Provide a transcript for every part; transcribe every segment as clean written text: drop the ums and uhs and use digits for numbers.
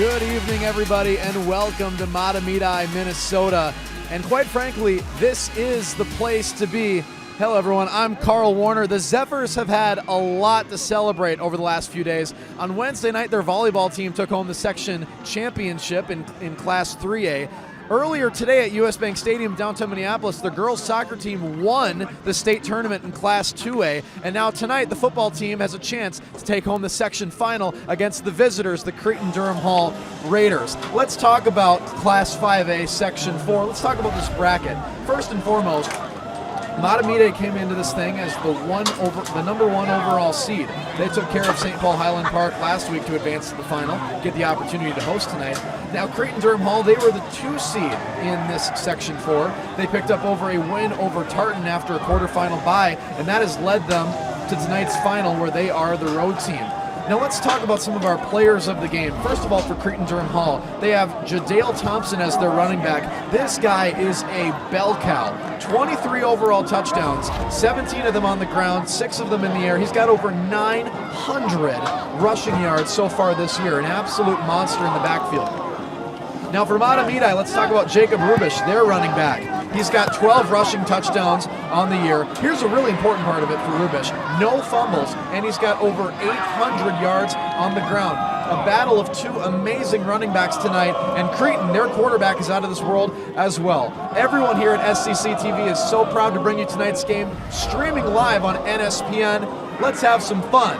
Good evening, everybody, and welcome to Mahtomedi, Minnesota. And quite frankly, this is the place to be. Hello, everyone. I'm Carl Warner. The Zephyrs have had a lot to celebrate over the last few days. On Wednesday night, their volleyball team took home the section championship in Class 3A. Earlier today at US Bank Stadium downtown Minneapolis, the girls soccer team won the state tournament in Class 2A. And now tonight, the football team has a chance to take home the section final against the visitors, the Cretin-Derham Hall Raiders. Let's talk about Class 5A, Section 4. Let's talk about this bracket. First and foremost, Mahtomedi came into this thing as the number one overall seed. They took care of St. Paul Highland Park last week to advance to the final, get the opportunity to host tonight. Now Cretin-Derham Hall, they were the 2 seed in this Section 4. They picked up over a win over Tartan after a quarterfinal bye, and that has led them to tonight's final where they are the road team. Now let's talk about some of our players of the game. First of all, for Cretin-Derham Hall, they have Jadale Thompson as their running back. This guy is a bell cow. 23 overall touchdowns, 17 of them on the ground, 6 of them in the air. He's got over 900 rushing yards so far this year, an absolute monster in the backfield. Now for Mahtomedi, let's talk about Jacob Rubish, their running back. He's got 12 rushing touchdowns on the year. Here's a really important part of it for Rubish. No fumbles, and he's got over 800 yards on the ground. A battle of 2 amazing running backs tonight, and Cretin, their quarterback, is out of this world as well. Everyone here at SCC TV is so proud to bring you tonight's game, streaming live on NSPN. Let's have some fun.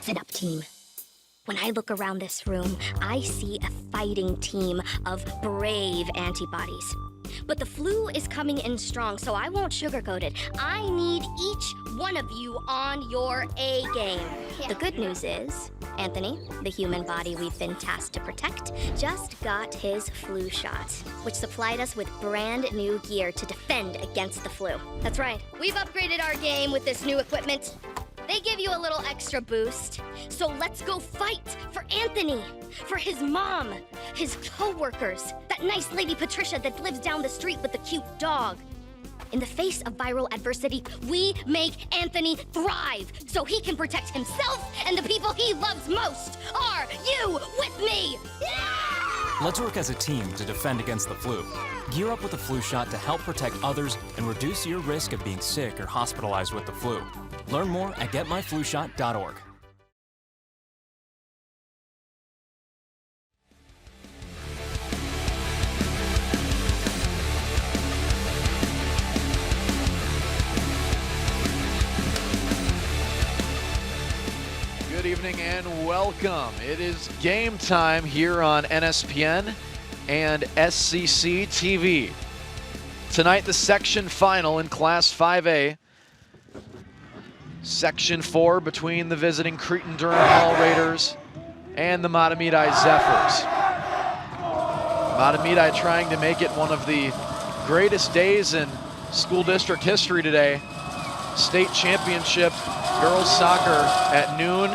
Listen up, team. When I look around this room, I see a fighting team of brave antibodies. But the flu is coming in strong, so I won't sugarcoat it. I need each one of you on your A game. The good news is, Anthony, the human body we've been tasked to protect, just got his flu shot, which supplied us with brand new gear to defend against the flu. That's right, we've upgraded our game with this new equipment. They give you a little extra boost. So let's go fight for Anthony, for his mom, his co-workers, that nice lady Patricia that lives down the street with the cute dog. In the face of viral adversity, we make Anthony thrive so he can protect himself and the people he loves most. Are you with me? Yeah! Let's work as a team to defend against the flu. Gear up with a flu shot to help protect others and reduce your risk of being sick or hospitalized with the flu. Learn more at getmyflushot.org. Good evening and welcome. It is game time here on NSPN and SCC TV. Tonight, the section final in Class 5A. Section 4 between the visiting Cretin-Derham Hall Raiders and the Mahtomedi Zephyrs. Mahtomedi trying to make it one of the greatest days in school district history today. State championship, girls soccer at noon.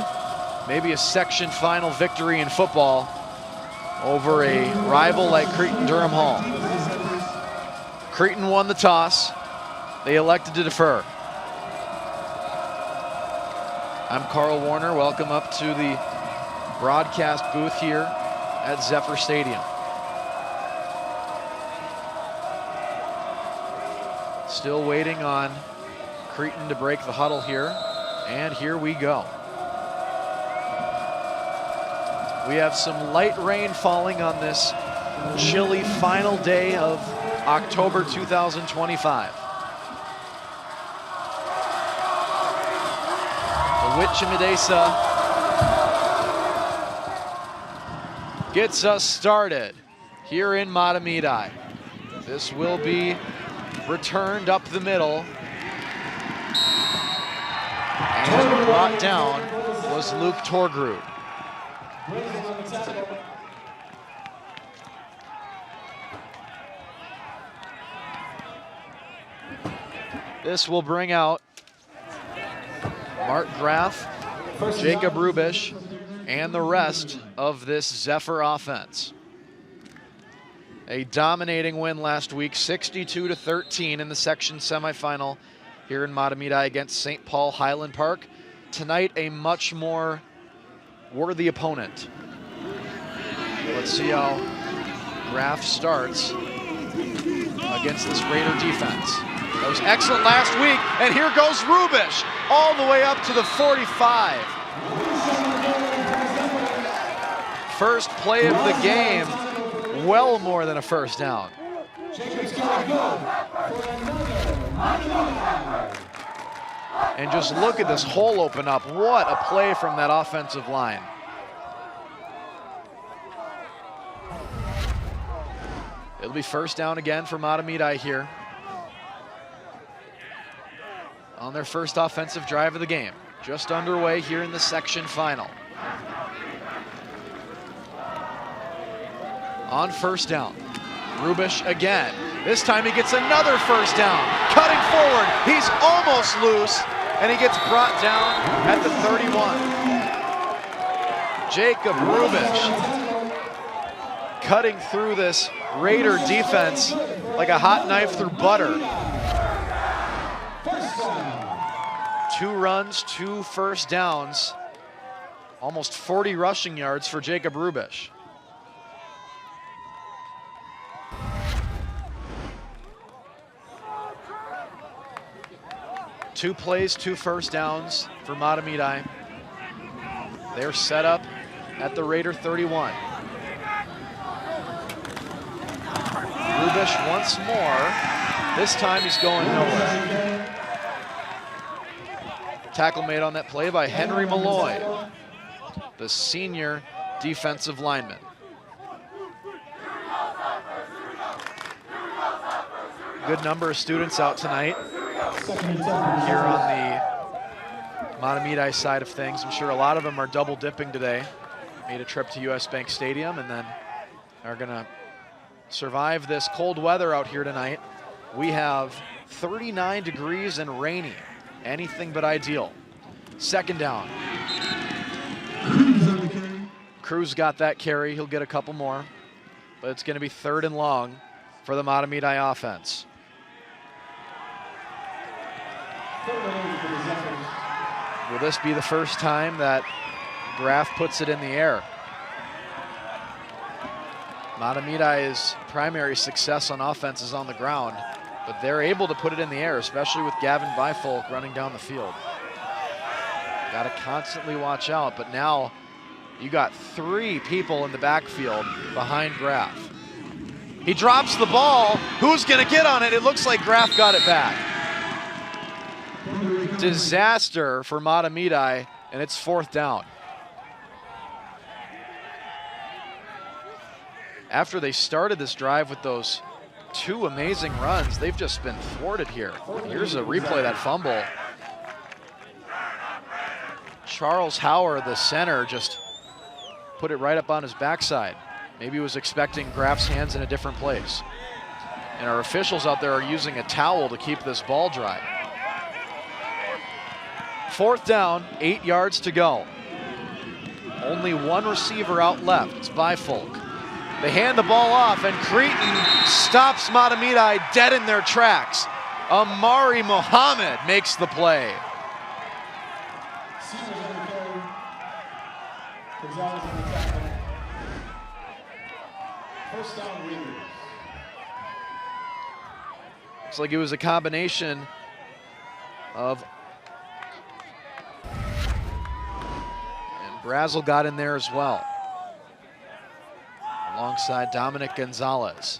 Maybe a section final victory in football over a rival like Cretin-Derham Hall. Cretin won the toss. They elected to defer. I'm Carl Warner. Welcome up to the broadcast booth here at Zephyr Stadium. Still waiting on Cretin to break the huddle here, and here we go. We have some light rain falling on this chilly final day of October 2025. Witchimidesa gets us started here in Mahtomedi. This will be returned up the middle. And brought down was Luke Torgrud. This will bring out Mark Graf, Jacob Rubish, and the rest of this Zephyr offense. A dominating win last week, 62-13 in the section semifinal here in Mahtomedi against St. Paul Highland Park. Tonight, a much more worthy opponent. Let's see how Graf starts against this Raider defense. That was excellent last week, and here goes Rubish all the way up to the 45. First play of the game, well more than a first down. And just look at this hole open up. What a play from that offensive line. It'll be first down again for Mahtomedi here on their first offensive drive of the game. Just underway here in the section final. On first down, Rubish again. This time he gets another first down. Cutting forward, he's almost loose, and he gets brought down at the 31. Jacob Rubish cutting through this Raider defense like a hot knife through butter. 2 runs, 2 first downs, almost 40 rushing yards for Jacob Rubish. Two plays, 2 first downs for Mahtomedi. They're set up at the Raider 31. Rubish once more. This time he's going nowhere. Tackle made on that play by Henry Malloy, the senior defensive lineman. Good number of students out tonight here on the Mahtomedi side of things. I'm sure a lot of them are double dipping today. Made a trip to US Bank Stadium and then are gonna survive this cold weather out here tonight. We have 39 degrees and rainy. Anything but ideal. Second down. Cruz got that carry. He'll get a couple more, but it's gonna be 3rd and long for the Mahtomedi offense. Will this be the first time that Graf puts it in the air? Mahtomedi's primary success on offense is on the ground, but they're able to put it in the air, especially with Gavin Bifolk running down the field. Got to constantly watch out, but now you got 3 people in the backfield behind Graf. He drops the ball. Who's going to get on it? It looks like Graf got it back. Disaster for Mahtomedi, and it's 4th down. After they started this drive with those 2 amazing runs, they've just been thwarted here. Here's a replay of that fumble. Charles Howard, the center, just put it right up on his backside. Maybe he was expecting Graf's hands in a different place. And our officials out there are using a towel to keep this ball dry. 4th down, 8 yards to go. Only 1 receiver out left. It's Bifolk. They hand the ball off, and Cretin stops Mahtomedi dead in their tracks. Amari Mohammed makes the play. Looks like it was a combination of, and Brazel got in there as well, alongside Dominic Gonzalez.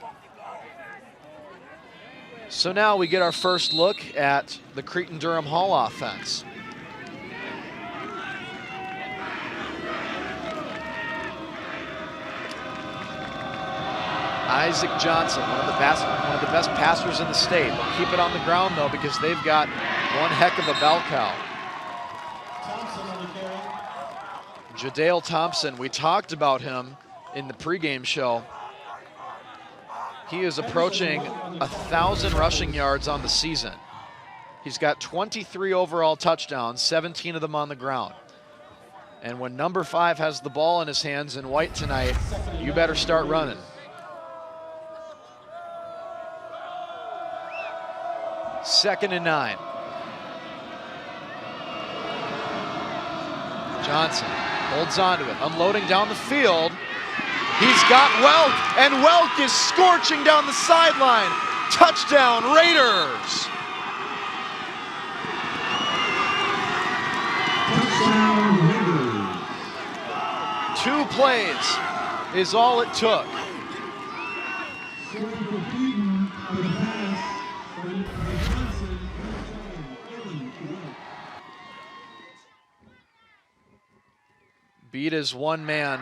So now we get our first look at the Cretin-Derham Hall offense. Isaac Johnson, one of the best passers in the state. They'll keep it on the ground though, because they've got one heck of a bell cow. Jadale Thompson, we talked about him in the pregame show. He is approaching 1,000 rushing yards on the season. He's got 23 overall touchdowns, 17 of them on the ground. And when number 5 has the ball in his hands in white tonight, you better start running. Second and 9. Johnson holds on to it, unloading down the field. He's got Welk, and Welk is scorching down the sideline. Touchdown, Raiders! Touchdown, Raiders. 2 plays is all it took. Beat his one man,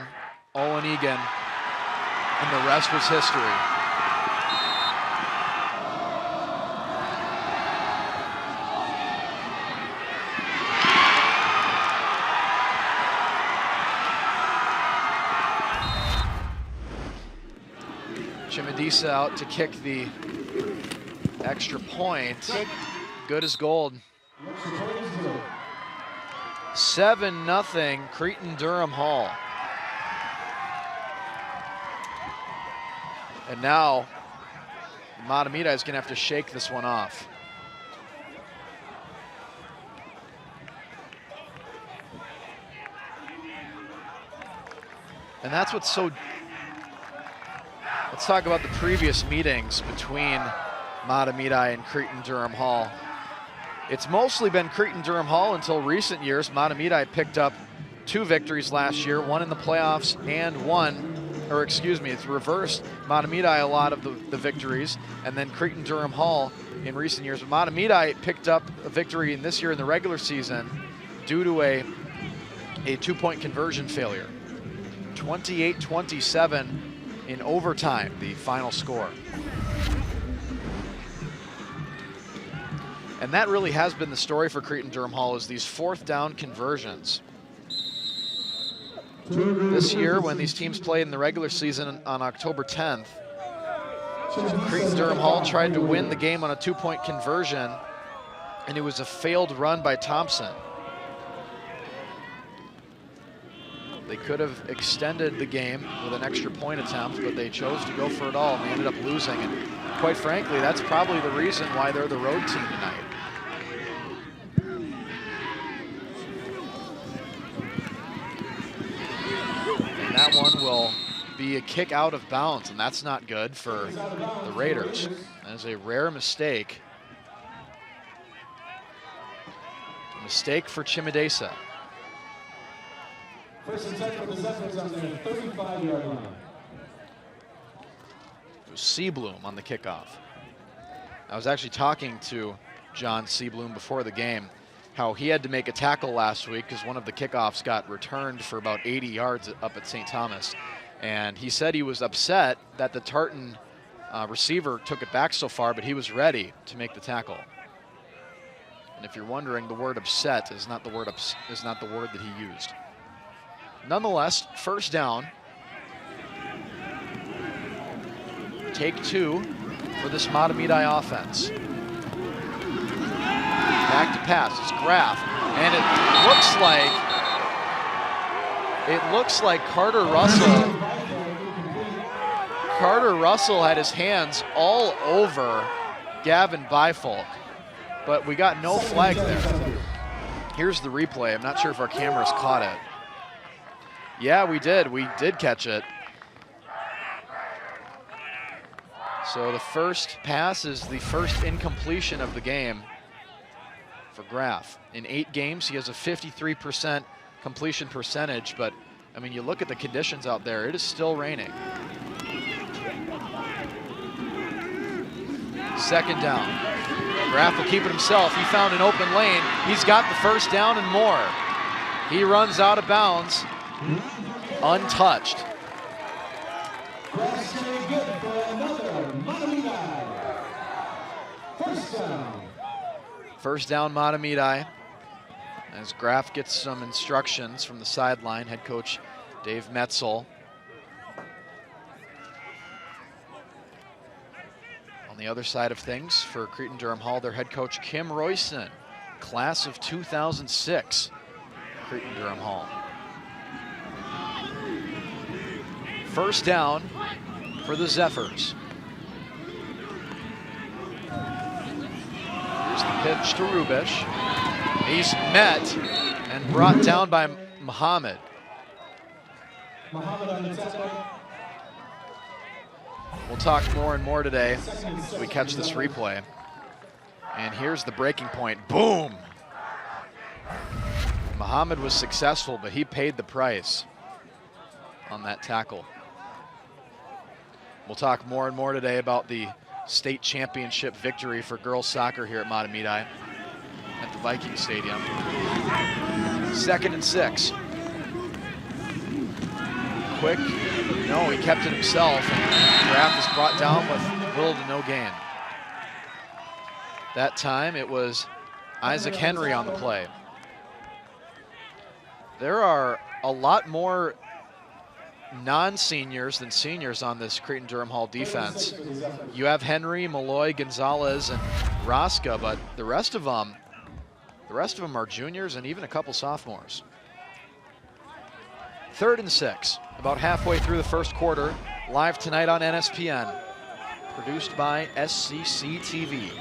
Owen Egan, and the rest was history. Chimedisa out to kick the extra point. Good as gold. 7-0 Cretin-Derham Hall. And now Mahtomedi is going to have to shake this one off. And that's what's so... Let's talk about the previous meetings between Mahtomedi and Cretin-Derham Hall. It's mostly been Cretin-Derham Hall until recent years. Mahtomedi picked up 2 victories last year, one in the playoffs and one, or excuse me, it's reversed. Mahtomedi a lot of the victories, and then Cretin-Derham Hall in recent years. But Mahtomedi picked up a victory in this year in the regular season due to a 2-point conversion failure. 28-27 in overtime, the final score. And that really has been the story for Cretin-Derham Hall, is these 4th down conversions. This year, when these teams played in the regular season on October 10th, Cretin-Derham Hall tried to win the game on a 2-point conversion, and it was a failed run by Thompson. They could have extended the game with an extra point attempt, but they chose to go for it all, and they ended up losing. And quite frankly, that's probably the reason why they're the road team tonight. And that one will be a kick out of bounds, and that's not good for the Raiders. That is a rare mistake. A mistake for Chimedisa. First and 10 for the Zephyrs on their 35-yard line. It was Seabloom on the kickoff. I was actually talking to John Seabloom before the game, how he had to make a tackle last week because one of the kickoffs got returned for about 80 yards up at St. Thomas. And he said he was upset that the Tartan receiver took it back so far, but he was ready to make the tackle. And if you're wondering, the word upset is not the word that he used. Nonetheless, first down. Take 2 for this Mahtomedi offense. Back to pass, it's Graff, and it looks like Carter Russell had his hands all over Gavin Bifolk, but we got no flag there. Here's the replay. I'm not sure if our cameras caught it. Yeah, we did catch it. So the first pass is the first incompletion of the game for Graff. In 8 games, he has a 53% completion percentage, but I mean, you look at the conditions out there, it is still raining. Second down. Graff will keep it himself. He found an open lane. He's got the first down and more. He runs out of bounds, untouched. First down, Mahtomedi. As Graff gets some instructions from the sideline, head coach Dave Metzel. On the other side of things for Cretin-Derham Hall, their head coach Kim Royson, class of 2006, Cretin-Derham Hall. First down for the Zephyrs. Here's the pitch to Rubish. He's met and brought down by Muhammad. Muhammad on the tackle. We'll talk more and more today as we catch this replay. And here's the breaking point. Boom! Muhammad was successful, but he paid the price on that tackle. We'll talk more and more today about the state championship victory for girls soccer here at Mahtomedi at the Viking Stadium. 2nd and 6. Quick, no, he kept it himself, and Graff is brought down with little to no gain. That time it was Isaac Henry on the play. There are a lot more non-seniors than seniors on this Cretin-Derham Hall defense. You have Henry, Malloy, Gonzalez, and Rosca, but the rest of them are juniors and even a couple sophomores. 3rd and 6, about halfway through the first quarter, live tonight on NSPN, produced by SCC TV.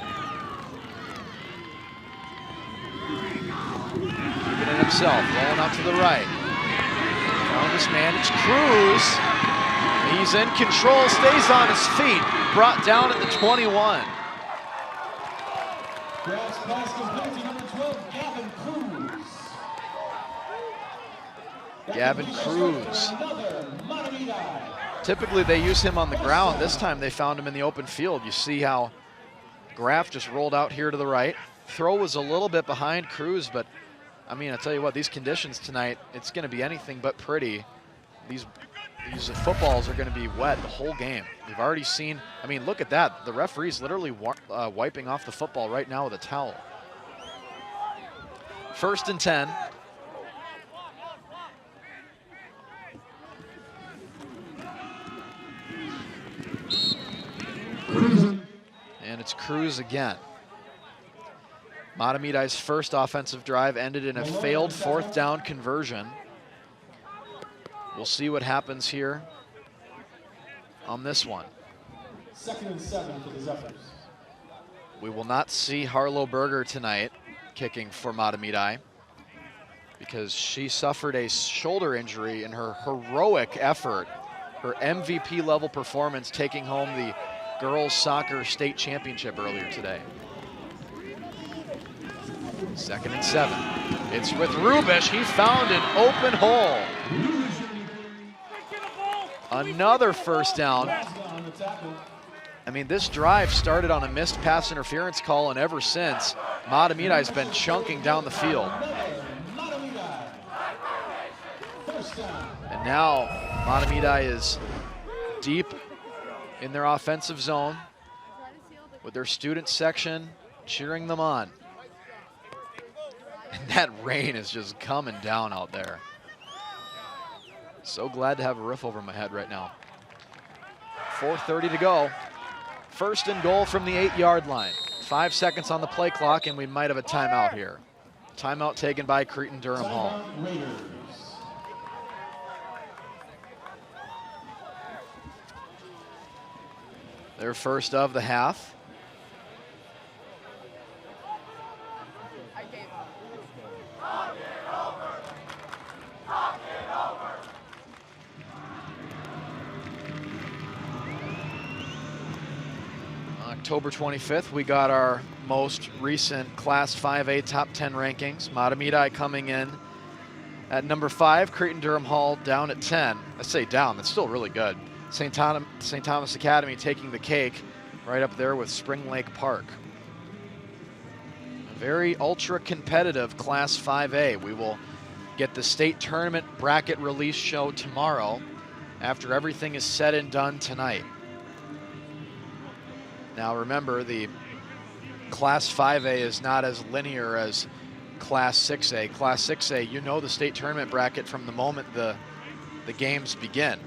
Keeping it himself, rolling out to the right. Found his man, it's Cruz. He's in control, stays on his feet, brought down at the 21. Grabs pass complete to number 12, Gavin Cruz. Gavin Cruz. Another Mahtomedi. Typically they use him on the ground. This time they found him in the open field. You see how Graff just rolled out here to the right. Throw was a little bit behind Cruz, but I mean, I tell you what, these conditions tonight, it's going to be anything but pretty. These footballs are going to be wet the whole game. We've already seen, I mean, look at that. The referee's literally wiping off the football right now with a towel. 1st and 10. And it's Cruz again. Mahtomedi's first offensive drive ended in a failed 4th down conversion. We'll see what happens here on this one. 2nd and 7 for the Zephyrs. We will not see Harlow Berger tonight kicking for Mahtomedi because she suffered a shoulder injury in her heroic effort, her MVP level performance taking home the girls soccer state championship earlier today. 2nd and 7. It's with Rubish. He found an open hole. Another first down. I mean, this drive started on a missed pass interference call, and ever since, Mahtomedi's been chunking down the field. And now Mahtomedi is deep in their offensive zone with their student section cheering them on. And that rain is just coming down out there. So glad to have a roof over my head right now. 4:30 to go. 1st and goal from the 8-yard line. 5 seconds on the play clock, and we might have a timeout here. Timeout taken by Cretin-Derham Hall. Their first of the half. October 25th, we got our most recent Class 5A Top 10 rankings. Mahtomedi coming in at number 5, Cretin-Derham Hall down at 10. I say down, that's still really good. St. Thomas Academy taking the cake right up there with Spring Lake Park. A very ultra competitive Class 5A. We will get the state tournament bracket release show tomorrow after everything is said and done tonight. Now remember, the Class 5A is not as linear as Class 6A. Class 6A, you know the state tournament bracket from the moment the games begin.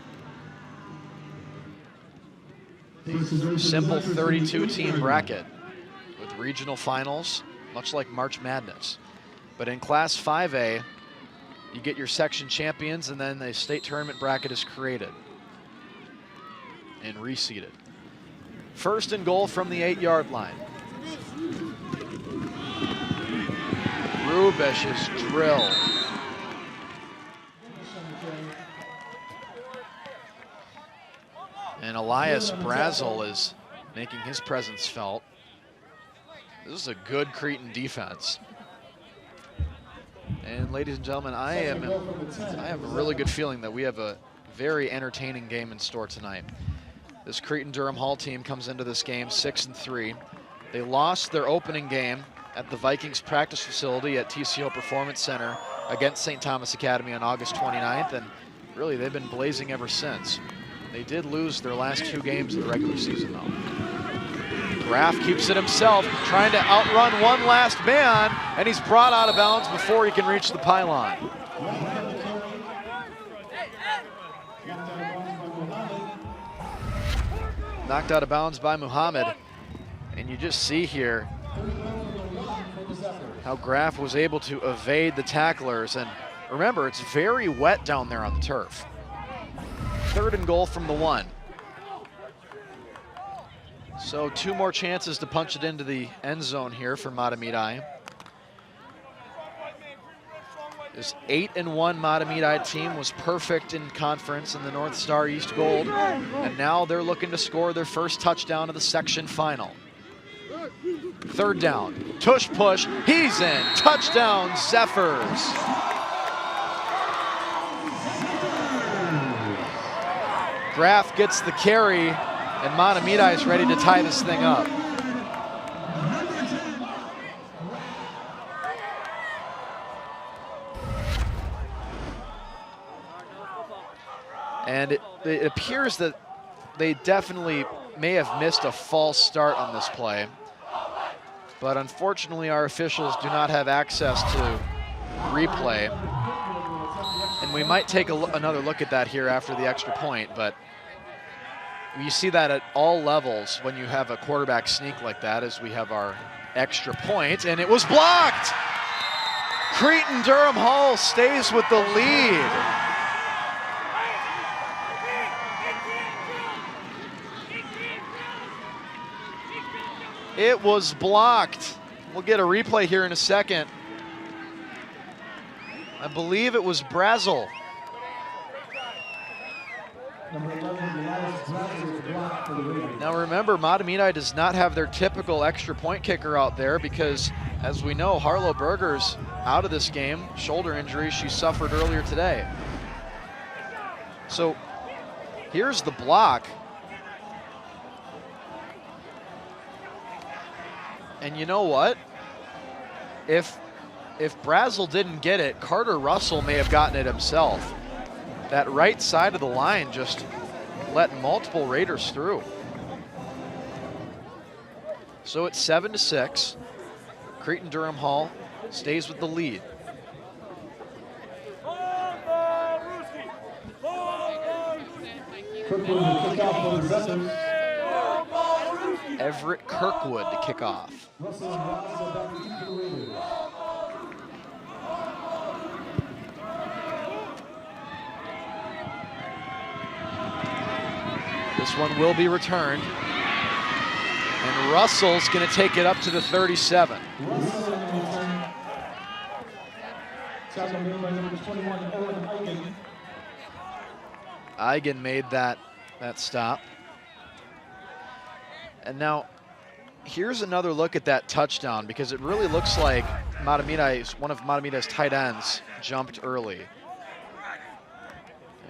Simple 32-team bracket with regional finals, much like March Madness. But in Class 5A, you get your section champions, and then the state tournament bracket is created and reseeded. First and goal from the 8-yard line. Rubish's drill. And Elias Brazel is making his presence felt. This is a good Cretin defense. And ladies and gentlemen, I have a really good feeling that we have a very entertaining game in store tonight. This Cretin-Derham Hall team comes into this game 6-3. They lost their opening game at the Vikings practice facility at TCO Performance Center against St. Thomas Academy on August 29th, and really they've been blazing ever since. They did lose their last 2 games of the regular season though. Graf keeps it himself, trying to outrun one last man, and he's brought out of bounds before he can reach the pylon. Knocked out of bounds by Muhammad, and you just see here how Graf was able to evade the tacklers. And remember, it's very wet down there on the turf. Third and goal from the 1. So 2 more chances to punch it into the end zone here for Mahtomedi. This 8-1 Mahtomedi team was perfect in conference in the Northstar East Gold, and now they're looking to score their first touchdown of the section final. Third down, tush push, he's in, touchdown Zephyrs. Graf gets the carry, and Mahtomedi is ready to tie this thing up. And it appears that they definitely may have missed a false start on this play. But unfortunately, our officials do not have access to replay. And we might take another look at that here after the extra point, but you see that at all levels when you have a quarterback sneak like that, as we have our extra point, and it was blocked! Cretin-Derham Hall stays with the lead. It was blocked. We'll get a replay here in a second. I believe it was Brazel. Now remember, Mahtomedi does not have their typical extra point kicker out there because, as we know, Harlow Berger's out of this game, shoulder injury she suffered earlier today. So here's the block. And you know what? If Brazel didn't get it, Carter Russell may have gotten it himself. That right side of the line just let multiple Raiders through. So it's 7-6. Cretin-Derham Hall stays with the lead. Everett Kirkwood to kick off. This one will be returned. And Russell's going to take it up to the 37. Eigen made that stop. And now, here's another look at that touchdown, because it really looks like one of Mahtomedi's tight ends jumped early.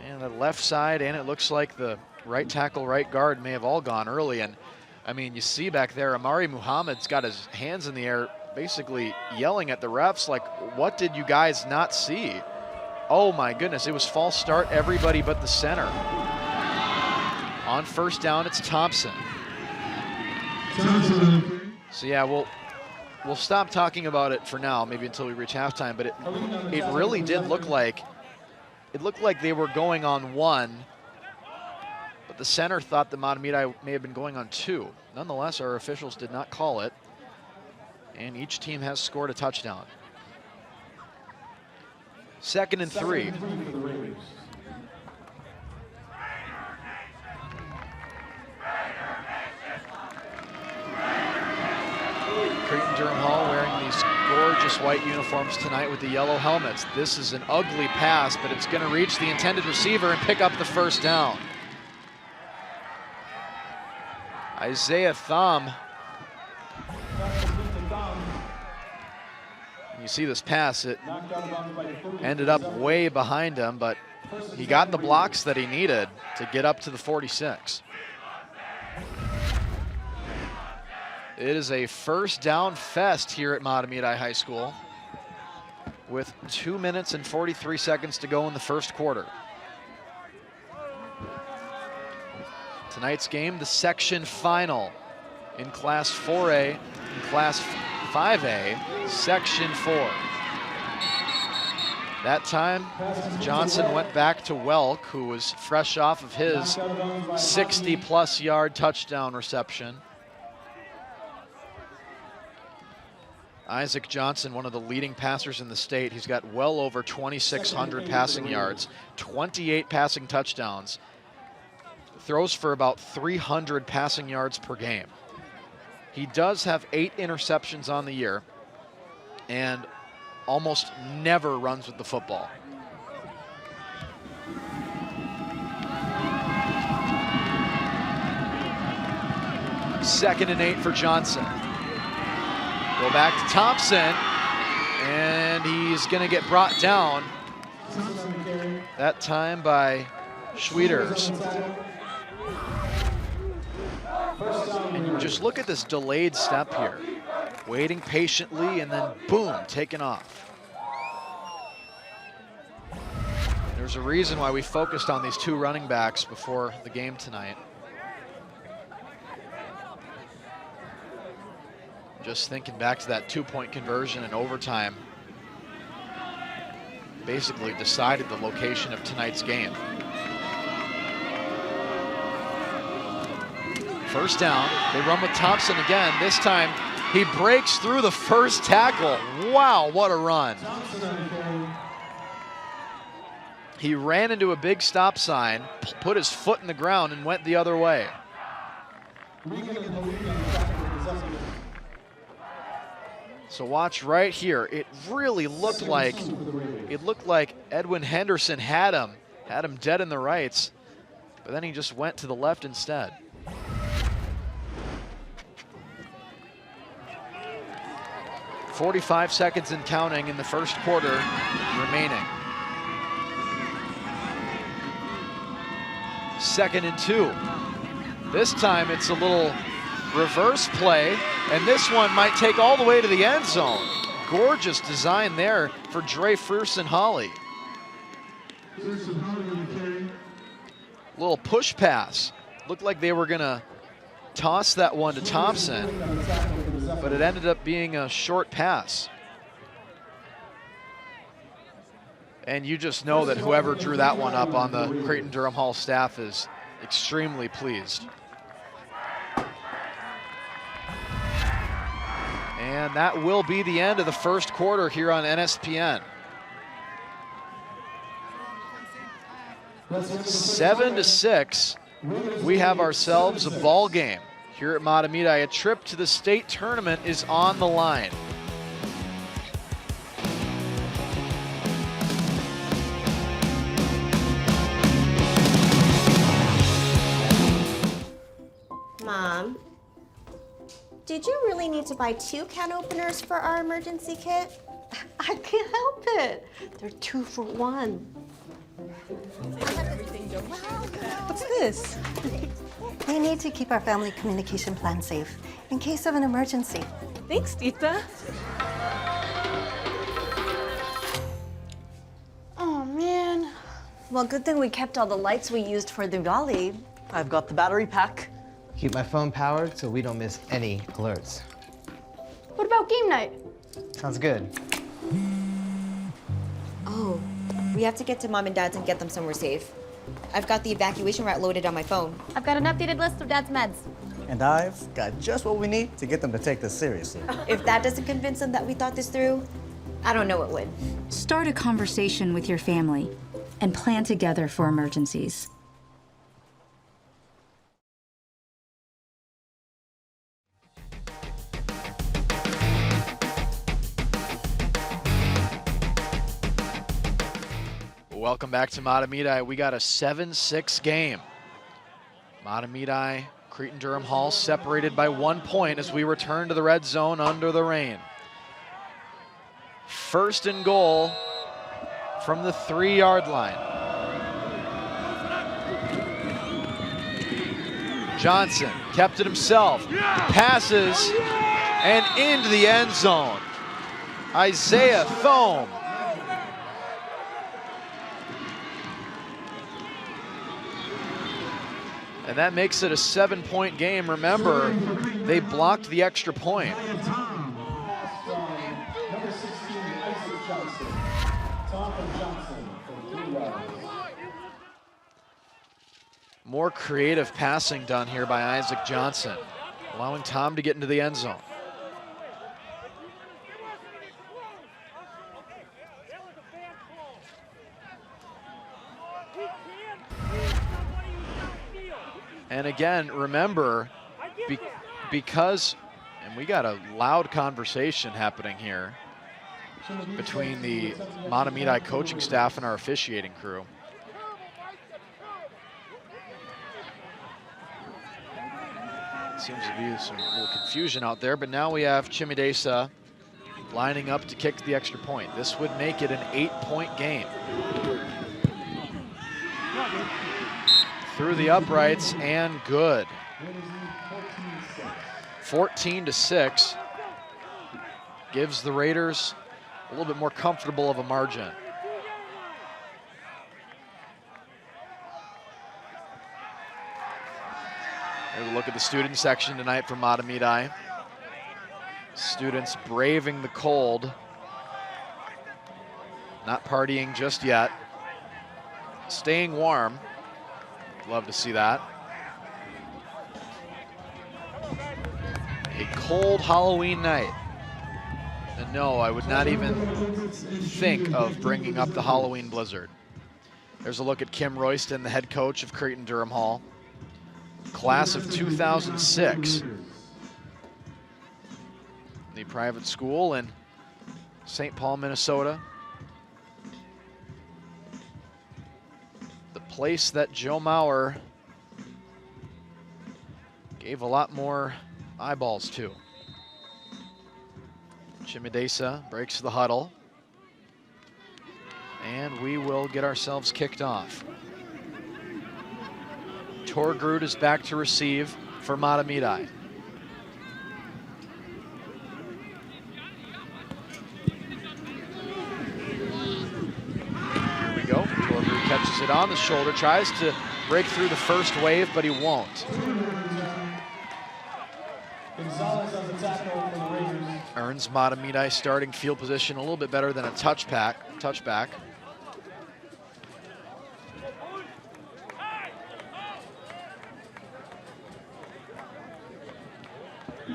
And the left side, and it looks like the right tackle, right guard may have all gone early. And I mean, you see back there, Amari Muhammad's got his hands in the air, basically yelling at the refs, like, what did you guys not see? Oh my goodness, it was false start, everybody but the center. On first down, it's Thompson. So yeah, we'll stop talking about it for now, maybe until we reach halftime, but it really did look like, they were going on one, but the center thought that Mahtomedi may have been going on 2. Nonetheless, our officials did not call it, and each team has scored a touchdown. 2nd and 3. Cretin-Derham Hall wearing these gorgeous white uniforms tonight with the yellow helmets. This is an ugly pass, but it's going to reach the intended receiver and pick up the first down. Isaiah Thom. You see this pass, it ended up way behind him, but he got the blocks that he needed to get up to the 46. It is a first down fest here at Mahtomedi High School with 2 minutes and 43 seconds to go in the first quarter. Tonight's game, the section final in Class 4A and Class 5A, Section 4. That time, Johnson went back to Welk, who was fresh off of his 60-plus yard touchdown reception. Isaac Johnson, one of the leading passers in the state. He's got well over 2,600 passing yards, 28 passing touchdowns, throws for about 300 passing yards per game. He does have 8 interceptions on the year and almost never runs with the football. Second and 8 for Johnson. Go back to Thompson, and he's going to get brought down, that time by Schwieters. And you just look at this delayed step here, waiting patiently and then boom, taken off. There's a reason why we focused on these 2 running backs before the game tonight. Just thinking back to that 2-point conversion in overtime, basically decided the location of tonight's game. First down, they run with Thompson again. This time, he breaks through the first tackle. Wow, what a run. He ran into a big stop sign, put his foot in the ground, and went the other way. So watch right here. It really looked like Edwin Henderson had him dead in the rights, but then he just went to the left instead. .45 seconds and counting in the first quarter remaining. 2nd and 2. This time it's a little reverse play, and this one might take all the way to the end zone. Gorgeous design there for Dre Frierson-Holly. Little push pass. Looked like they were gonna toss that one to Thompson, but it ended up being a short pass. And you just know that whoever drew that one up on the Cretin-Derham Hall staff is extremely pleased. And that will be the end of the first quarter here on NSPN. 7-6, we have ourselves a ball game here at Mahtomedi. A trip to the state tournament is on the line. Mom, did you really need to buy 2 can openers for our emergency kit? I can't help it. They're 2 for 1. What's this? We need to keep our family communication plan safe in case of an emergency. Thanks, Tita. Oh, man. Well, good thing we kept all the lights we used for Diwali. I've got the battery pack. Keep my phone powered so we don't miss any alerts. What about game night? Sounds good. Oh, we have to get to Mom and Dad's and get them somewhere safe. I've got the evacuation route loaded on my phone. I've got an updated list of Dad's meds. And I've got just what we need to get them to take this seriously. If that doesn't convince them that we thought this through, I don't know what would. Start a conversation with your family and plan together for emergencies. Welcome back to Mahtomedi. We got a 7-6 game. Mahtomedi, Cretin-Derham Hall separated by 1 point as we return to the red zone under the rain. First and goal from the 3-yard line. Johnson kept it himself, passes, and into the end zone. Isaiah Thome. And that makes it a 7-point game. Remember, they blocked the extra point. More creative passing done here by Isaac Johnson, allowing Tom to get into the end zone. And again, remember, because, and we got a loud conversation happening here between the Mahtomedi coaching staff and our officiating crew. Seems to be some little confusion out there, but now we have Chimidesa lining up to kick the extra point. This would make it an 8-point game. Through the uprights and good. 14-6 gives the Raiders a little bit more comfortable of a margin. Here's a look at the student section tonight from Mahtomedi. Students braving the cold, not partying just yet, staying warm. Love to see that. A cold Halloween night. And no, I would not even think of bringing up the Halloween blizzard. There's a look at Kim Royston, the head coach of Cretin-Derham Hall. Class of 2006. The private school in St. Paul, Minnesota. The place that Joe Mauer gave a lot more eyeballs to. Chimidesa breaks the huddle. And we will get ourselves kicked off. Torgrud is back to receive for Mahtomedi. Here we go. Torgrud catches it on the shoulder, tries to break through the first wave, but he won't. Earns Mahtomedi starting field position a little bit better than a touchback.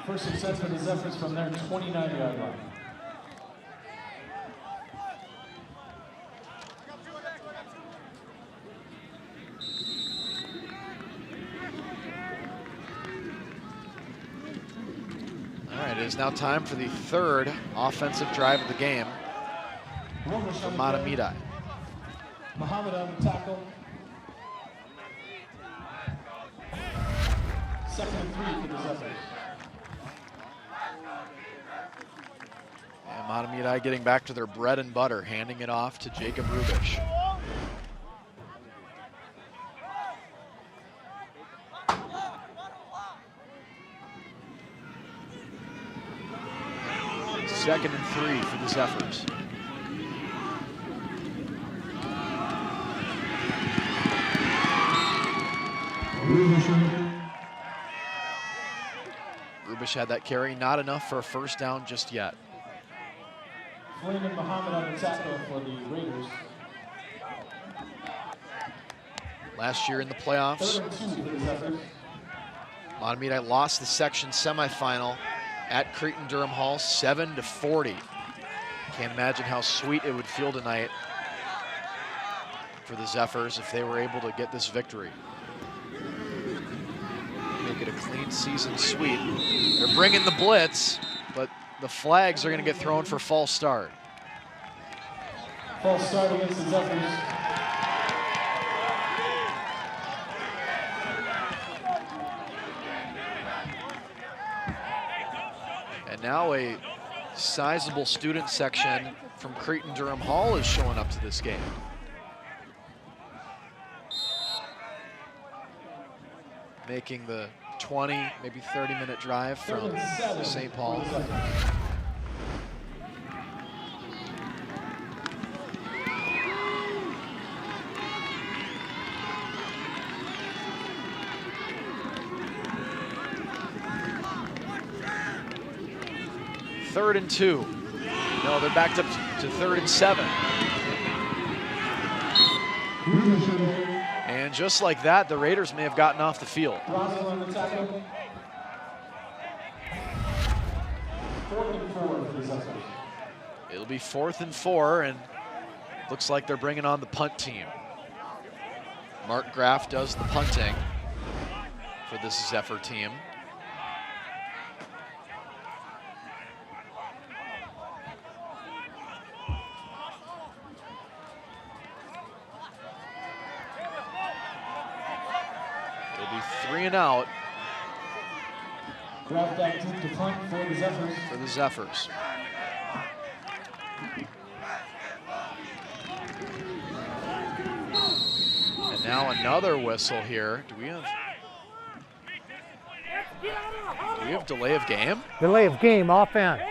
First and 10 for the Zephyrs from their 29-yard line. All right, it is now time for the third offensive drive of the game for Mahtomedi. Muhammad on the tackle. Second and 3 for the Zephyrs. And Mahtomedi getting back to their bread and butter, handing it off to Jacob Rubish. Second and 3 for the Zephyrs. Rubish had that carry, not enough for a first down just yet. Flaming Muhammad on the tackle for the Raiders. last year in the playoffs. Mahtomedi lost the section semifinal at Cretin-Derham Hall, 7-40. Can't imagine how sweet it would feel tonight for the Zephyrs if they were able to get this victory. Make it a clean season sweep. They're bringing the blitz, but the flags are going to get thrown for false start. False start against the Zephyrs. And now a sizable student section from Cretin-Derham Hall is showing up to this game. Making the 20, maybe 30-minute drive from St. Paul. Third and 2. No, they're backed up to 3rd and 7. And just like that, the Raiders may have gotten off the field. It'll be 4th and 4, and looks like they're bringing on the punt team. Mark Graff does the punting for this Zephyr team. It'll be 3 and out. Graff back to punt for the Zephyrs. For the Zephyrs. And now another whistle here. Do we have delay of game? Delay of game, offense.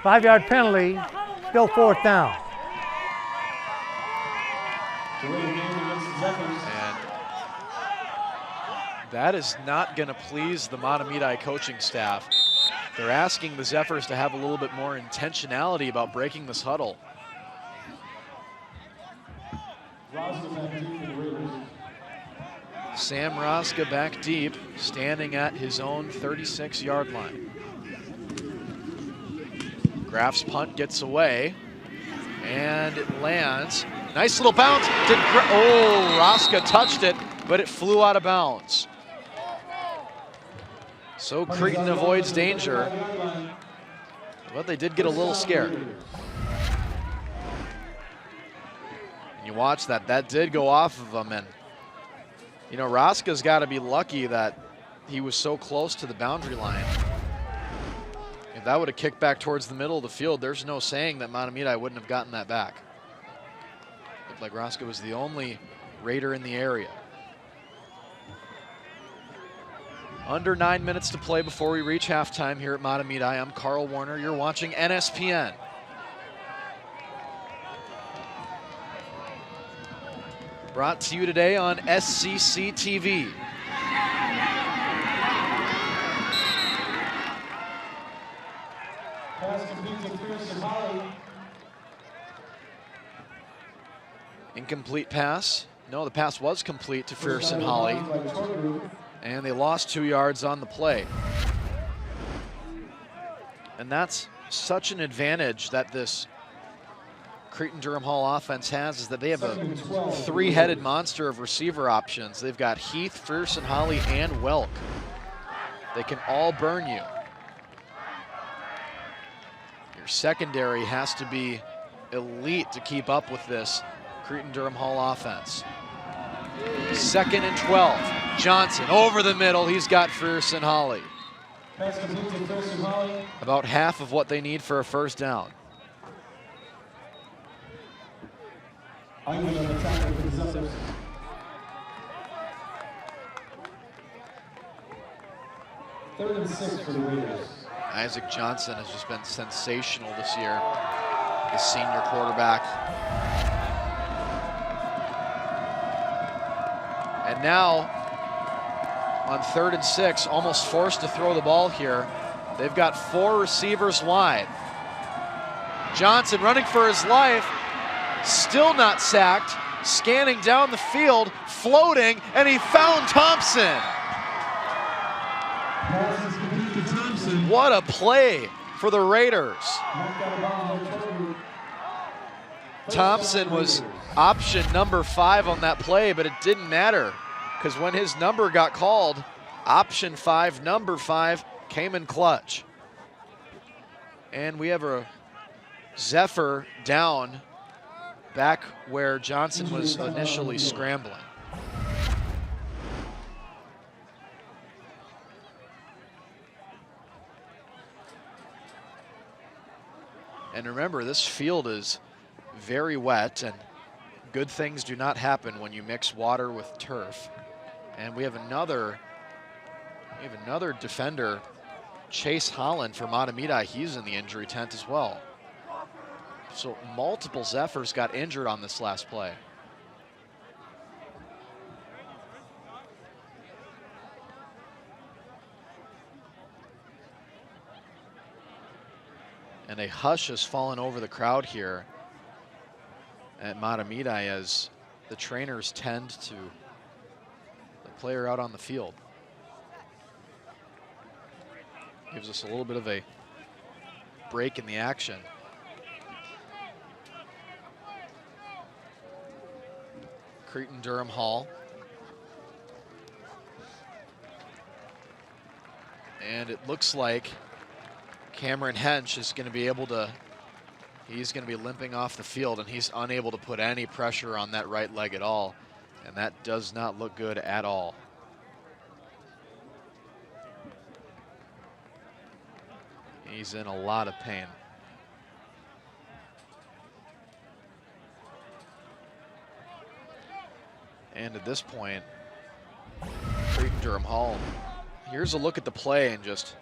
5-yard penalty, still 4th down. Delay of game against the Zephyrs. And that is not going to please the Mahtomedi coaching staff. They're asking the Zephyrs to have a little bit more intentionality about breaking this huddle. Sam Roska back deep, standing at his own 36-yard line. Graff's punt gets away, and it lands. Nice little bounce. Roska touched it, but it flew out of bounds. So Cretin avoids danger, but they did get a little scared. And you watch that, that did go off of him, and you know, Roska's got to be lucky that he was so close to the boundary line. If that would have kicked back towards the middle of the field, there's no saying that Mahtomedi wouldn't have gotten that back. Looked like Roska was the only Raider in the area. Under 9 minutes to play before we reach halftime here at Mahtomedi. I'm Carl Warner. You're watching NSPN. Brought to you today on SCC TV. Pass complete to Pearson Holly. Incomplete pass. No, the pass was complete to Pearson Holly. And they lost 2 yards on the play. And that's such an advantage that this Cretin-Derham Hall offense has, is that they have a three-headed monster of receiver options. They've got Heath, Pearson Holly, and Welk. They can all burn you. Your secondary has to be elite to keep up with this Cretin-Derham Hall offense. 2nd and 12. Johnson over the middle. He's got Pearson Holly. Pass complete to Pearson Holly. About half of what they need for a first down. Isaac on the tackle for the Zephyrs. Third and 6 for the Raiders. Isaac Johnson has just been sensational this year, the senior quarterback. And now, on 3rd and 6, almost forced to throw the ball here. They've got 4 receivers wide. Johnson running for his life, still not sacked, scanning down the field, floating, and he found Thompson. What a play for the Raiders. Thompson was option number 5 on that play, but it didn't matter because when his number got called, option 5, number 5 came in clutch. And we have a Zephyr down back where Johnson was initially scrambling. And remember, this field is very wet, and good things do not happen when you mix water with turf. And we have another defender, Chase Holland for Mahtomedi. He's in the injury tent as well. So multiple Zephyrs got injured on this last play. And a hush has fallen over the crowd here at Mahtomedi as the trainers tend to the player out on the field. Gives us a little bit of a break in the action. Cretin-Derham Hall. And it looks like Cameron Hench is going to be able to, he's going to be limping off the field, and he's unable to put any pressure on that right leg at all. And that does not look good at all. He's in a lot of pain. And at this point, Cretin-Derham Hall, here's a look at the play, and just,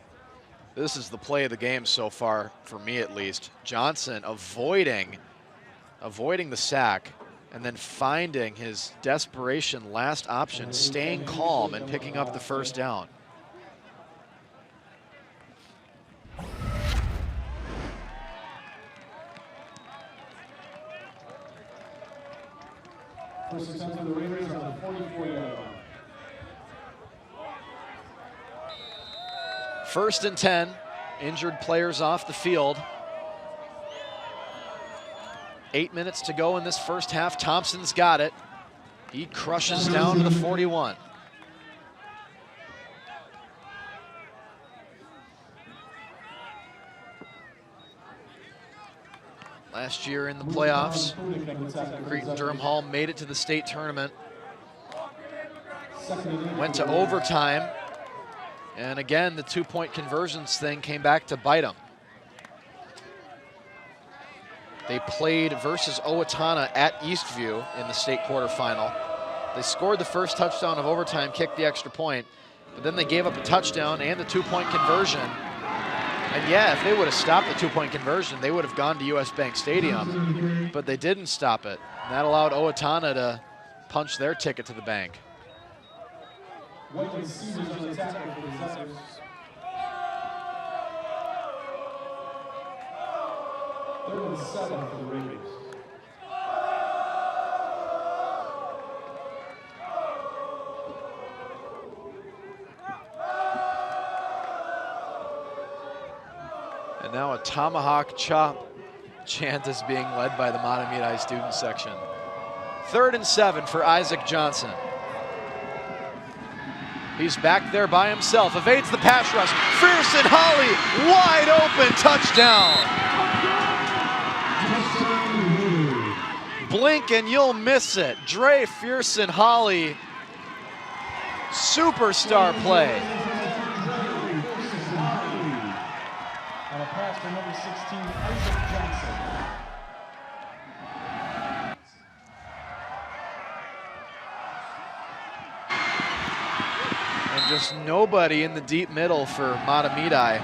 this is the play of the game so far, for me at least. Johnson avoiding the sack, and then finding his desperation last option, staying calm and picking up the first down. First attempt for the Raiders on the 44-yard line. 1st and 10, injured players off the field. 8 minutes to go in this first half. Thompson's got it. He crushes down to the 41. Last year in the playoffs, Cretin-Derham Hall made it to the state tournament. Went to overtime. And again, the 2-point conversions thing came back to bite them. They played versus Owatonna at Eastview in the state quarterfinal. They scored the first touchdown of overtime, kicked the extra point, but then they gave up a touchdown and the 2-point conversion. And yeah, if they would have stopped the 2-point conversion, they would have gone to US Bank Stadium, but they didn't stop it. And that allowed Owatonna to punch their ticket to the bank. Waiting Caesars on the tackle for the Zephyrs. Third and 7 for the Raiders. And now a tomahawk chop chant is being led by the Mahtomedi student section. 3rd and 7 for Isaac Johnson. He's back there by himself, evades the pass rush. Fearson Holly, wide open, touchdown. Blink and you'll miss it. Dre Fearson Holly, superstar play. On a pass to number 16, Isaac Johnson. And just nobody in the deep middle for Mahtomedi.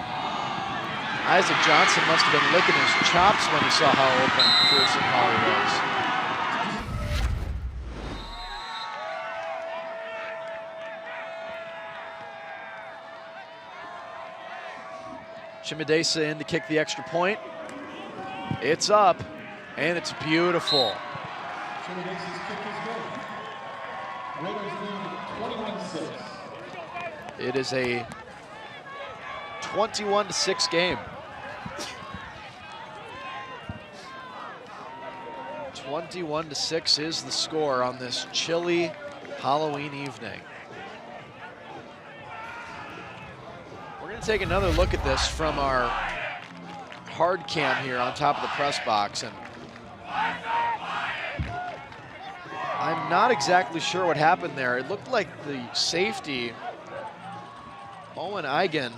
Isaac Johnson must have been licking his chops when he saw how open Fearson Holly was. Chimedesa in to kick the extra point. It's up, and it's beautiful. Jimmy Dixie's kick is good. Raiders lead 21-6. It is a 21-6 game. 21-6 is the score on this chilly Halloween evening. We're going to take another look at this from our hard cam here on top of the press box, and I'm not exactly sure what happened there. It looked like the safety, Owen Eigen,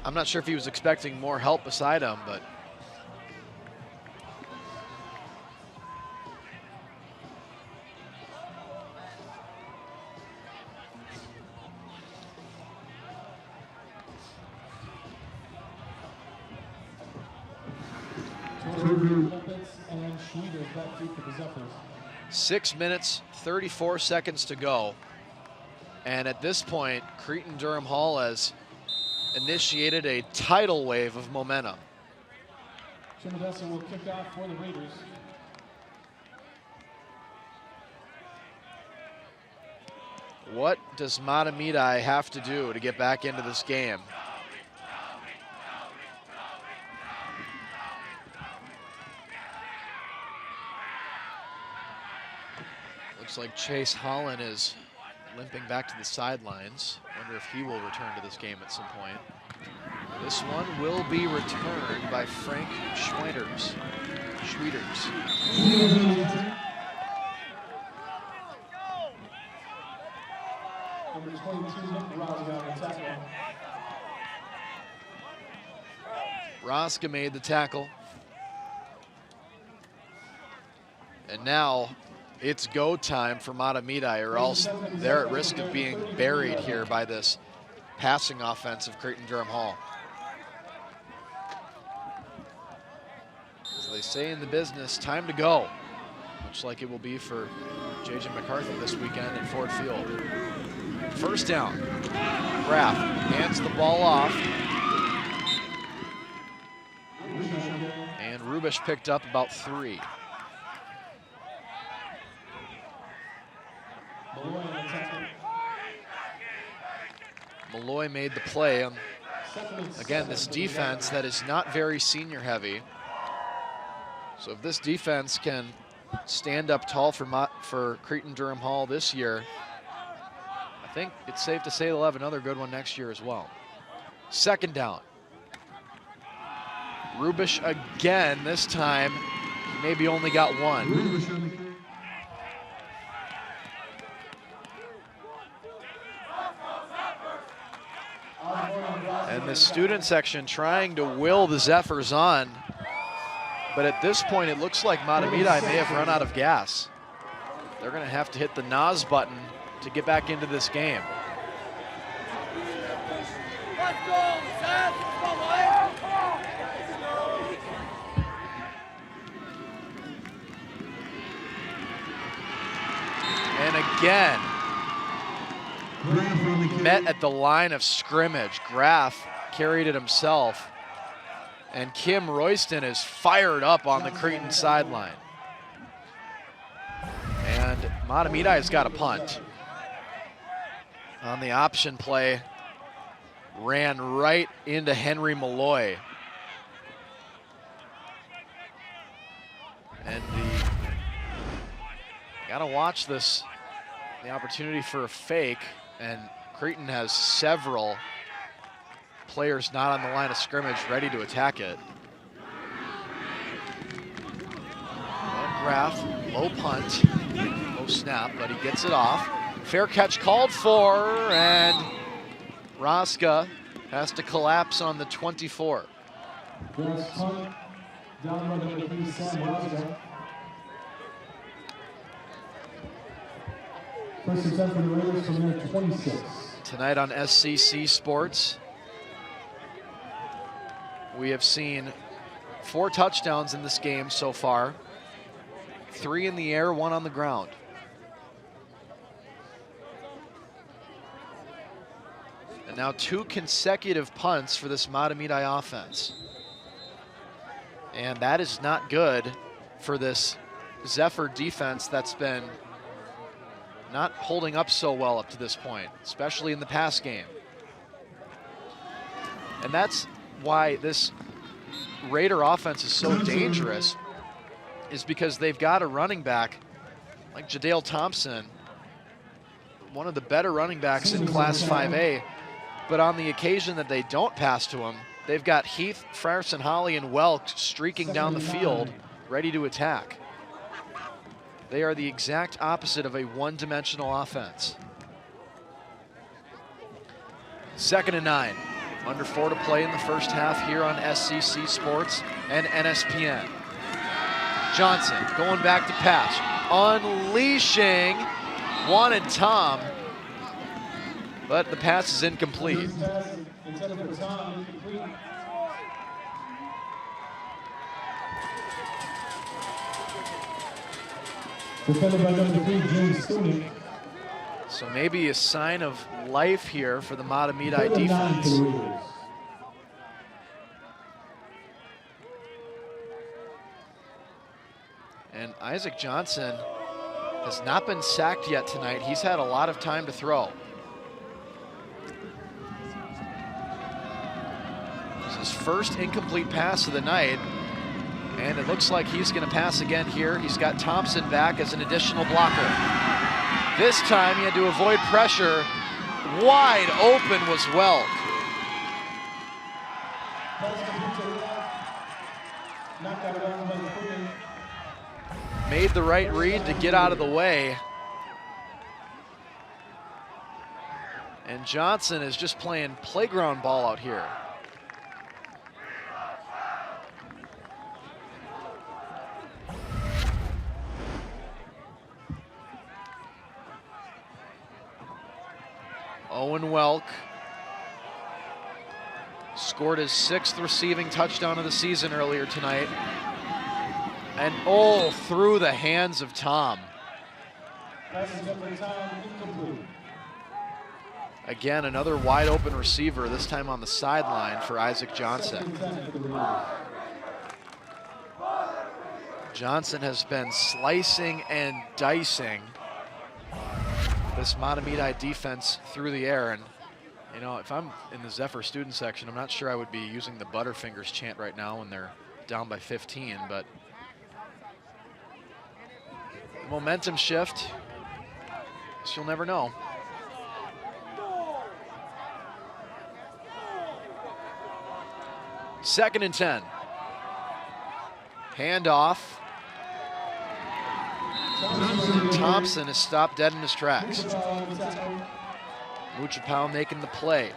I'm not sure if he was expecting more help beside him, but and Schweeder back deep for the Zephyrs. 6 minutes, 34 seconds to go. And at this point, Cretin-Derham Hall has initiated a tidal wave of momentum. Jim Odessa will kick off for the Raiders. What does Mahtomedi have to do to get back into this game? Looks like Chase Holland is limping back to the sidelines. Wonder if he will return to this game at some point. This one will be returned by Frank Schweiders. Number 22, Rosga on the tackle. Rosga made the tackle. And now it's go time for Mahtomedi, or else they're at risk of being buried here by this passing offense of Cretin-Derham Hall. As they say in the business, time to go. Much like it will be for J.J. McCarthy this weekend at Ford Field. First down. Graff hands the ball off. And Rubish picked up about 3. Malloy made the play. Again, this defense that is not very senior heavy. So if this defense can stand up tall for Cretin-Derham Hall this year, I think it's safe to say they'll have another good one next year as well. Second down. Rubish again, this time maybe only got 1. And the student section trying to will the Zephyrs on. But at this point, it looks like Mahtomedi may have run out of gas. They're going to have to hit the NOS button to get back into this game. And again, met at the line of scrimmage. Graff carried it himself. And Kim Royston is fired up on the Cretin sideline. And Mahtomedi has got a punt. On the option play, ran right into Henry And gotta watch this, the opportunity for a fake, and Cretin has several players not on the line of scrimmage ready to attack it. Graff, low punt, low snap, but he gets it off. Fair catch called for, and Rosga has to collapse on the 24. Graff's punt, down by number 3, Sam Rosga. First and 10 for the Raiders from their 26. Tonight on SCC Sports, we have seen 4 touchdowns in this game so far. 3 in the air, 1 on the ground. And now 2 consecutive punts for this Mahtomedi offense. And that is not good for this Zephyr defense that's been not holding up so well up to this point, especially in the pass game. And that's why this Raider offense is so dangerous, is because they've got a running back like Jadale Thompson, one of the better running backs in Class 5A, but on the occasion that they don't pass to him, they've got Heath, Frierson, Holly, and Welk streaking down the field, ready to attack. They are the exact opposite of a one-dimensional offense. 2nd and 9. Under 4 to play in the first half here on SCC Sports and NSPN. Johnson going back to pass, unleashing wanted Tom, but the pass is incomplete. So maybe a sign of life here for the Mahtomedi defense. And Isaac Johnson has not been sacked yet tonight. He's had a lot of time to throw. This is his first incomplete pass of the night. And it looks like he's going to pass again here. He's got Thompson back as an additional blocker. This time he had to avoid pressure. Wide open was Welk. Made the right read to get out of the way. And Johnson is just playing playground ball out here. Owen Welk scored his 6th receiving touchdown of the season earlier tonight. And through the hands of Tom. Again, another wide open receiver, this time on the sideline for Isaac Johnson. Johnson has been slicing and dicing this Mahtomedi defense through the air. And you know, if I'm in the Zephyr student section, I'm not sure I would be using the Butterfingers chant right now when they're down by 15, but momentum shift, so you'll never know. Second and 10. Handoff. Thompson is stopped dead in his tracks. Muchapau making the play.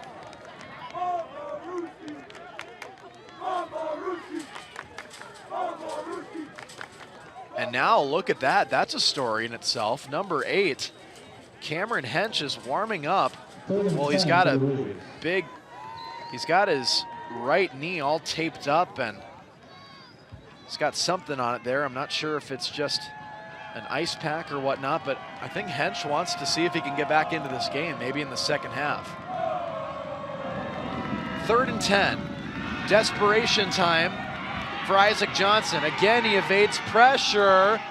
And now look at that. That's a story in itself. Number 8, Cameron Hench is warming up. Well, he's got his right knee all taped up and he's got something on it there. I'm not sure if it's just an ice pack or whatnot, but I think Hench wants to see if he can get back into this game, maybe in the second half. 3rd and 10. Desperation time for Isaac Johnson. Again, he evades pressure.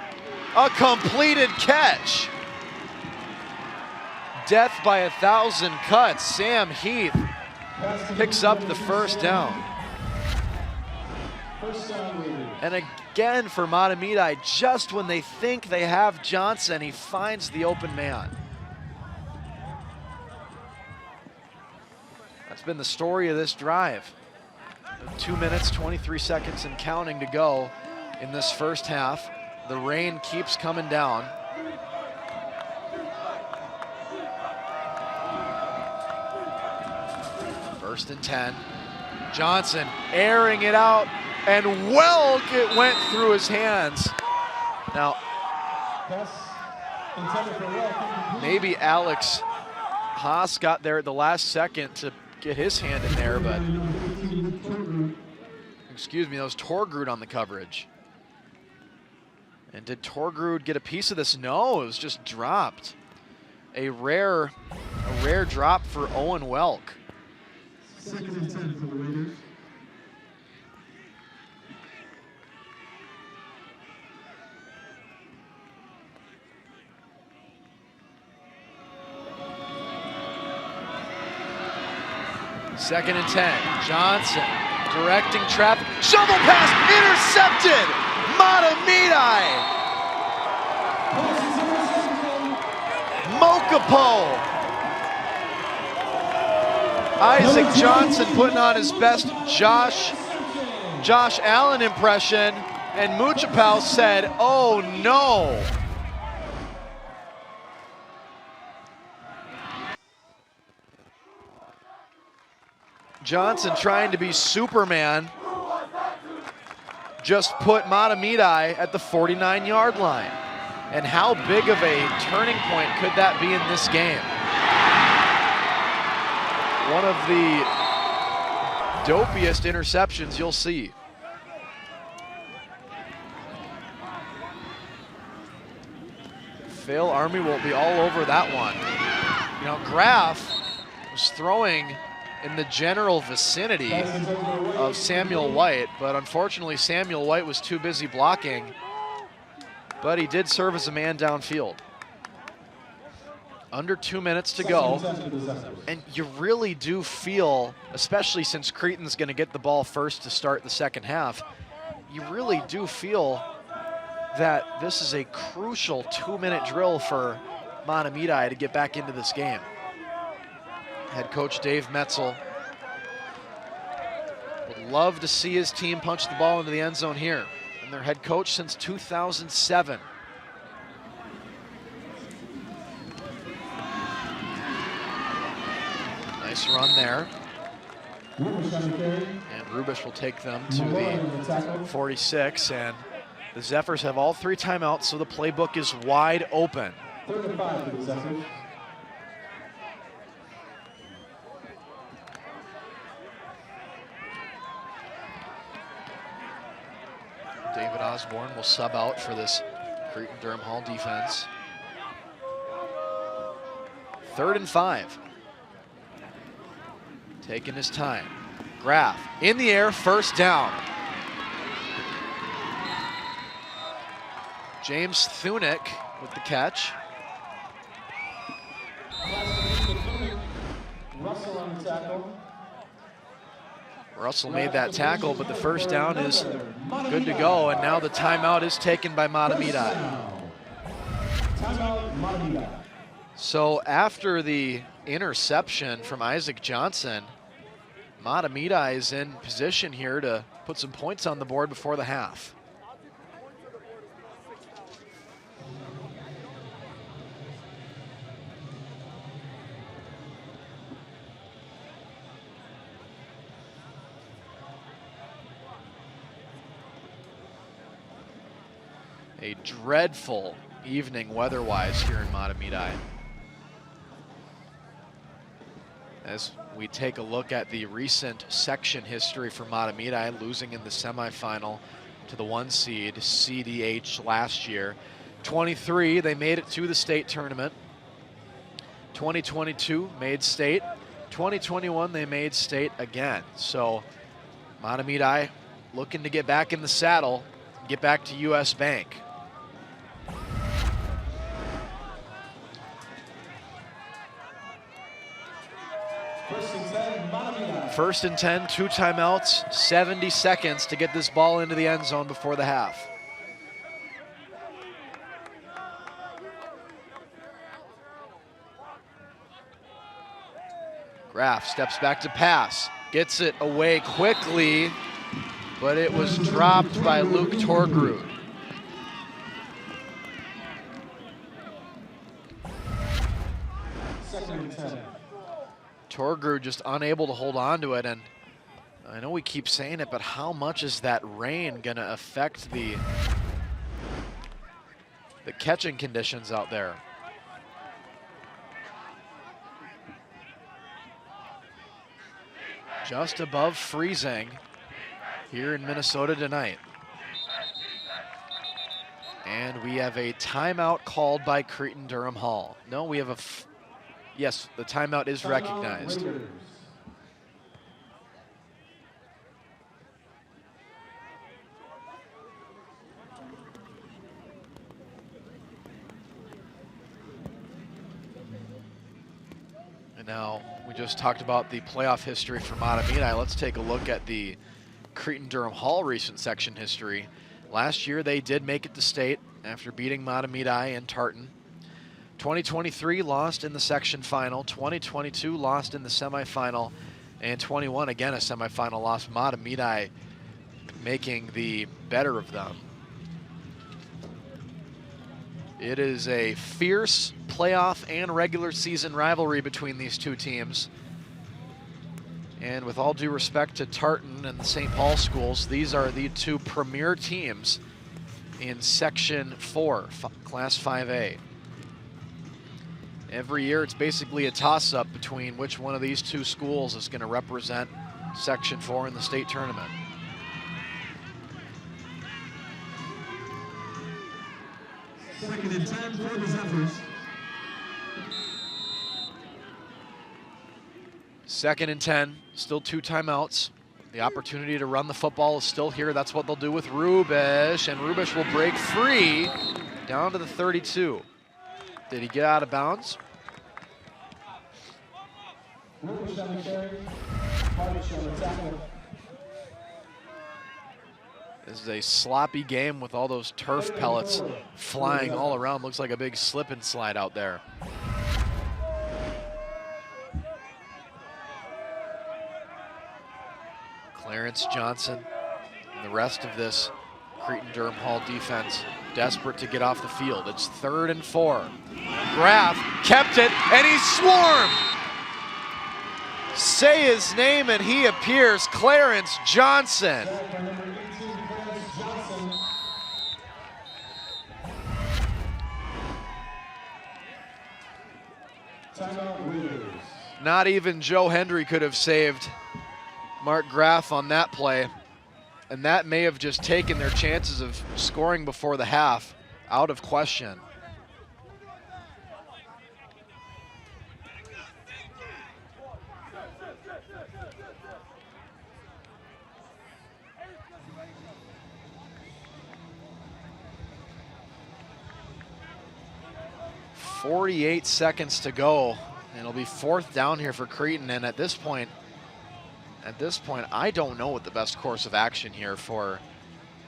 A completed catch. Death by 1,000 cuts. Sam Heath picks up the first down. And again for Mahtomedi, just when they think they have Johnson, he finds the open man. That's been the story of this drive. 2 minutes, 23 seconds and counting to go in this first half. The rain keeps coming down. First and 10. Johnson airing it out, and Welk, it went through his hands. Now, maybe Alex Haas got there at the last second to get his hand in there, but excuse me, that was Torgrud on the coverage. And did Torgrud get a piece of this? No, it was just dropped. A rare drop for Owen Welk. 2nd and 10 for the Raiders. 2nd and 10. Johnson directing traffic. Shovel pass intercepted. Mahtomedi. Mokapo. Isaac Johnson putting on his best Josh Allen impression, and Muchapau said, "Oh no." Johnson trying to be Superman just put Mahtomedi at the 49-yard line. And how big of a turning point could that be in this game? One of the dopiest interceptions you'll see. Fail Army will be all over that one. You know, Graf was throwing in the general vicinity of Samuel White, but unfortunately Samuel White was too busy blocking, but he did serve as a man downfield. Under 2 minutes to go, and you really do feel, especially since Cretin's gonna get the ball first to start the second half, you really do feel that this is a crucial 2-minute drill for Mahtomedi to get back into this game. Head coach Dave Metzel would love to see his team punch the ball into the end zone here. And their head coach since 2007. Nice run there. And Rubish will take them to the 46, and the Zephyrs have all 3 timeouts, so the playbook is wide open. 3rd and 5 for the Zephyrs. David Osborne will sub out for this Cretin-Derham Hall defense. 3rd and 5. Taking his time. Graf in the air, first down. James Thunick with the catch. Russell on the tackle. Russell made that tackle, but the first down is good to go, and now the timeout is taken by Mahtomedi. Timeout, Mahtomedi. So after the interception from Isaac Johnson, Mahtomedi is in position here to put some points on the board before the half. A dreadful evening weather-wise here in Mahtomedi. As we take a look at the recent section history for Mahtomedi, losing in the semifinal to the 1 seed CDH last year. 23, they made it to the state tournament. 2022 made state. 2021 they made state again. So Mahtomedi looking to get back in the saddle, get back to US Bank. First and 10, 2 timeouts, 70 seconds to get this ball into the end zone before the half. Graf steps back to pass, gets it away quickly, but it was dropped by Luke Torgrud. Second and 10. Torgrud just unable to hold on to it, and I know we keep saying it, but how much is that rain gonna affect the catching conditions out there? Just above freezing here in Minnesota tonight. And we have a timeout called by Cretin-Derham Hall. No, we have a yes, the timeout is recognized. And now we just talked about the playoff history for Mahtomedi. Let's take a look at the Cretin-Derham Hall recent section history. Last year they did make it to state after beating Mahtomedi and Tartan. 2023 lost in the section final, 2022 lost in the semifinal, and 21 again a semifinal loss. Mahtomedi making the better of them. It is a fierce playoff and regular season rivalry between these two teams. And with all due respect to Tartan and the St. Paul schools, these are the two premier teams in Section 4, Class 5A. Every year it's basically a toss-up between which one of these two schools is going to represent Section 4 in the state tournament. Second and 10 for the Zephyrs. Second and 10, still 2 timeouts. The opportunity to run the football is still here. That's what they'll do with Rubish, and Rubish will break free down to the 32. Did he get out of bounds? Rubish on the carry. Hardish on the tackle. This is a sloppy game with all those turf pellets flying all around. Looks like a big slip and slide out there. Clarence Johnson and the rest of this Cretin-Derham Hall defense desperate to get off the field. It's 3rd and 4. Graff kept it, and he swarmed. Say his name and he appears, Clarence Johnson. Not even Joe Hendry could have saved Mark Graff on that play, and that may have just taken their chances of scoring before the half out of question. .48 seconds to go. It'll be 4th down here for Cretin, and at this point, I don't know what the best course of action here for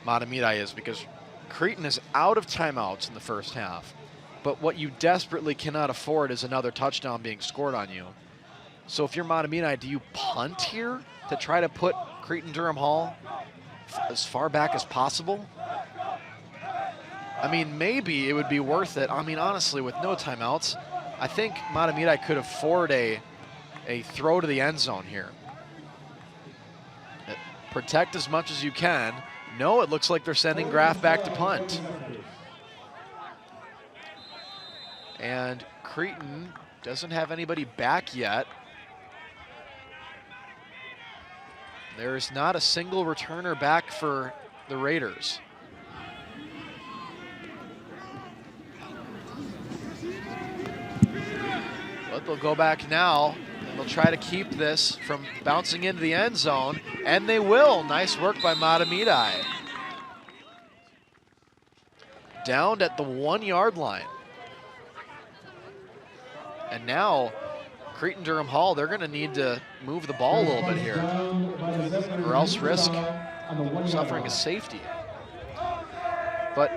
Mahtomedi is, because Cretin is out of timeouts in the first half. But what you desperately cannot afford is another touchdown being scored on you. So if you're Mahtomedi, do you punt here to try to put Cretin-Derham Hall as far back as possible? I mean, maybe it would be worth it. I mean, honestly, with no timeouts, I think Mahtomedi could afford a throw to the end zone here. Protect as much as you can. No, it looks like they're sending Graff back to punt. And Cretin doesn't have anybody back yet. There's not a single returner back for the Raiders. But they'll go back now. They'll try to keep this from bouncing into the end zone, and they will. Nice work by Mahtomedi. Downed at the 1-yard line. And now, Cretin-Derham Hall, they're going to need to move the ball a little bit here, or else risk suffering a safety. But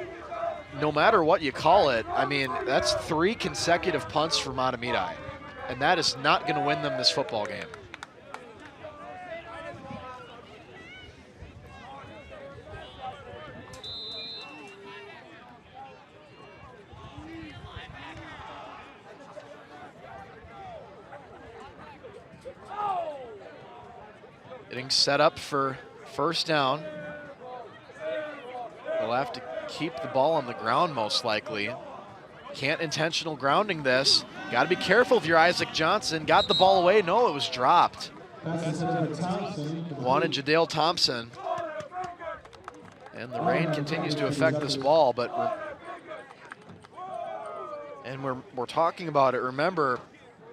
no matter what you call it, I mean, that's 3 consecutive punts for Mahtomedi. And that is not going to win them this football game. Getting set up for 1st down. They'll have to keep the ball on the ground most likely. Can't intentional grounding this. Got to be careful if you're Isaac Johnson. Got the ball away. No, it was dropped. Wanted Jadale Thompson. And the rain continues to affect this ball, but we're talking about it. Remember,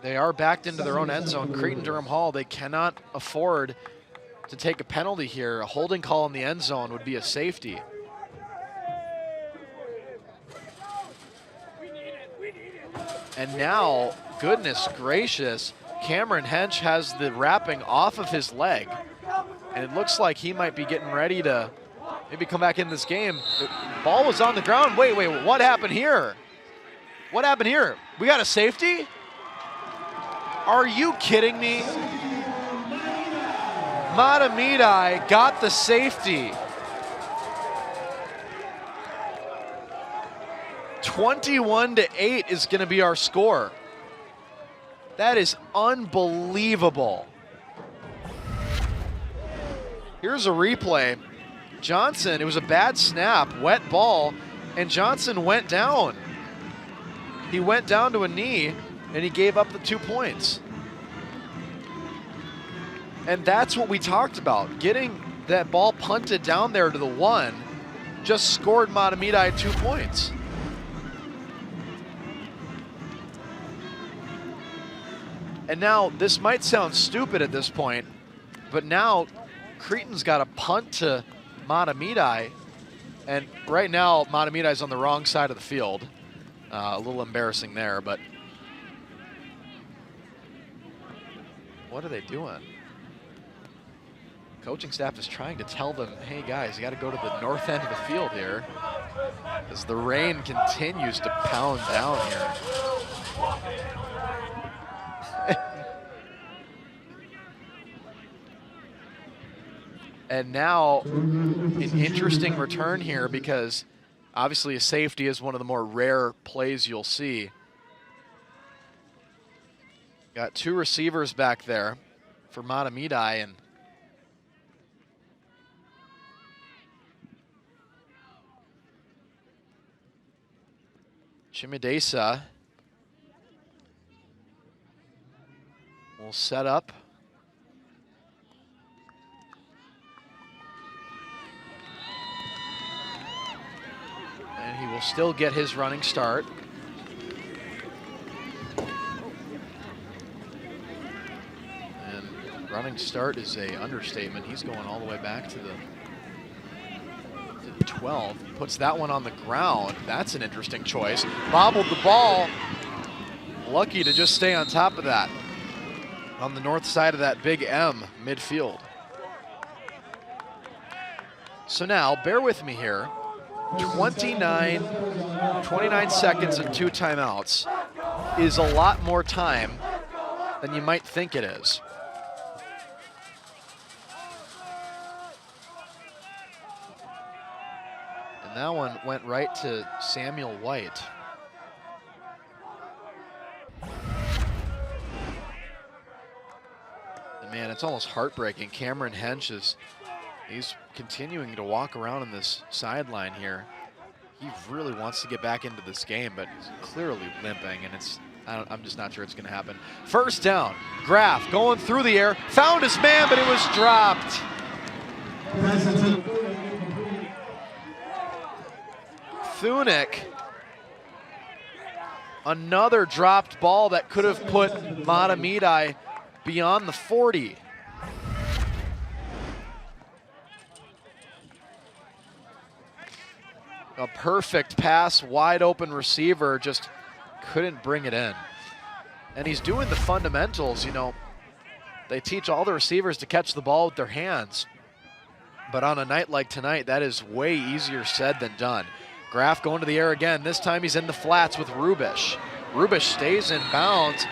they are backed into their own end zone. Cretin-Derham Hall, they cannot afford to take a penalty here. A holding call in the end zone would be a safety. And now, goodness gracious, Cameron Hench has the wrapping off of his leg, and it looks like he might be getting ready to maybe come back in this game. The ball was on the ground. Wait, what happened here? What happened here? We got a safety? Are you kidding me? Mahtomedi got the safety. 21-8 is going to be our score. That is unbelievable. Here's a replay. Johnson, it was a bad snap, wet ball, and Johnson went down. He went down to a knee, and he gave up the 2 points. And that's what we talked about. Getting that ball punted down there to the 1 just scored Mahtomedi 2 points. And now, this might sound stupid at this point, but now Cretin's got a punt to Mahtomedi, and right now Mahtomedi's on the wrong side of the field. A little embarrassing there, but what are they doing? Coaching staff is trying to tell them, hey guys, you got to go to the north end of the field here, as the rain continues to pound down here. And now an interesting return here, because obviously a safety is one of the more rare plays you'll see. Got 2 receivers back there for Mahtomedi, and Chimidesa will set up. And he will still get his running start. And running start is an understatement. He's going all the way back to the 12. Puts that one on the ground. That's an interesting choice. Bobbled the ball. Lucky to just stay on top of that. On the north side of that big M midfield. So now, bear with me here. 29 seconds and 2 timeouts is a lot more time than you might think it is. And that one went right to Samuel White. And man, it's almost heartbreaking. Cameron Hench he's continuing to walk around in this sideline here. He really wants to get back into this game, but he's clearly limping, and I'm just not sure it's going to happen. First down, Graf going through the air, found his man, but it was dropped. Thunick, another dropped ball that could have put Mahtomedi beyond the 40. A perfect pass, wide open receiver, just couldn't bring it in. And he's doing the fundamentals, you know. They teach all the receivers to catch the ball with their hands. But on a night like tonight, that is way easier said than done. Graf going to the air again. This time he's in the flats with Rubish. Rubish stays in bounds.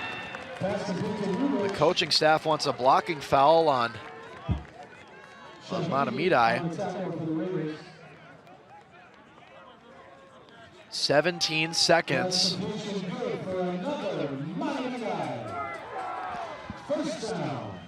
The coaching staff wants a blocking foul on Mahtomedi. 17 seconds. First down.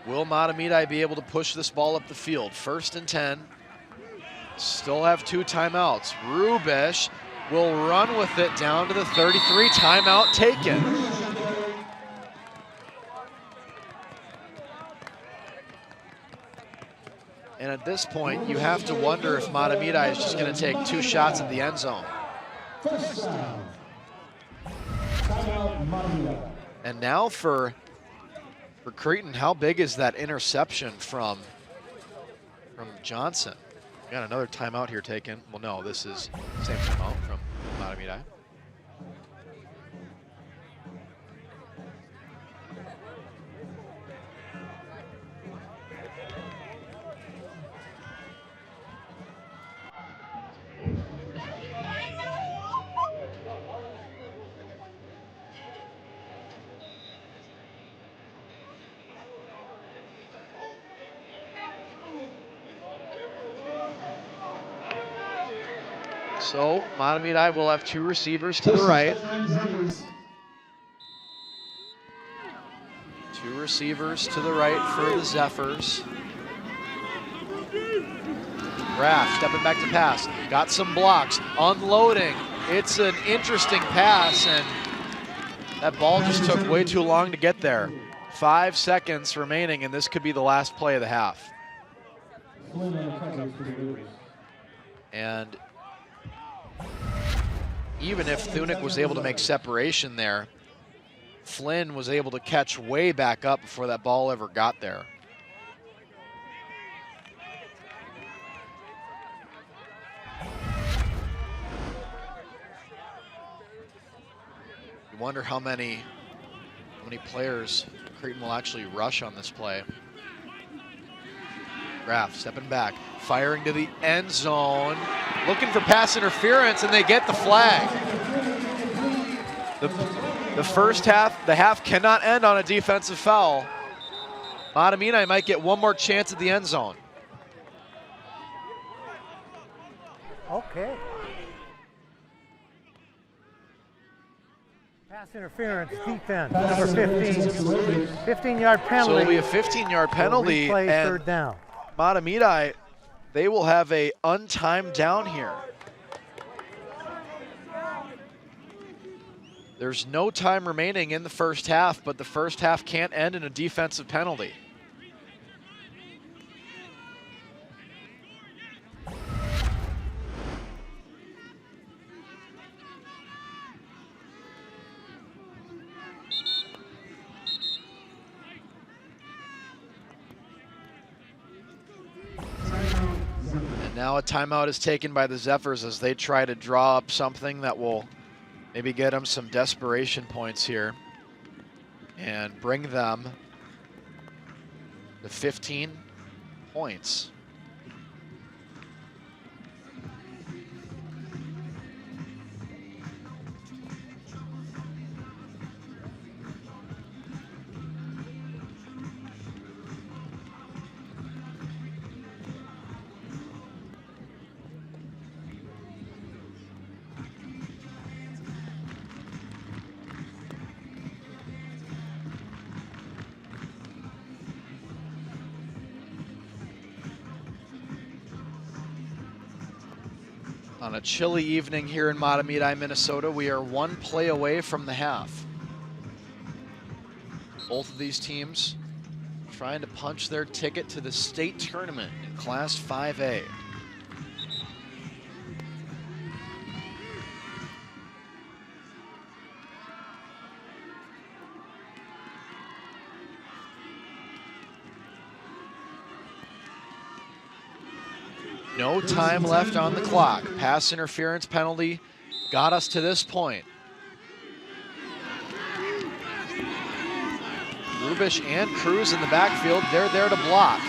Will Mahtomedi be able to push this ball up the field? 1st and 10. Still have 2 timeouts. Rubish will run with it down to the 33. Timeout taken. And at this point, you have to wonder if Mahtomedi is just going to take 2 shots at the end zone. First down. Timeout, Mahtomedi. And now for For Cretin, how big is that interception from Johnson? We got another timeout here taken. Well, no, this is same timeout from Mahtomedi. So Mahtomedi will have 2 receivers to the right. 2 receivers to the right for the Zephyrs. Graf stepping back to pass. Got some blocks. Unloading. It's an interesting pass, and that ball just took way too long to get there. 5 seconds remaining, and this could be the last play of the half. And even if Thunik was able to make separation there, Flynn was able to catch way back up before that ball ever got there. You wonder how many players Cretin will actually rush on this play. Graf stepping back, firing to the end zone, looking for pass interference, and they get the flag. The first half, the half cannot end on a defensive foul. Mahtomedi might get one more chance at the end zone. Okay. Pass interference, defense, number 15. 15-yard penalty. So it'll be a 15-yard penalty, Replay, and third down. Mahtomedi, they will have a untimed down here. There's no time remaining in the first half, but the first half can't end in a defensive penalty. And now a timeout is taken by the Zephyrs as they try to draw up something that will maybe get them some desperation points here and bring them to 15 points. On a chilly evening here in Mahtomedi, Minnesota, we are one play away from the half. Both of these teams trying to punch their ticket to the state tournament in Class 5A. No time left on the clock. Pass interference penalty got us to this point. Rubish and Cruz in the backfield. They're there to block.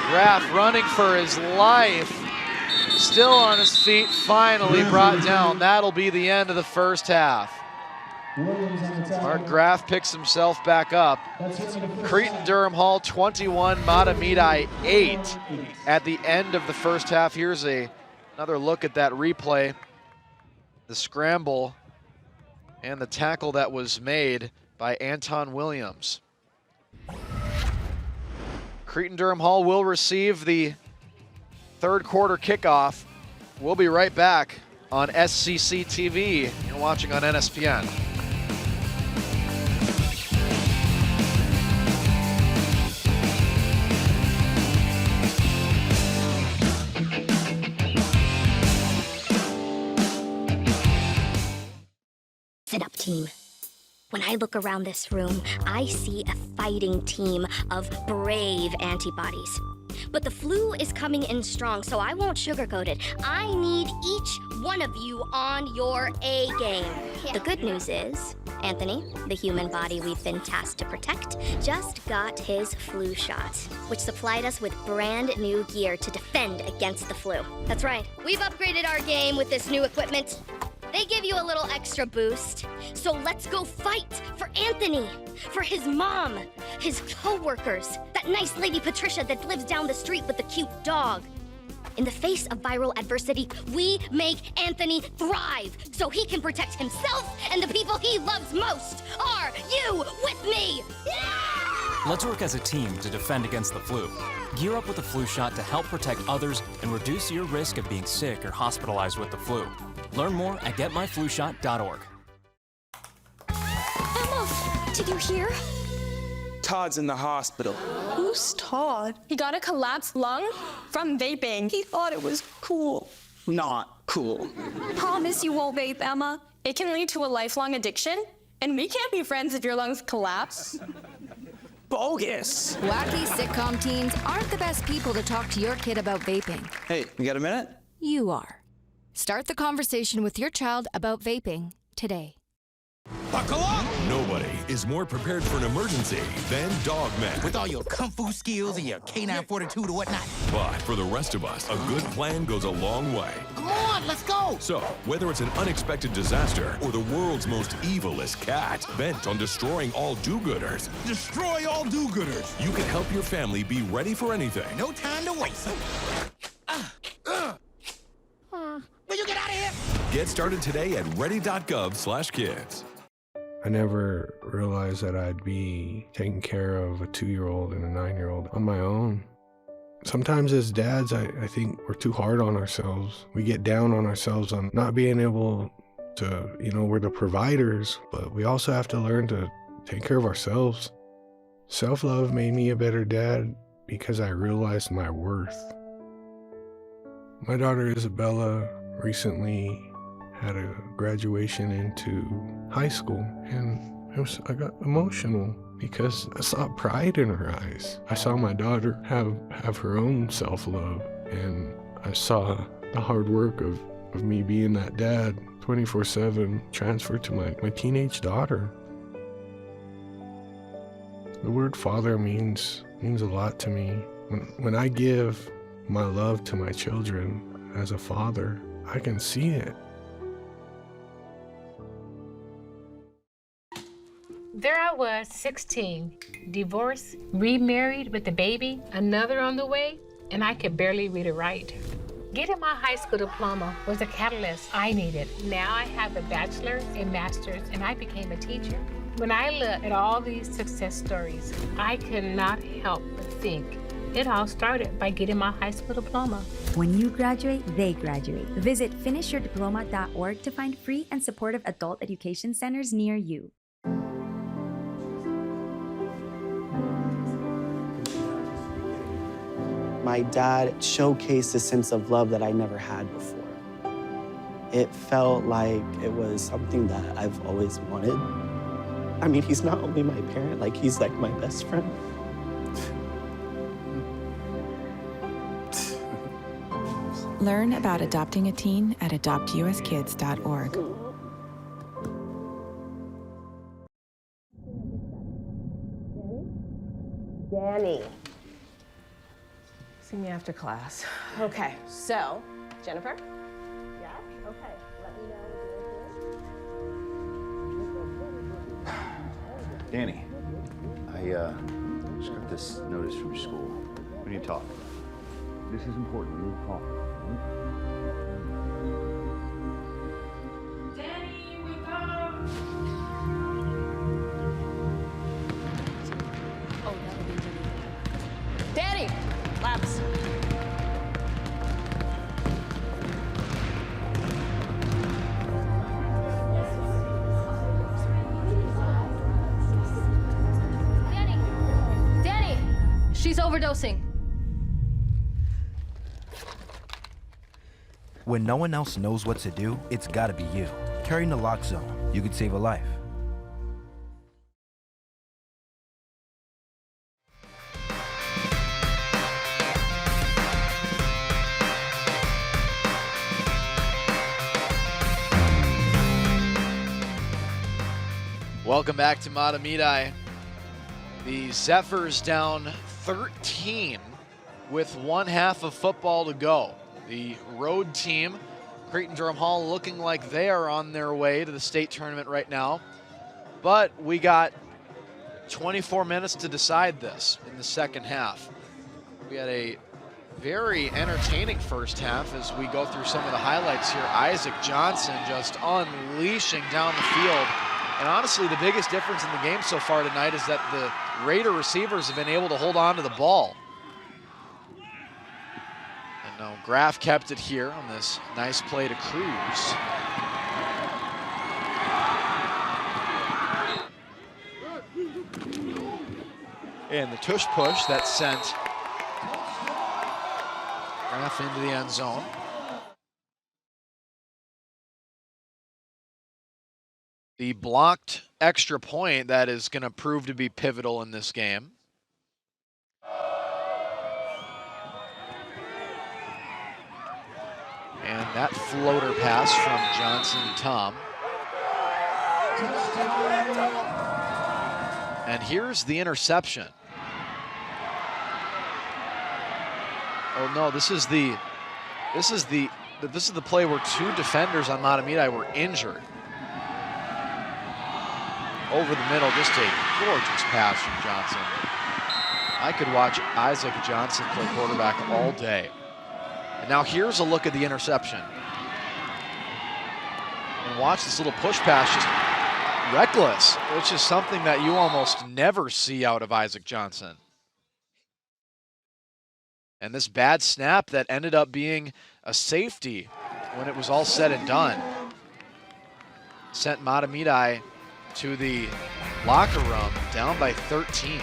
Graf running for his life. Still on his feet, finally brought down. That'll be the end of the first half. Mark Graf picks himself back up. Cretin-Derham Hall 21, Mahtomedi 8 at the end of the first half. Here's another look at that replay. The scramble and the tackle that was made by Anton Williams. Cretin-Derham Hall will receive the third quarter kickoff. We'll be right back on SCC TV. You're watching on NSPN. Sit up, team. When I I look around this room, I see a fighting team of brave antibodies. But the flu is coming in strong, so I won't sugarcoat it. I need each one of you on your A game. The good news is, Anthony, the human body we've been tasked to protect, just got his flu shot, which supplied us with brand new gear to defend against the flu. That's right, we've upgraded our game with this new equipment. They give you a little extra boost. So let's go fight for Anthony, for his mom, his co-workers, that nice lady Patricia that lives down the street with the cute dog. In the face of viral adversity, we make Anthony thrive so he can protect himself and the people he loves most. Are you with me? Yeah! Let's work as a team to defend against the flu. Gear up with a flu shot to help protect others and reduce your risk of being sick or hospitalized with the flu. Learn more at getmyflushot.org. Emma, did you hear? Todd's in the hospital. Who's Todd? He got a collapsed lung from vaping. He thought it was cool. Not cool. Promise you won't vape, Emma. It can lead to a lifelong addiction, and we can't be friends if your lungs collapse. Bogus. Wacky sitcom teens aren't the best people to talk to your kid about vaping. Hey, you got a minute? You are. Start the conversation with your child about vaping today. Buckle up! Nobody is more prepared for an emergency than Dogman. With all your kung fu skills and your canine fortitude or whatnot. But for the rest of us, a good plan goes a long way. Come on, let's go! So, whether it's an unexpected disaster or the world's most evilest cat bent on destroying all do-gooders, Destroy all do-gooders! you can help your family be ready for anything. No time to waste. Will you get out of here? Get started today at ready.gov/kids. I never realized that I'd be taking care of a 2-year-old and a 9-year-old on my own. Sometimes as dads, I think we're too hard on ourselves. We get down on ourselves on not being able to, we're the providers, but we also have to learn to take care of ourselves. Self-love made me a better dad because I realized my worth. My daughter Isabella recently had a graduation into high school, and I got emotional because I saw pride in her eyes. I saw my daughter have her own self-love, and I saw the hard work of me being that dad 24/7 transferred to my teenage daughter. The word father means a lot to me. When I give my love to my children as a father, I can see it. There I was, 16, divorced, remarried with a baby, another on the way, and I could barely read or write. Getting my high school diploma was a catalyst I needed. Now I have a bachelor's, a master's, and I became a teacher. When I look at all these success stories, I could not help but think it all started by getting my high school diploma. When you graduate, they graduate. Visit finishyourdiploma.org to find free and supportive adult education centers near you. My dad showcased a sense of love that I never had before. It felt like it was something that I've always wanted. I mean, he's not only my parent, he's like my best friend. Learn about adopting a teen at adoptuskids.org. Danny. See me after class. Okay, so, Jennifer? Yeah? Okay, let me know. Danny, I just got this notice from your school. We need to talk. This is important. We need to talk. Danny, wake up! Oh, that would be Danny! Labs. Danny! She's overdosing. When no one else knows what to do, it's gotta be you. Carry naloxone. You could save a life. Welcome back to Mahtomedi. The Zephyrs down 13 with one half of football to go. The road team, Cretin-Derham Hall, looking like they are on their way to the state tournament right now. But we got 24 minutes to decide this in the second half. We had a very entertaining first half as we go through some of the highlights here. Isaac Johnson just unleashing down the field. And honestly, the biggest difference in the game so far tonight is that the Raider receivers have been able to hold on to the ball. And now Graff kept it here on this nice play to Cruz. And the tush push that sent Graff into the end zone. The blocked extra point that is going to prove to be pivotal in this game. And that floater pass from Johnson to Tom. And here's the interception. Oh no, this is the play where two defenders on Mahtomedi were injured. Over the middle, just a gorgeous pass from Johnson. I could watch Isaac Johnson play quarterback all day. And now here's a look at the interception. And watch this little push pass, just reckless, which is something that you almost never see out of Isaac Johnson. And this bad snap that ended up being a safety when it was all said and done sent Mahtomedi to the locker room down by 13.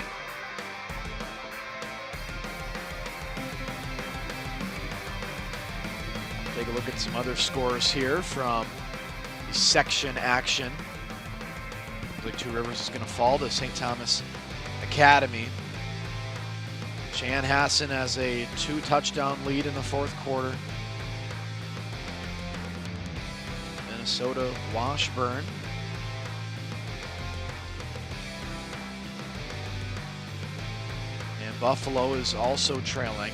Take a look at some other scores here from the section action. Looks like Two Rivers is going to fall to St. Thomas Academy. Chanhassen has a 2-touchdown lead in the fourth quarter. Minnesota Washburn. And Buffalo is also trailing.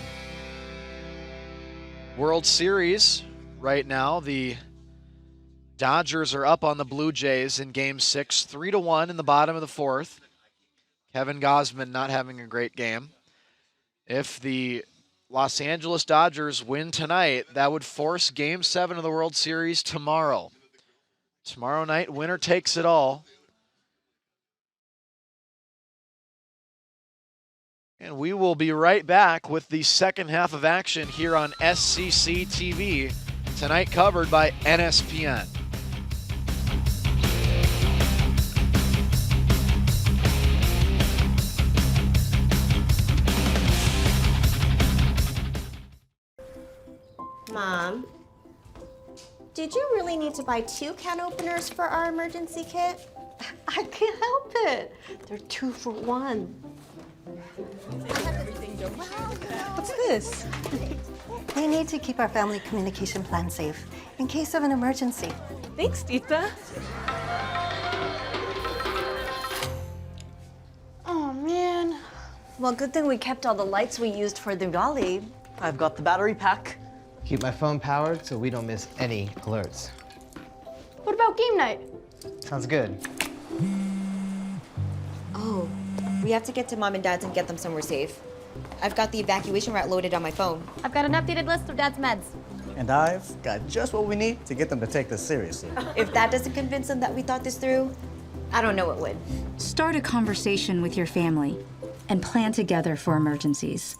World Series right now, the Dodgers are up on the Blue Jays in Game 6, 3-1 in the bottom of the fourth. Kevin Gausman not having a great game. If the Los Angeles Dodgers win tonight, that would force Game 7 of the World Series tomorrow. Tomorrow night, winner takes it all. And we will be right back with the second half of action here on SCC TV, tonight covered by NSPN. Mom, did you really need to buy 2 can openers for our emergency kit? I can't help it. They're 2 for 1. What's this? We need to keep our family communication plan safe in case of an emergency. Thanks, Tita. Oh, man. Well, good thing we kept all the lights we used for Diwali. I've got the battery pack. Keep my phone powered so we don't miss any alerts. What about game night? Sounds good. Oh, we have to get to Mom and Dad's and get them somewhere safe. I've got the evacuation route loaded on my phone. I've got an updated list of Dad's meds. And I've got just what we need to get them to take this seriously. If that doesn't convince them that we thought this through, I don't know what would. Start a conversation with your family and plan together for emergencies.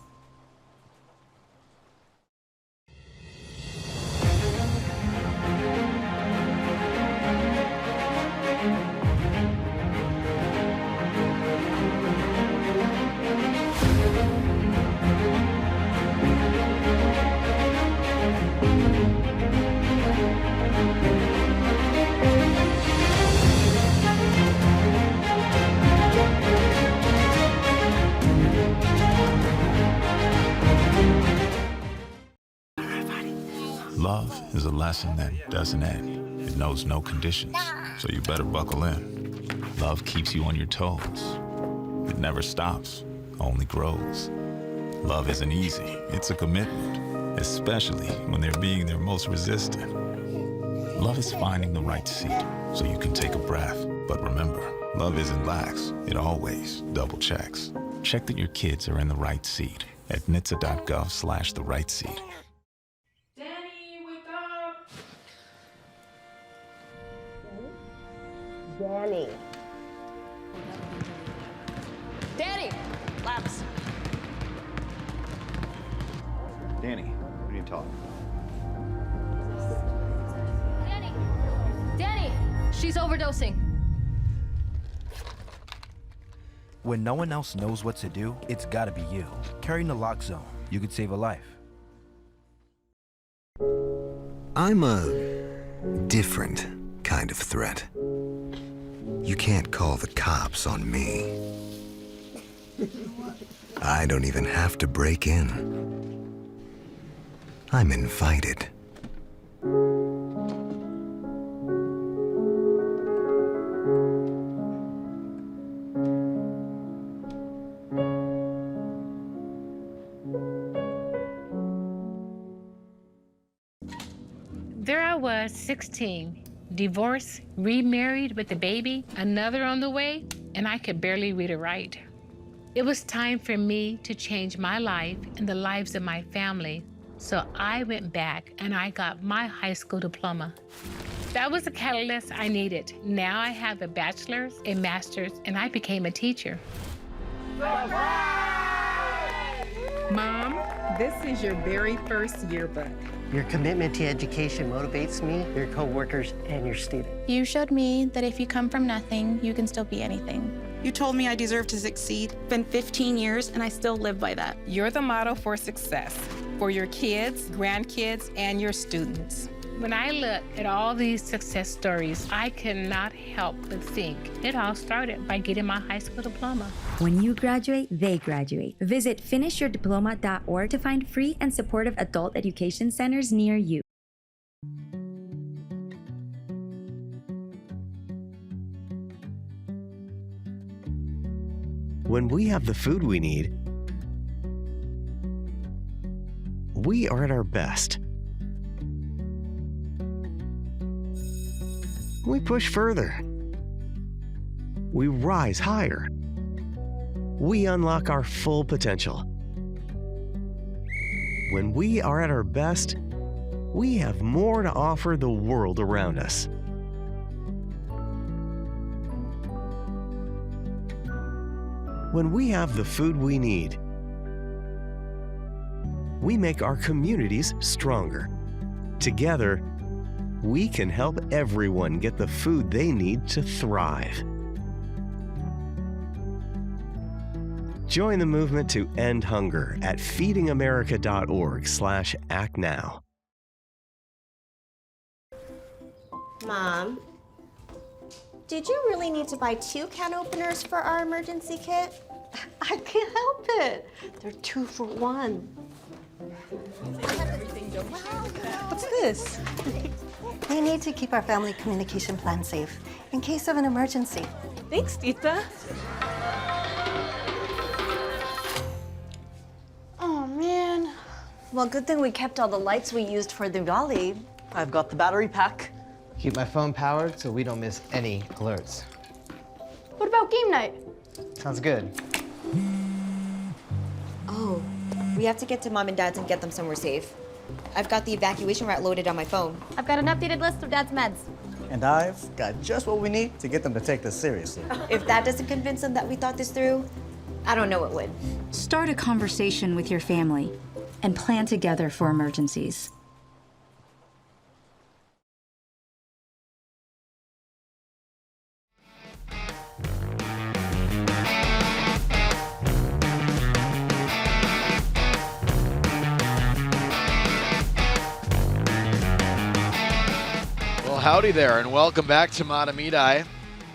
Love is a lesson that doesn't end. It knows no conditions, so you better buckle in. Love keeps you on your toes. It never stops, only grows. Love isn't easy, it's a commitment, especially when they're being their most resistant. Love is finding the right seat so you can take a breath. But remember, love isn't lax, it always double checks. Check that your kids are in the right seat at nhtsa.gov/the right seat. Danny, wake up! Danny. Danny! Laps. Danny, we need to talk. Danny, she's overdosing. When no one else knows what to do, it's gotta be you. Carry naloxone. You could save a life. I'm a different kind of threat. You can't call the cops on me. I don't even have to break in. I'm invited. There I was, 16, divorced, remarried with a baby, another on the way, and I could barely read or write. It was time for me to change my life and the lives of my family, so I went back and I got my high school diploma. That was the catalyst I needed. Now I have a bachelor's, a master's, and I became a teacher. Mom, this is your very first yearbook. Your commitment to education motivates me, your coworkers, and your students. You showed me that if you come from nothing, you can still be anything. You told me I deserve to succeed. It's been 15 years, and I still live by that. You're the model for success for your kids, grandkids, and your students. When I look at all these success stories, I cannot help but think it all started by getting my high school diploma. When you graduate, they graduate. Visit finishyourdiploma.org to find free and supportive adult education centers near you. When we have the food we need, we are at our best. We push further. We rise higher. We unlock our full potential. When we are at our best, we have more to offer the world around us. When we have the food we need, we make our communities stronger. Together, we can help everyone get the food they need to thrive. Join the movement to end hunger at feedingamerica.org/actnow. Mom, did you really need to buy 2 can openers for our emergency kit? I can't help it. They're 2 for 1. What's this? We need to keep our family communication plan safe in case of an emergency. Thanks, Tita. Oh, man. Well, good thing we kept all the lights we used for the rally. I've got the battery pack. Keep my phone powered so we don't miss any alerts. What about game night? Sounds good. Oh, we have to get to Mom and Dad's and get them somewhere safe. I've got the evacuation route loaded on my phone. I've got an updated list of Dad's meds. And I've got just what we need to get them to take this seriously. If that doesn't convince them that we thought this through, I don't know what would. Start a conversation with your family and plan together for emergencies. Howdy there, and welcome back to Mahtomedi,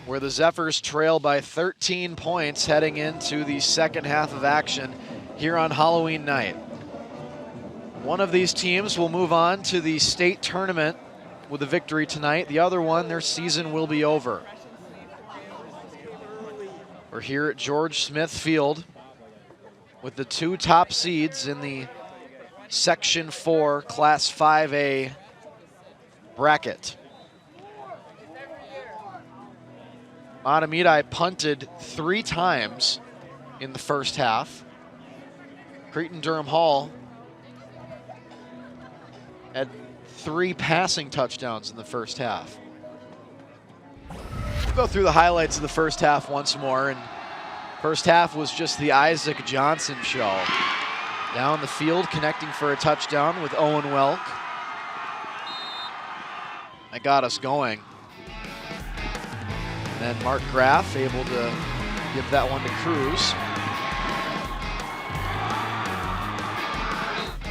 where the Zephyrs trail by 13 points heading into the second half of action here on Halloween night. One of these teams will move on to the state tournament with a victory tonight. The other one, their season will be over. We're here at George Smith Field with the 2 top seeds in the Section 4 Class 5A bracket. Mahtomedi punted 3 times in the first half. Cretin-Derham Hall had 3 passing touchdowns in the first half. We'll go through the highlights of the first half once more. And first half was just the Isaac Johnson show. Down the field, connecting for a touchdown with Owen Welk. That got us going. And then Mark Graff able to give that one to Cruz.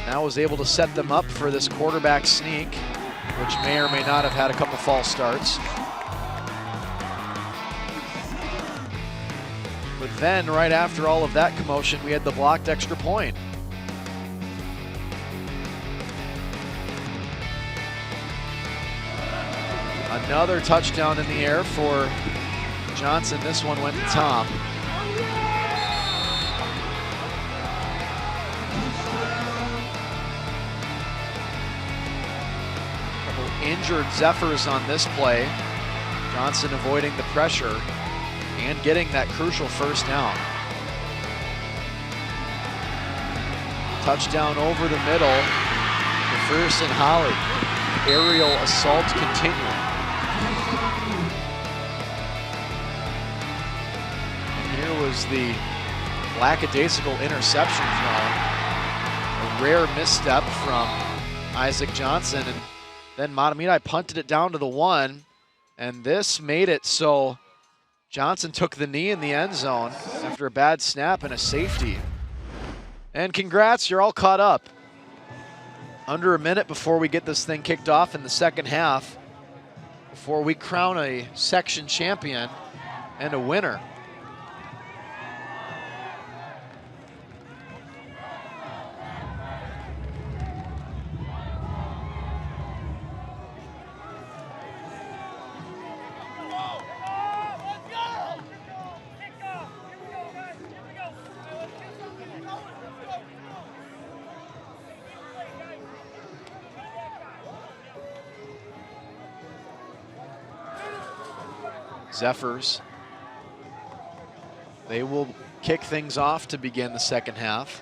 Now was able to set them up for this quarterback sneak, which may or may not have had a couple false starts. But then, right after all of that commotion, we had the blocked extra point. Another touchdown in the air for Johnson. This one went to Tom. Couple injured Zephyrs on this play. Johnson avoiding the pressure and getting that crucial first down. Touchdown over the middle to Ferguson Holly. Aerial assault continuing. And here was the lackadaisical interception thrown. A rare misstep from Isaac Johnson, and then Mahtomedi punted it down to the 1, and this made it so Johnson took the knee in the end zone after a bad snap and a safety. And congrats, you're all caught up. Under a minute before we get this thing kicked off in the second half, before we crown a section champion and a winner. Zephyrs, they will kick things off to begin the second half.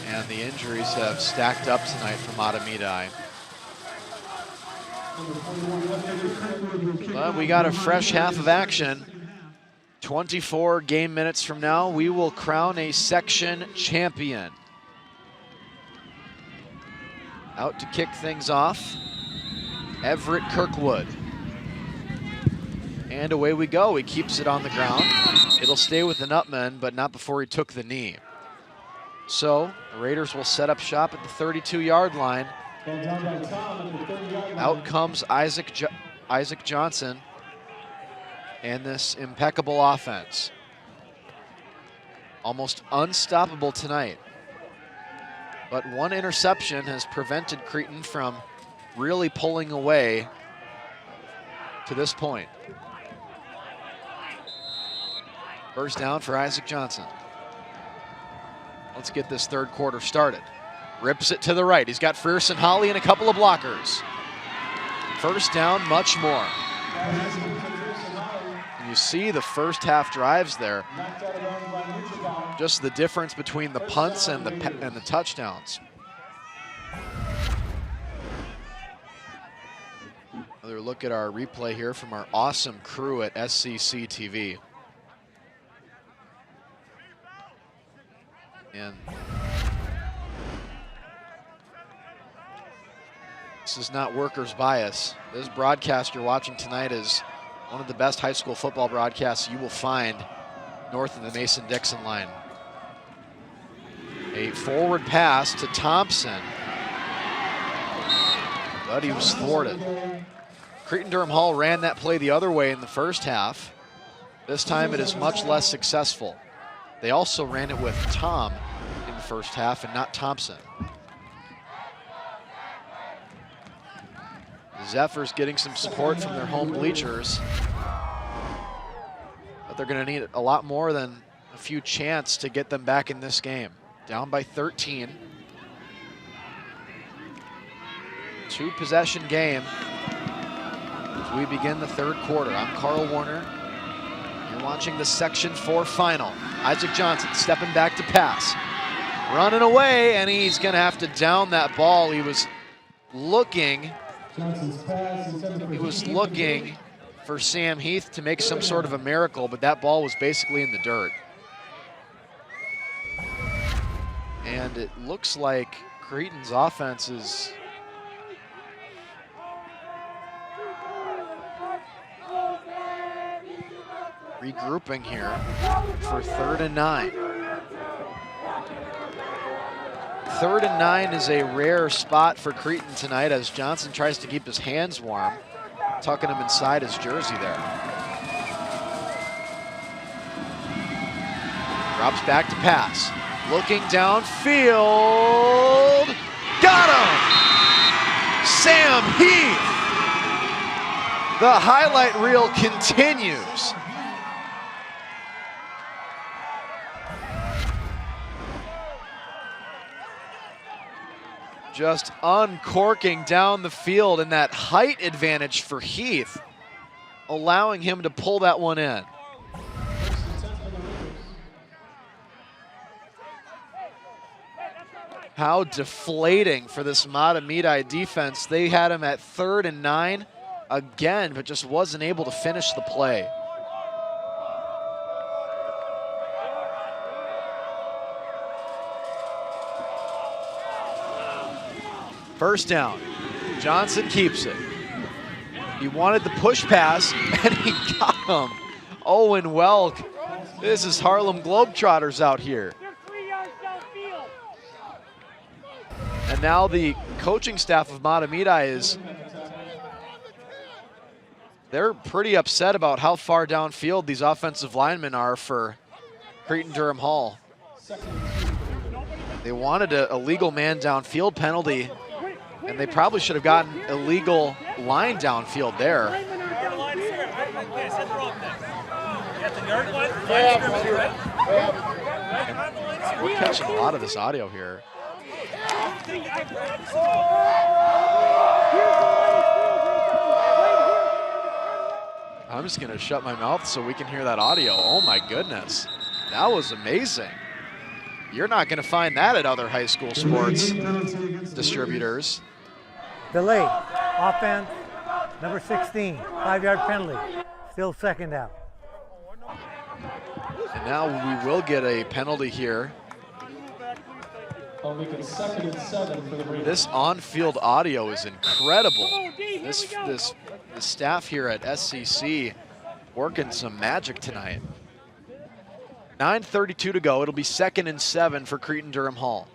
And the injuries have stacked up tonight for Mahtomedi. But we got a fresh half of action. 24 game minutes from now, we will crown a section champion. Out to kick things off, Everett Kirkwood. And away we go. He keeps it on the ground. It'll stay with the Nutman, but not before he took the knee. So the Raiders will set up shop at the 32-yard line. Out comes Isaac Johnson and this impeccable offense. Almost unstoppable tonight. But one interception has prevented Cretin from really pulling away to this point. First down for Isaac Johnson. Let's get this third quarter started. Rips it to the right. He's got Ferguson Holly and a couple of blockers. First down, much more. And you see the first half drives there. Just the difference between the punts and the touchdowns. Another look at our replay here from our awesome crew at SCC TV. And this is not workers' bias. This broadcast you're watching tonight is one of the best high school football broadcasts you will find north of the Mason-Dixon line. A forward pass to Thompson, but he was thwarted. Cretin-Derham Hall ran that play the other way in the first half. This time it is much less successful. They also ran it with Tom in the first half and not Thompson. The Zephyrs getting some support from their home bleachers, but they're going to need a lot more than a few chants to get them back in this game. Down by 13. 2-possession game as we begin the third quarter. I'm Carl Warner. You're watching the Section 4 final. Isaac Johnson stepping back to pass. Running away, and he's going to have to down that ball. He was looking for Sam Heath to make some sort of a miracle, but that ball was basically in the dirt. And it looks like Cretin's offense is regrouping here for 3rd and 9. 3rd and 9 is a rare spot for Cretin tonight as Johnson tries to keep his hands warm, tucking him inside his jersey there. Drops back to pass. Looking downfield. Got him! Sam Heath! The highlight reel continues. Just uncorking down the field, and that height advantage for Heath, allowing him to pull that one in. How deflating for this Mahtomedi defense. They had him at 3rd and 9 again, but just wasn't able to finish the play. First down. Johnson keeps it. He wanted the push pass, and he got him. Owen Welk. This is Harlem Globetrotters out here. And now the coaching staff of Mahtomedi is, they're pretty upset about how far downfield these offensive linemen are for Cretin-Derham Hall. They wanted a illegal man downfield penalty, and they probably should have gotten illegal line downfield there. And we're catching a lot of this audio here. I'm just going to shut my mouth so we can hear that audio. Oh my goodness, that was amazing. You're not going to find that at other high school sports distributors. Delay, offense, number 16, 5-yard penalty, still 2nd down. And now we will get a penalty here. This on-field audio is incredible. The staff here at SCC working some magic tonight. 9:32 to go. It'll be 2nd and 7 for Cretin-Derham Hall.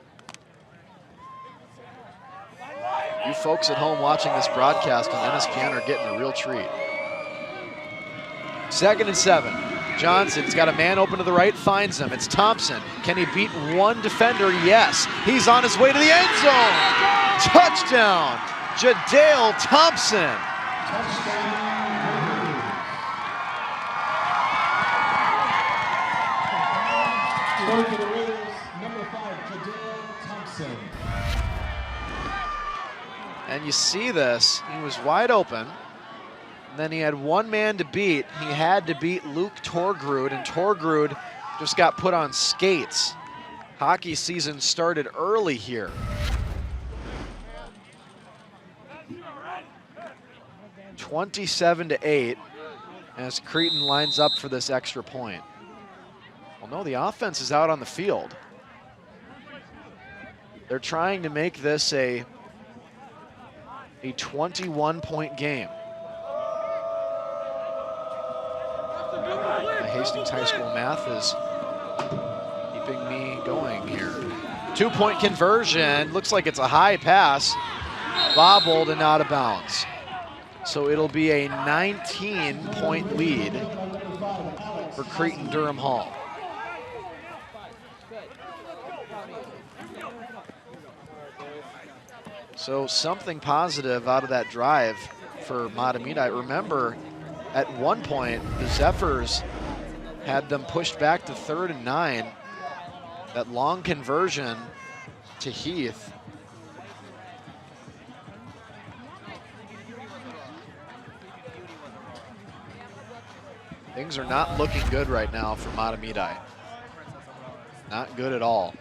You folks at home watching this broadcast on NSPN are getting a real treat. 2nd and 7. Johnson's got a man open to the right, finds him. It's Thompson. Can he beat one defender? Yes. He's on his way to the end zone. Touchdown, Jadale Thompson. And you see this, he was wide open. And then he had one man to beat. He had to beat Luke Torgrud, and Torgrud just got put on skates. Hockey season started early here. (27-8) as Cretin lines up for this extra point. Well, no, the offense is out on the field. They're trying to make this a 21-point game. Hastings High School math is keeping me going here. 2-point conversion. Looks like it's a high pass. Bobbled and out of bounds. So it'll be a 19-point lead for Cretin-Derham Hall. So something positive out of that drive for Mahtomedi. Remember, at one point, the Zephyrs had them pushed back to 3rd and 9. That long conversion to Heath. Things are not looking good right now for Mahtomedi. Not good at all.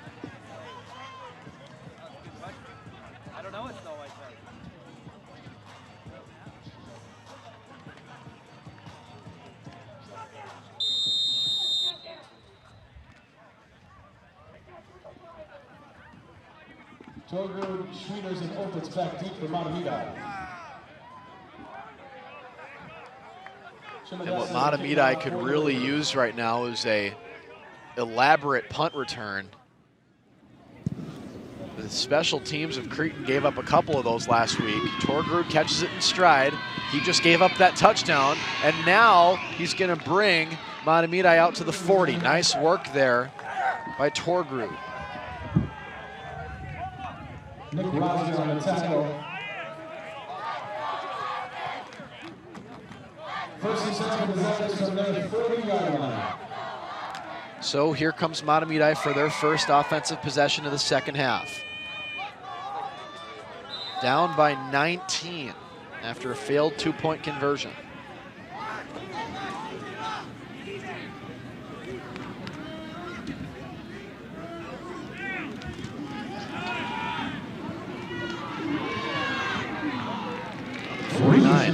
Torgud, Schwieners, and Opitz back deep for Mahtomedi. And what Mahtomedi could really use right now is a elaborate punt return. The special teams of Cretin gave up a couple of those last week. Torgud catches it in stride. He just gave up that touchdown, and now he's gonna bring Mahtomedi out to the 40. Nice work there by Torgud. Nick Rogers on the tackle. First and 10 for the Zephyrs from their 40-yard line. So here comes Mahtomedi for their first offensive possession of the second half. Down by 19 after a failed 2-point conversion.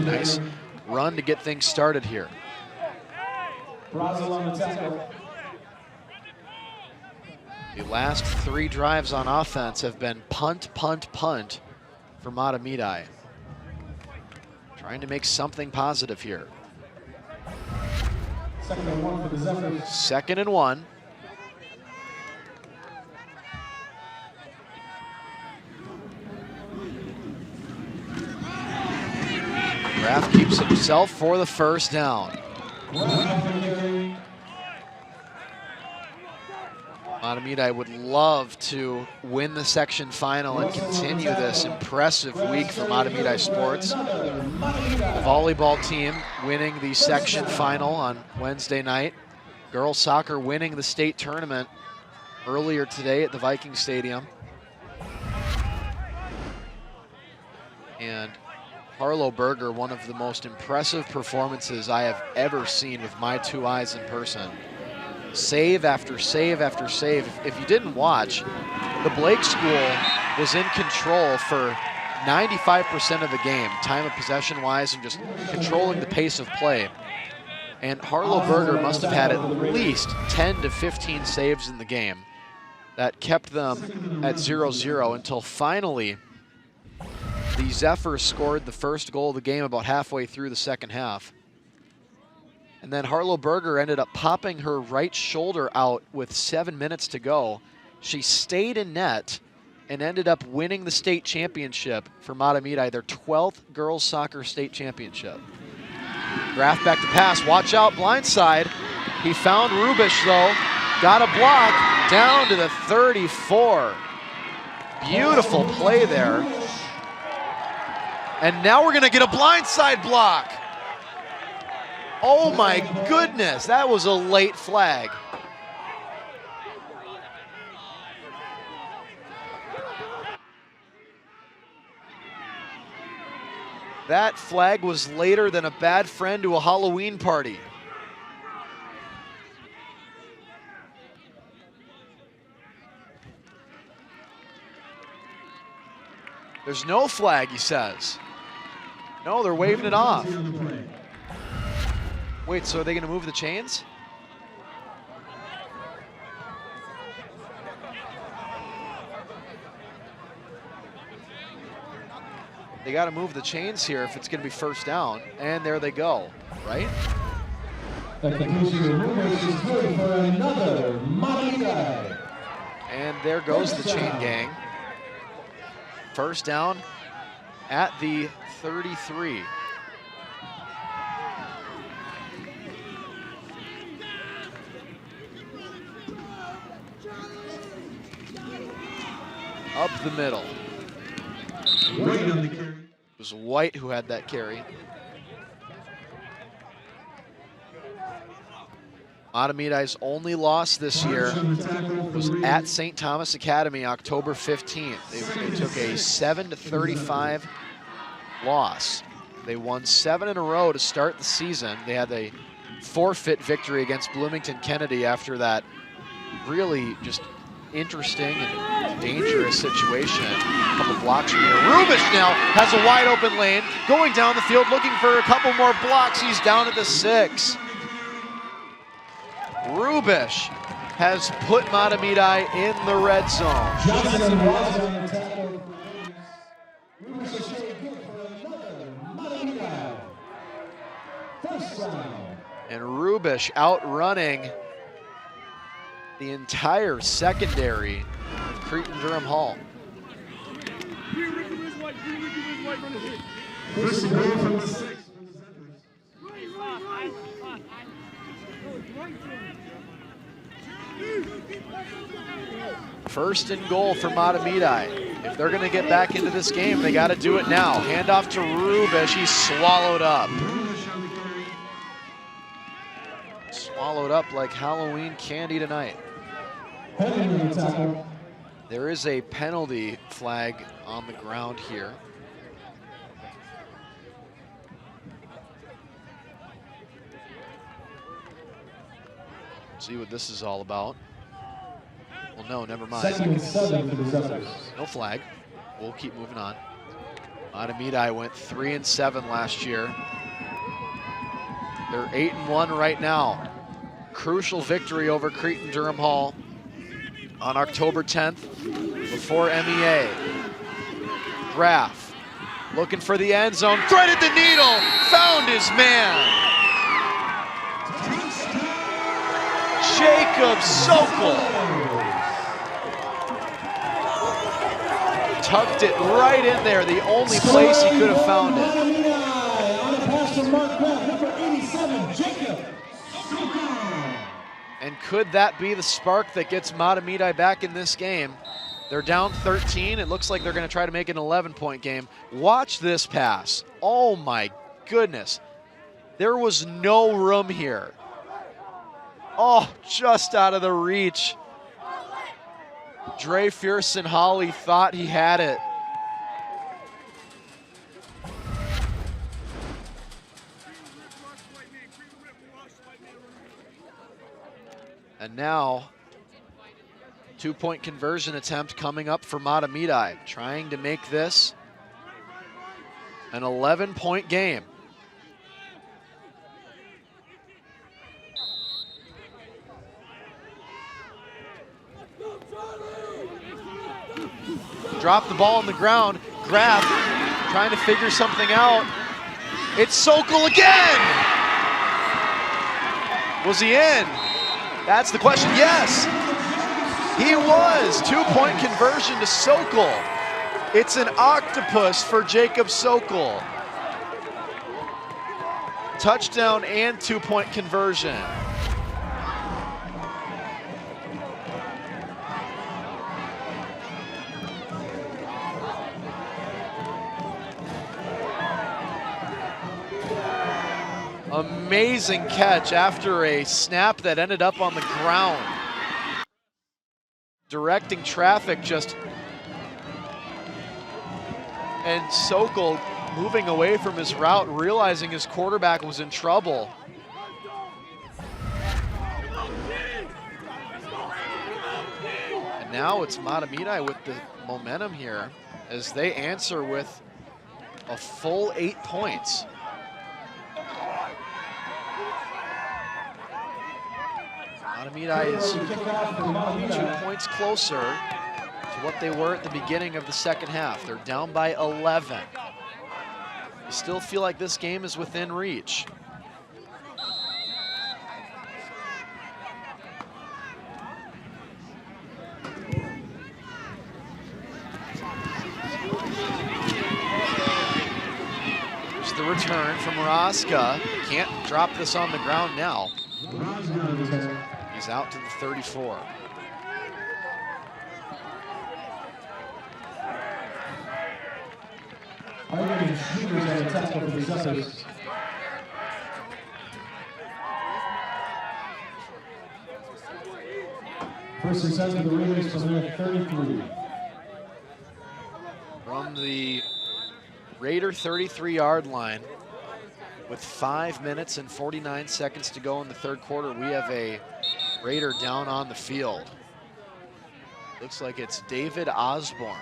Nice run to get things started here. Brazil on the tackle. The last 3 drives on offense have been punt, punt, punt for Mahtomedi. Trying to make something positive here. 2nd and 1 for the Zephyrs. 2nd and 1. Graff keeps himself for the first down. Mahtomedi would love to win the section final and continue this impressive week for Mahtomedi sports. The volleyball team winning the section final on Wednesday night. Girls soccer winning the state tournament earlier today at the Viking Stadium. And Harlow Berger, one of the most impressive performances I have ever seen with my 2 eyes in person. Save after save after save. If you didn't watch, the Blake School was in control for 95% of the game, time of possession wise, and just controlling the pace of play. And Harlow Berger must have had at least 10 to 15 saves in the game that kept them at 0-0 until finally the Zephyrs scored the first goal of the game about halfway through the second half. And then Harlow Berger ended up popping her right shoulder out with 7 minutes to go. She stayed in net and ended up winning the state championship for Mahtomedi, their 12th girls soccer state championship. Graff back to pass, watch out, blindside. He found Rubish though, got a block, down to the 34. Beautiful play there. And now we're gonna get a blindside block. Oh my goodness, that was a late flag. That flag was later than a bad friend to a Halloween party. There's no flag, he says. No, they're waving it off. Wait, so are they gonna move the chains? They gotta move the chains here if it's gonna be first down. And there they go, right? The completion of Rubish is good for another Mahtomedi. And there goes the chain gang. First down at the 33. up the middle. It was White who had that carry. Mahtomedi's only loss this year was at St. Thomas Academy, October 15th. They took a 7-35 loss. They won 7 in a row to start the season. They had a forfeit victory against Bloomington Kennedy after that really just interesting and dangerous situation. A couple blocks from here. Rubish now has a wide open lane, going down the field, looking for a couple more blocks. He's down at the 6. Rubish has put Mahtomedi in the red zone. And Rubish outrunning the entire secondary of Cretin-Derham Hall. First and goal for Mahtomedi. If they're going to get back into this game, they got to do it now. Handoff to Rubish. He's swallowed up. Swallowed up like Halloween candy tonight. There is a penalty flag on the ground here. See what this is all about. Well, no, never mind. 2nd and 7 for the Zephyrs. No flag. We'll keep moving on. Mahtomedi went 3-7 last year. They're 8-1 right now. Crucial victory over Cretin-Derham Hall on October 10th before MEA. Graff looking for the end zone, threaded the needle, found his man. Jacob Sokol tucked it right in there, the only place he could have found it. And could that be the spark that gets Mahtomedi back in this game? They're down 13. It looks like they're going to try to make an 11-point game. Watch this pass. Oh my goodness. There was no room here. Oh, just out of the reach. Dre Fearson-Hawley thought he had it. And now, 2-point conversion attempt coming up for Mahtomedi, trying to make this an 11-point game. Drop the ball on the ground. Graff trying to figure something out. It's Sokol again! Was he in? That's the question. Yes, he was. 2-point conversion to Sokol. It's an octopus for Jacob Sokol. Touchdown and 2-point conversion. Amazing catch after a snap that ended up on the ground. Directing traffic just, and Sokol moving away from his route, realizing his quarterback was in trouble. And now it's Mahtomedi with the momentum here as they answer with a full 8 points. Mahtomedi is 2 points closer to what they were at the beginning of the second half. They're down by 11. You still feel like this game is within reach. Here's the return from Raska. Can't drop this on the ground now. He's out to the 34. Arguing shooters on the tackle for the Zephyrs. First and 10 for the Raiders from their 33. From the Raider 33-yard line, with 5 minutes and 49 seconds to go in the third quarter, we have a Raider down on the field. Looks like it's David Osborne.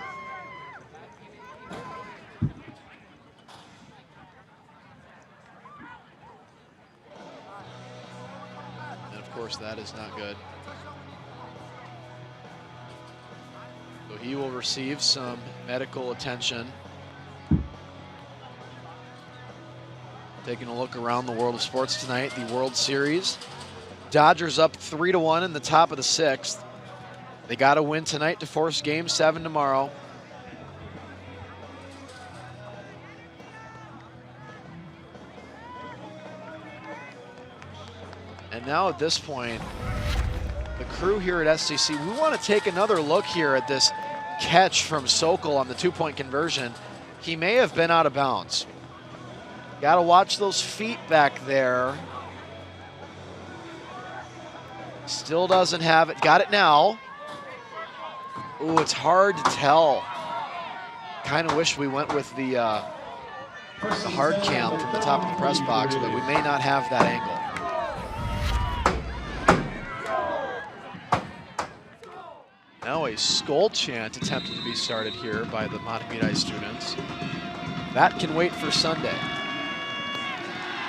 And of course, that is not good. So he will receive some medical attention. Taking a look around the world of sports tonight, the World Series. Dodgers up 3-1 in the top of the 6th. They got to win tonight to force Game 7 tomorrow. And now at this point, the crew here at SCC, we want to take another look here at this catch from Sokol on the 2-point conversion. He may have been out of bounds. Got to watch those feet back there. Still doesn't have it. Got it now. Ooh, it's hard to tell. Kind of wish we went with the hard cam from the top of the press box, but we may not have that angle. Now a skull chant attempted to be started here by the Mahtomedi students. That can wait for Sunday.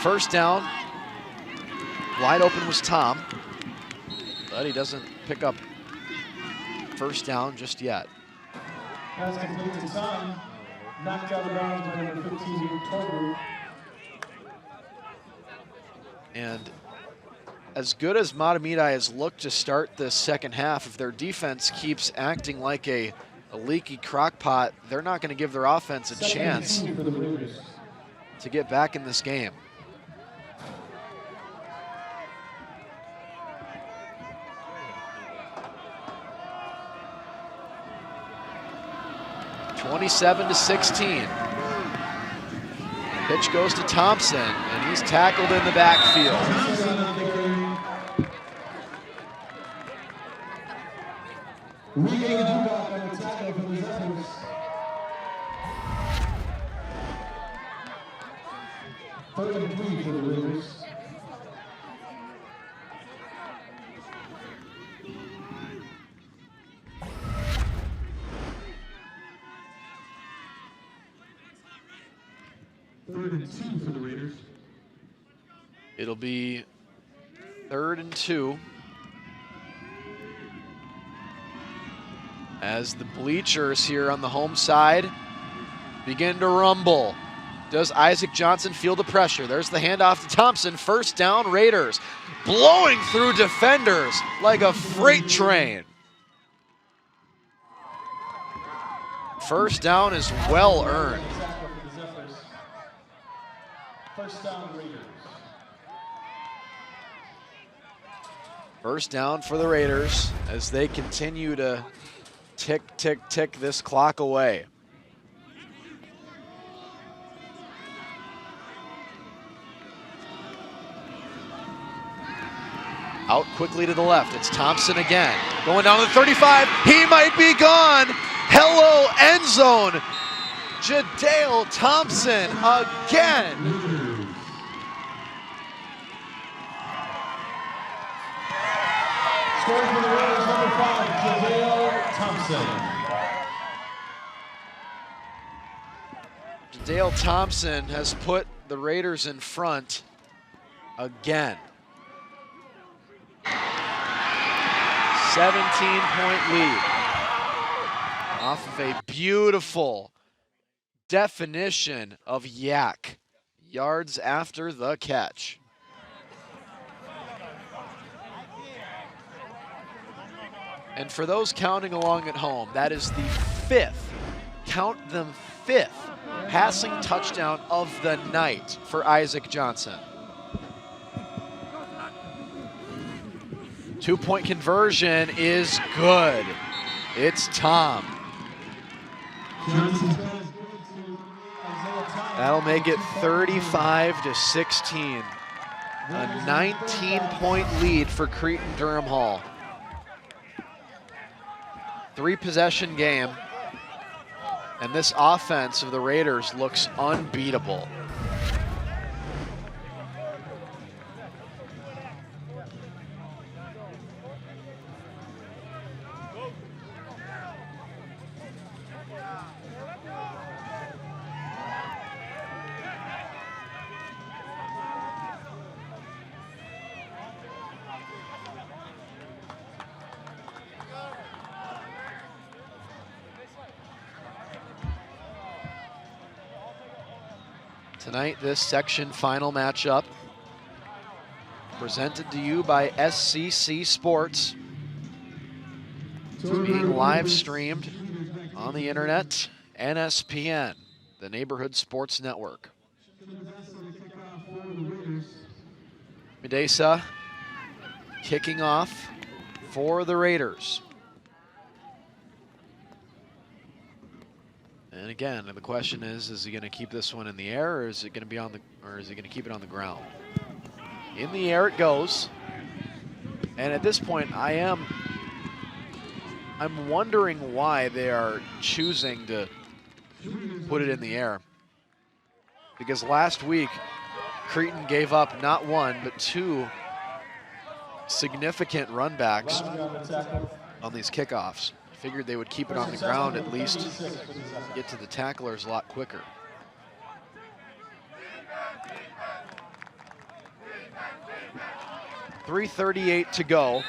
First down, wide open was Tom, but he doesn't pick up first down just yet. Pass complete to Tom. Knocked out of bounds by number 15, Tobu. And as good as Mahtomedi has looked to start the second half, if their defense keeps acting like a leaky crock pot, they're not going to give their offense a chance to get back in this game. (27-16). Pitch goes to Thompson, and he's tackled in the backfield. Third and 3 for the Raiders. Third and 2 for the Raiders. It'll be 3rd and 2. As the bleachers here on the home side begin to rumble. Does Isaac Johnson feel the pressure? There's the handoff to Thompson. First down, Raiders. Blowing through defenders like a freight train. First down is well earned. First down, Raiders. First down for the Raiders as they continue to tick, tick, tick this clock away. Out quickly to the left, it's Thompson again. Going down to the 35, he might be gone. Hello, end zone. Jadale Thompson again. Scoring for the Raiders, number 5, Jadale Thompson. Jadale Thompson has put the Raiders in front again. 17-point lead off of a beautiful definition of yak, yards after the catch. And for those counting along at home, that is the 5th, count them 5th, passing touchdown of the night for Isaac Johnson. 2-point conversion is good. It's Tom. Johnson's pass going to Isaiah That'll make it 35-16. A 19-point lead for Cretin-Derham Hall. 3-possession game. And this offense of the Raiders looks unbeatable. Tonight, this section final matchup presented to you by SCC Sports. It's being live streamed on the internet, NSPN, the Neighborhood Sports Network. Medesa kicking off for the Raiders. And again, the question is he going to keep this one in the air, or is it going to be on the, or is he going to keep it on the ground? In the air it goes. And at this point, I'm wondering why they are choosing to put it in the air. Because last week, Cretin gave up not one, but 2 significant runbacks on these kickoffs. Figured they would keep it on the ground, at least get to the tacklers a lot quicker. .338 to go.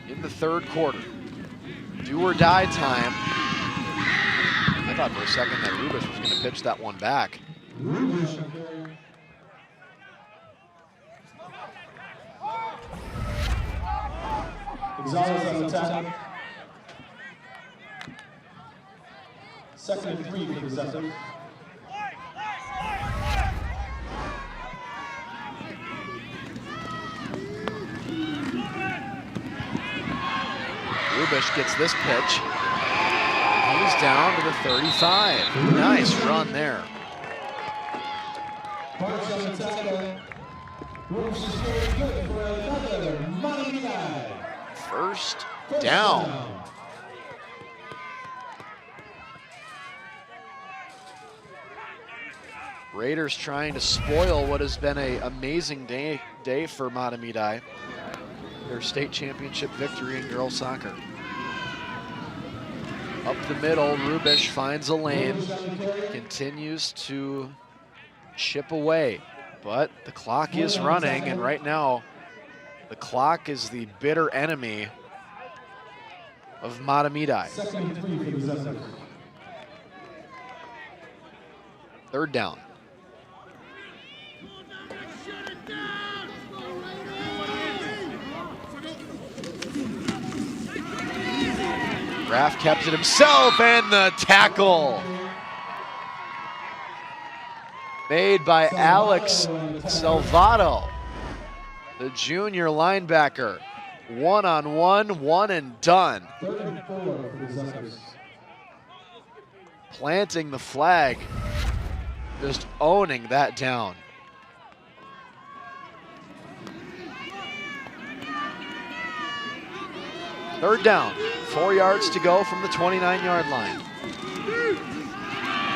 In the third quarter. Do or die time. I thought for a second that Rubish was going to pitch that one back. Gonzalez on the tackle. 2nd and 3 for the Zephyrs. Rubish gets this pitch. He's down to the 35. Nice run there. Parks on the tackle. Rubish is going good for another Mahtomedi. First down. Raiders trying to spoil what has been an amazing day for Mahtomedi. Their state championship victory in girls soccer. Up the middle, Rubish finds a lane, continues to chip away, but the clock is running, and right now, the clock is the bitter enemy of Mahtomedi. 2nd and 3 for the Zephyrs. 3rd down. Graff kept it himself, and the tackle made by Alex Salvato, the junior linebacker. 1-on-1, one and done. 3rd and 4 for the Zephyrs. Planting the flag, just owning that down. Third down, 4 yards to go from the 29-yard line.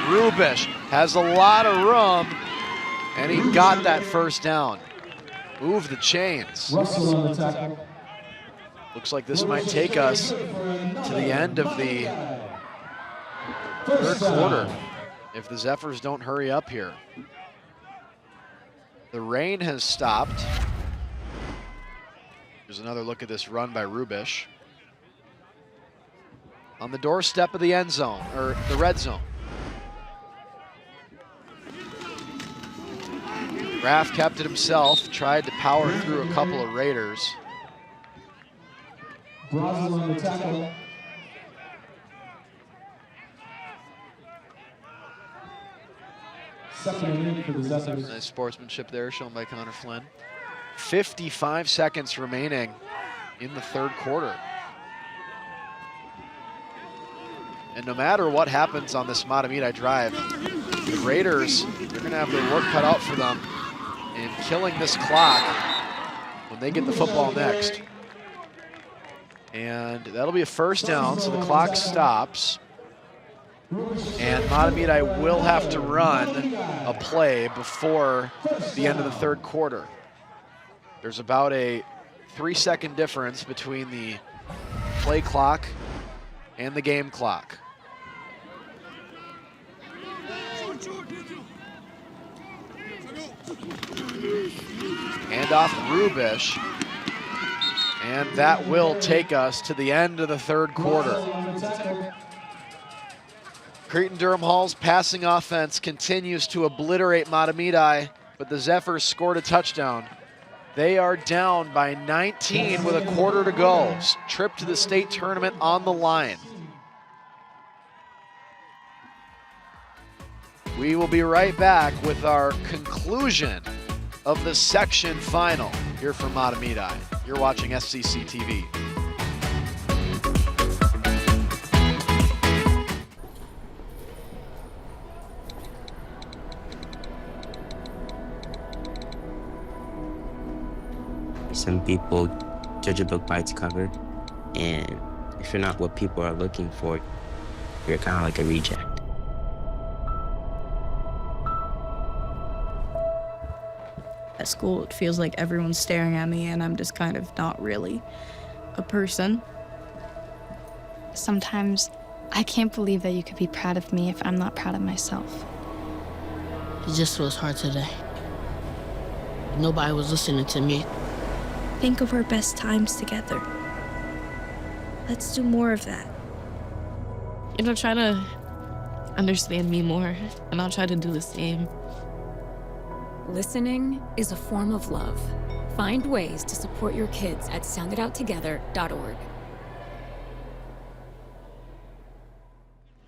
Rubish has a lot of room, and he got that first down. Move the chains. Russell on the tackle. Looks like this might take us to the end of the third quarter if the Zephyrs don't hurry up here. The rain has stopped. Here's another look at this run by Rubish. On the doorstep of the end zone, or the red zone. Graff kept it himself, tried to power through a couple of Raiders. Brazil on the tackle. Second and 8 for the Zephyrs. Nice sportsmanship there shown by Connor Flynn. 55 seconds remaining in the third quarter. And no matter what happens on this Mahtomedi drive, the Raiders, they're going to have their work cut out for them in killing this clock when they get the football next. And that'll be a first down, so the clock stops. And Mahtomedi will have to run a play before the end of the third quarter. There's about a 3-second difference between the play clock and the game clock. Hand off Rubish. And that will take us to the end of the third quarter. Cretin-Derham Hall's passing offense continues to obliterate Mahtomedi, but the Zephyrs scored a touchdown. They are down by 19 with a quarter to go. Trip to the state tournament on the line. We will be right back with our conclusion of the section final here from Mahtomedi. You're watching SCC TV. Some people judge a book by its cover, and if you're not what people are looking for, you're kind of like a reject. At school, it feels like everyone's staring at me and I'm just kind of not really a person. Sometimes I can't believe that you could be proud of me if I'm not proud of myself. It just was hard today. Nobody was listening to me. Think of our best times together. Let's do more of that. Try to understand me more, and I'll try to do the same. Listening is a form of love. Find ways to support your kids at sounditouttogether.org.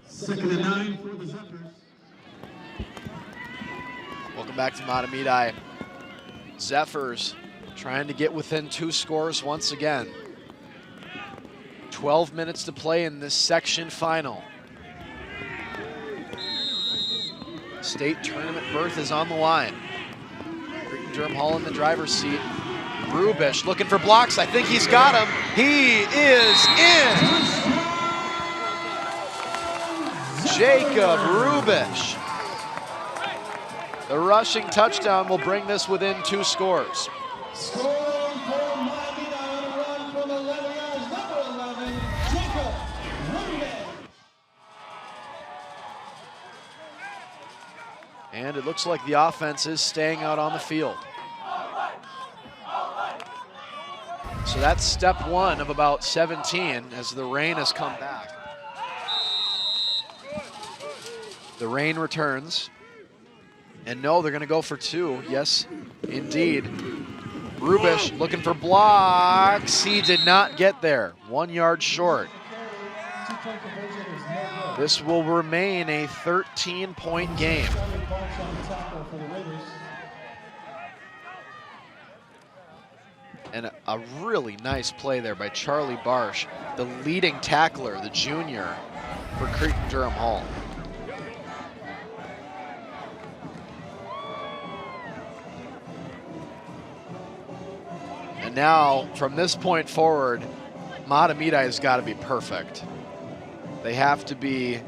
2nd and 9 for the Zephyrs. Welcome back to Mahtomedi. Zephyrs trying to get within 2 scores once again. 12 minutes to play in this section final. State tournament berth is on the line. Cretin-Derham Hall in the driver's seat. Rubish looking for blocks. I think he's got him. He is in. Jacob Rubish. The rushing touchdown will bring this within 2 scores. Scoring for Mahtomedi on a run from 11 yards, number 11, Jacob Rubish. And it looks like the offense is staying out on the field. So that's step 1 of about 17 as the rain has come back. The rain returns. And no, they're gonna go for 2. Yes, indeed. Rubish looking for blocks. He did not get there. 1 yard short. This will remain a 13-point game. And a really nice play there by Charlie Barsh, the leading tackler, the junior for Cretin-Derham Hall. And now, from this point forward, Mahtomedi has got to be perfect. They have to be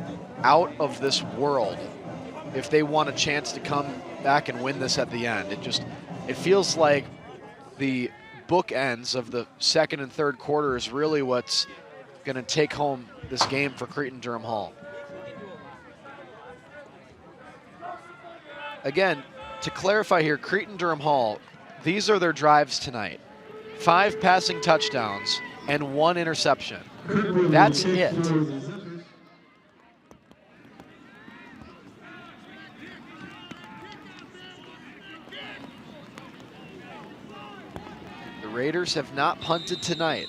out of this world if they want a chance to come back and win this at the end. It feels like the bookends of the second and third quarter is really what's going to take home this game for Cretin-Derham Hall. Again, to clarify here, Cretin-Derham Hall, these are their drives tonight. 5 passing touchdowns and 1 interception. That's it. The Raiders have not punted tonight.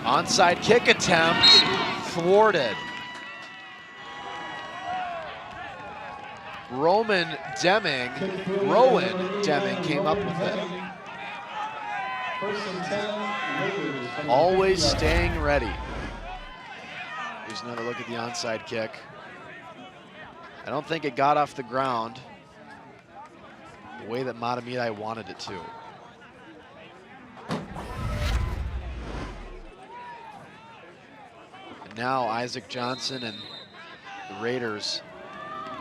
Onside kick attempt thwarted. Rowan Deming came up with it. 1st and 10, Always staying ready. Here's another look at the onside kick. I don't think it got off the ground the way that Mahtomedi wanted it to. And now Isaac Johnson and the Raiders,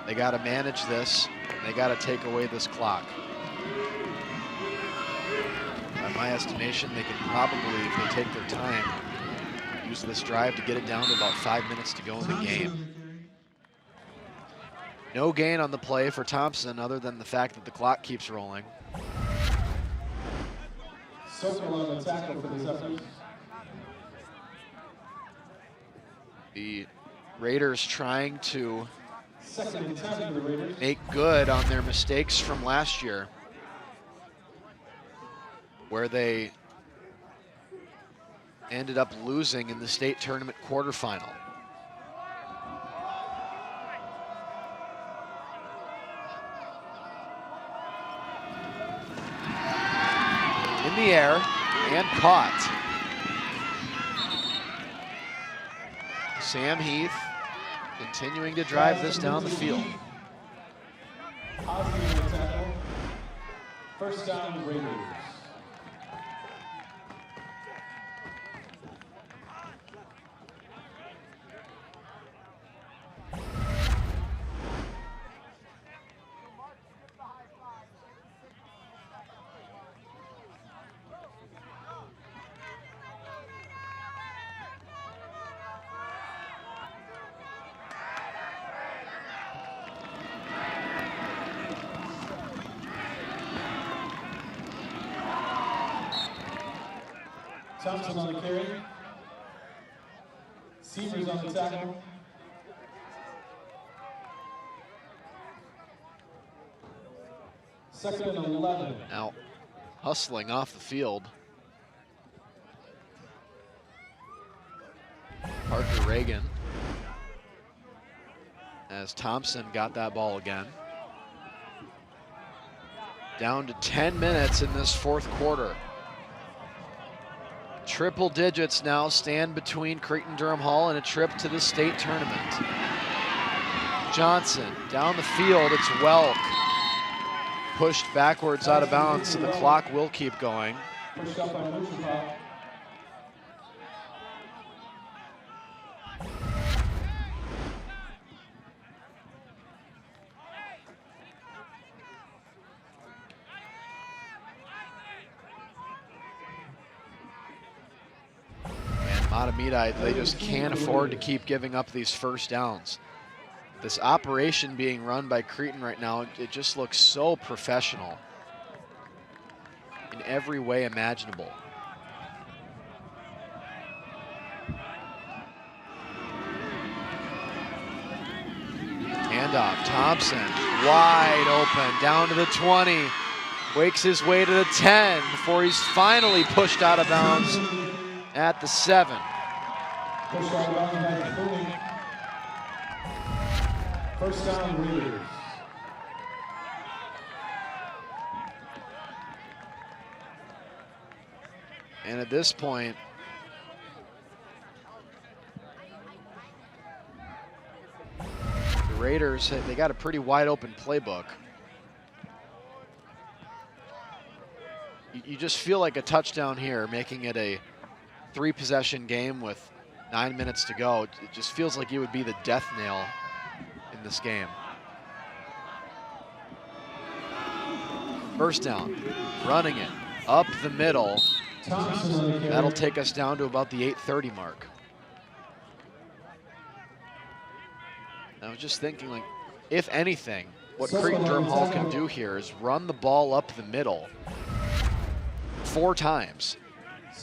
they got to manage this. They got to take away this clock. By my estimation, they can probably, if they take their time, use this drive to get it down to about 5 minutes to go in the game. No gain on the play for Thompson other than the fact that the clock keeps rolling. Circle on the tackle for the Zephyrs. The Raiders trying to make good on their mistakes from last year, where they ended up losing in the state tournament quarterfinal. In the air and caught. Sam Heath continuing to drive this down the field. Positive tackle. First down, Raiders. Thompson on the carry. Zephyrs on the tackle. Second and 11. Now, hustling off the field. Parker Reagan, as Thompson got that ball again. Down to 10 minutes in this fourth quarter. Triple digits now stand between Cretin-Derham Hall and a trip to the state tournament. Johnson down the field, it's Welk. Pushed backwards out of bounds, so the clock will keep going. Pushed up by Mustafa. Mahtomedi, they just can't afford to keep giving up these first downs. This operation being run by Cretin right now, it just looks so professional in every way imaginable. Handoff, Thompson, wide open, down to the 20. Wakes his way to the 10 before he's finally pushed out of bounds at the 7. First down, Raiders. And at this point, the Raiders, they got a pretty wide open playbook. You just feel like a touchdown here, making it a 3-possession game with 9 minutes to go. It just feels like it would be the death nail in this game. First down, running it up the middle. That'll take us down to about the 8:30 mark. I was just thinking, like, if anything, what Cretin-Derham Hall can do here is run the ball up the middle 4 times.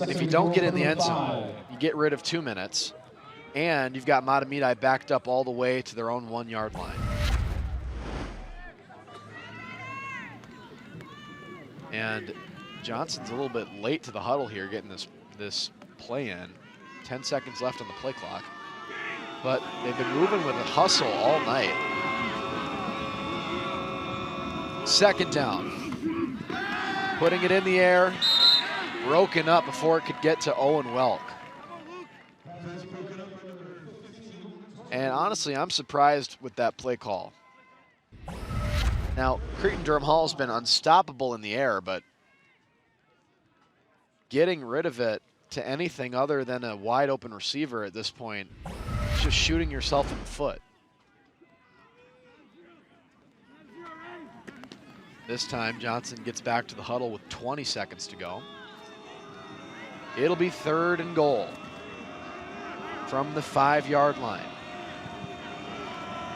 And if you don't get in the end zone, you get rid of 2 minutes, and you've got Mahtomedi backed up all the way to their own 1-yard line. And Johnson's a little bit late to the huddle here, getting this play in. 10 seconds left on the play clock. But they've been moving with a hustle all night. Second down. Putting it in the air. broken up before it could get to Owen Welk. And honestly, I'm surprised with that play call. Now, Cretin-Derham Hall has been unstoppable in the air, but getting rid of it to anything other than a wide open receiver at this point, is just shooting yourself in the foot. This time, Johnson gets back to the huddle with 20 seconds to go. It'll be 3rd and goal from the 5-yard line.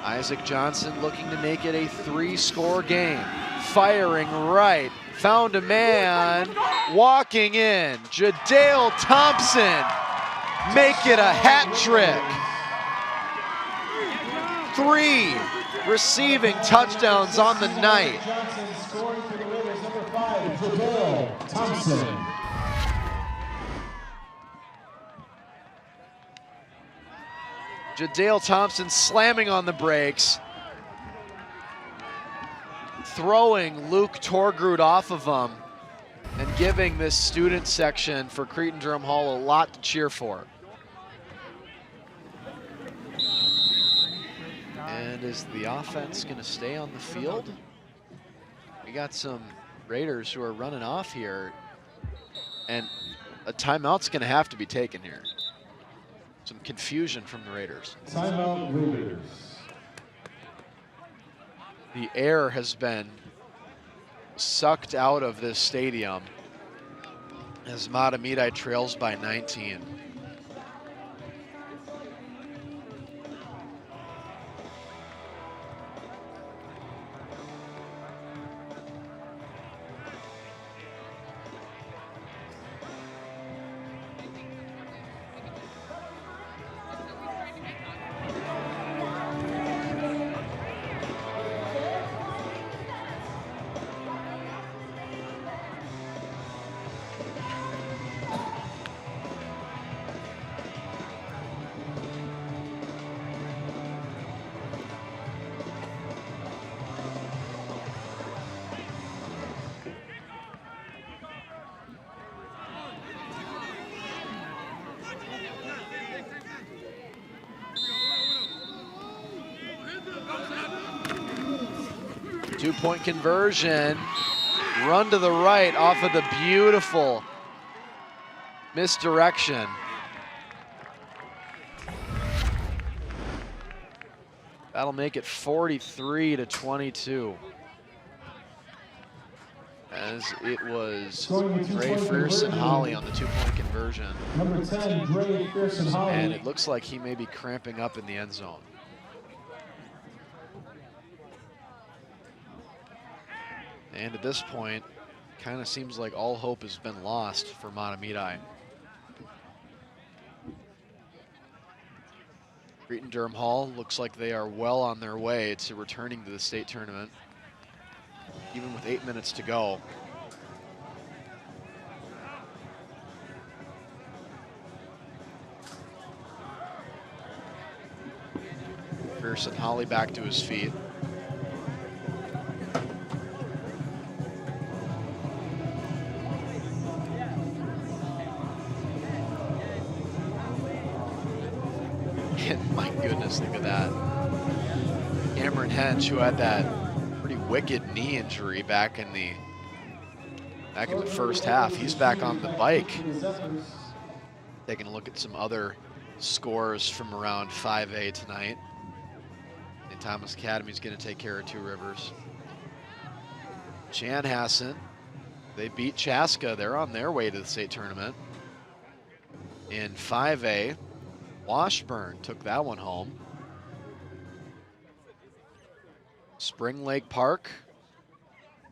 Isaac Johnson looking to make it a 3-score game. Firing right, found a man, walking in. Jadale Thompson, make it a hat trick. 3 receiving touchdowns on the night. Johnson scoring for the Raiders, number 5, Jadale Thompson. Jadale Thompson slamming on the brakes, throwing Luke Torgrud off of him, and giving this student section for Cretin-Derham Hall a lot to cheer for. And is the offense going to stay on the field? We got some Raiders who are running off here, and a timeout's going to have to be taken here. Some confusion from the Raiders. Timeout Raiders. The air has been sucked out of this stadium as Mahtomedi trails by 19. Two-point conversion, run to the right off of the beautiful misdirection. That'll make it 43-22. As it was Dre Fearson-Holly on the two-point conversion. Number 10, Dre Fearson-Holly. And it looks like he may be cramping up in the end zone. And at this point, kind of seems like all hope has been lost for Mahtomedi. Cretin-Derham Hall looks like they are well on their way to returning to the state tournament, even with 8 minutes to go. Fearson-Holly back to his feet. My goodness, look at that. Cameron Hench, who had that pretty wicked knee injury back in the first half, he's back on the bike. Taking a look at some other scores from around 5A tonight. St. Thomas Academy is going to take care of Two Rivers. Chanhassen, they beat Chaska. They're on their way to the state tournament. In 5A, Washburn took that one home. Spring Lake Park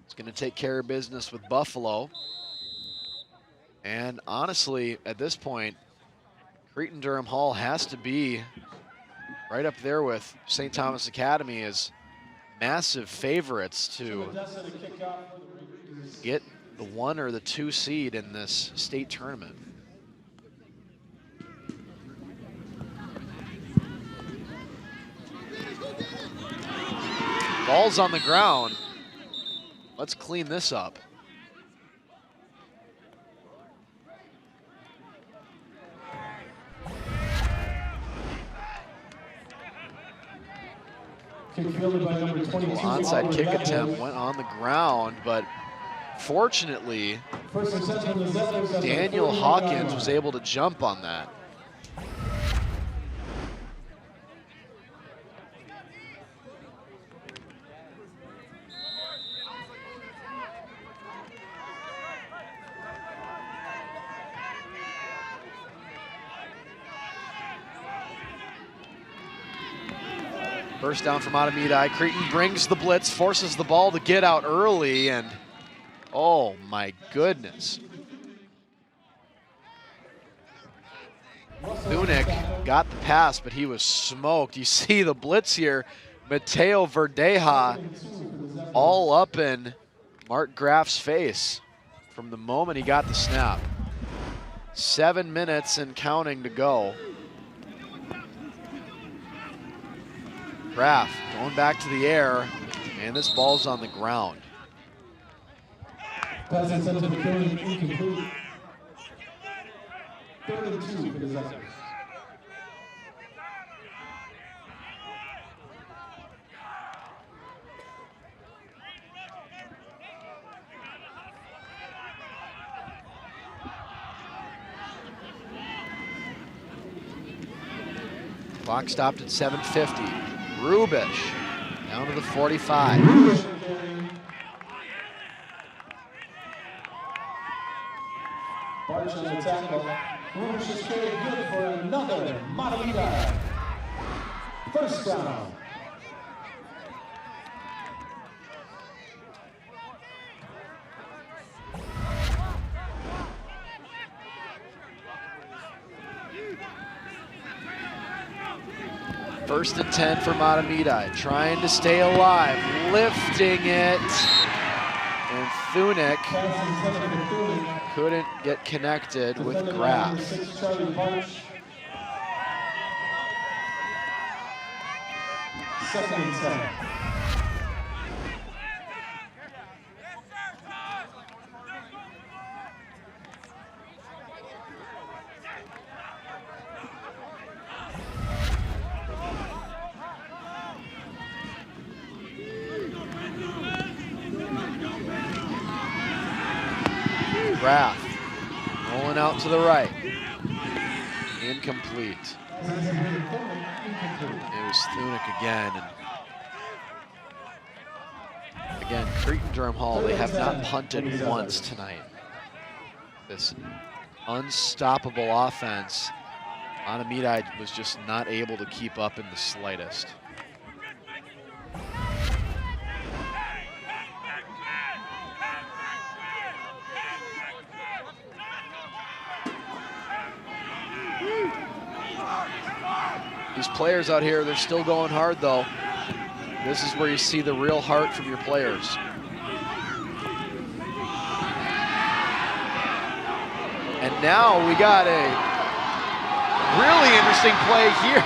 is going to take care of business with Buffalo. And honestly, at this point, Cretin-Derham Hall has to be right up there with St. Thomas Academy as massive favorites to get the 1 or the 2 seed in this state tournament. Ball's on the ground. Let's clean this up. fielded by number 22. Onside kick attempt went on the ground, but fortunately, First and 10 for the Zephyrs. Daniel Hawkins was able to jump on that. First down from Mahtomedi. Cretin brings the blitz, forces the ball to get out early, and oh my goodness. Thunek got the pass, but he was smoked. You see the blitz here. Mateo Verdeja all up in Mark Graf's face from the moment he got the snap. 7 minutes and counting to go. Graf going back to the air, and this ball's on the ground. Pass intended to carry incomplete. 3rd and 2 for the Zephyrs. Clock stopped at 7:50. Rubish down to the 45. Barch on the tackle. Rubish is carried good for another Mahtomedi. First down. First and 10 for Mahtomedi, trying to stay alive, lifting it, and Thunek couldn't get connected with Graf. Second and 10. Graf rolling out to the right. Incomplete. It was Thunek again. And again, Cretin-Derham Hall, they have not punted once tonight. This unstoppable offense, Mahtomedi was just not able to keep up in the slightest. These players out here, they're still going hard though. This is where you see the real heart from your players. And now we got a really interesting play here.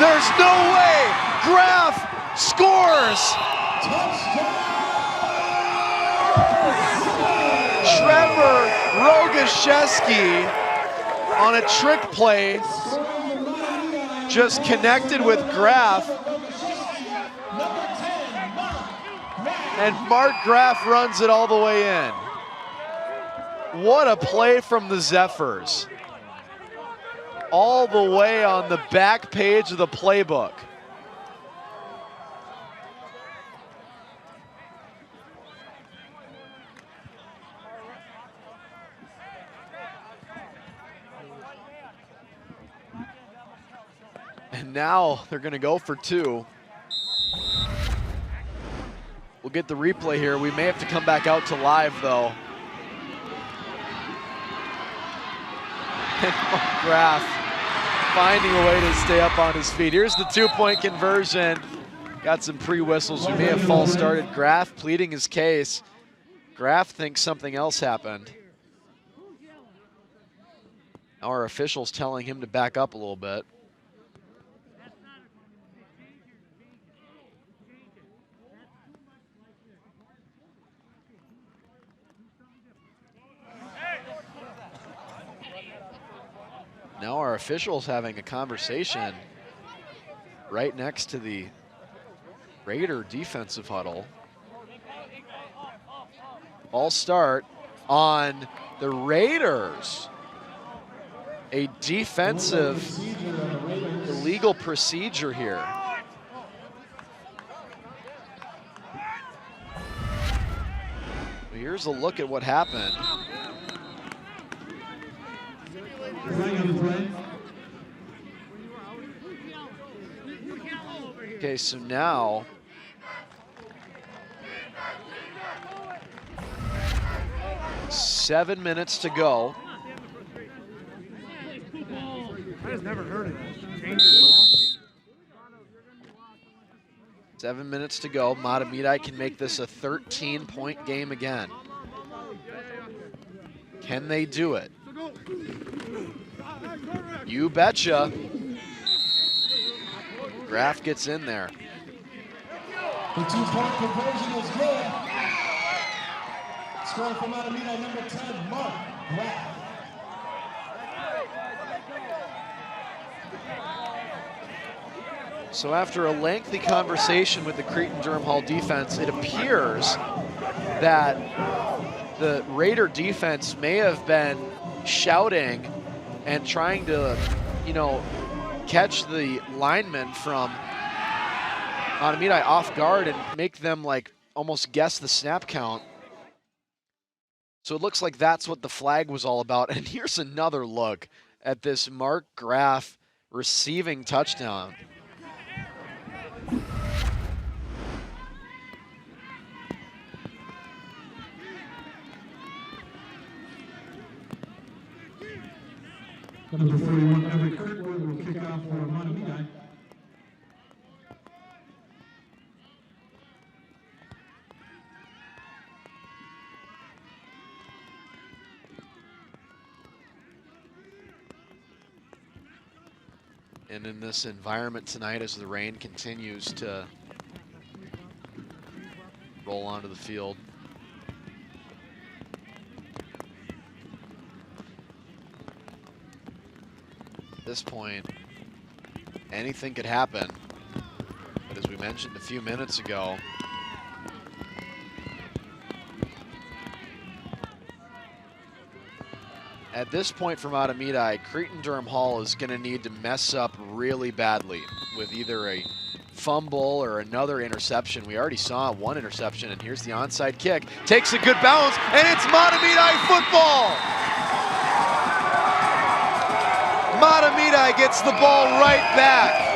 There's no way Graf scores. Trevor Rogaszewski on a trick play just connected with Graf. And Mark Graf runs it all the way in. What a play from the Zephyrs. All the way on the back page of the playbook. And now they're going to go for two. We'll get the replay here. We may have to come back out to live though. And Graf finding a way to stay up on his feet. Here's the 2-point conversion. Got some pre-whistles. We may have false started. Graf pleading his case. Graf thinks something else happened. Our officials telling him to back up a little bit. Now our officials having a conversation right next to the Raider defensive huddle. Ball start on the Raiders. A defensive illegal procedure here. Here's a look at what happened. Okay, so now seven minutes to go. I just never heard of it. 7 minutes to go. Mahtomedi can make this a 13-point game again. Can they do it? You betcha. Graf gets in there. The 2-point conversion is good. Scoring from Mahtomedi, number 10, Mark Graf. So after a lengthy conversation with the Cretin-Derham Hall defense, it appears that the Raider defense may have been shouting and trying to, you know, catch the linemen from Mahtomedi off guard and make them like almost guess the snap count. So it looks like that's what the flag was all about. And here's another look at this Mark Graf receiving touchdown. Number 41, Everett Kirkwood will kick off for Mahtomedi. And in this environment tonight, as the rain continues to roll onto the field, at this point, anything could happen. But as we mentioned a few minutes ago, at this point for Mahtomedi, Cretin-Derham Hall is going to need to mess up really badly with either a fumble or another interception. We already saw one interception, and here's the onside kick. Takes a good bounce, and it's Mahtomedi football! Mahtomedi gets the ball right back.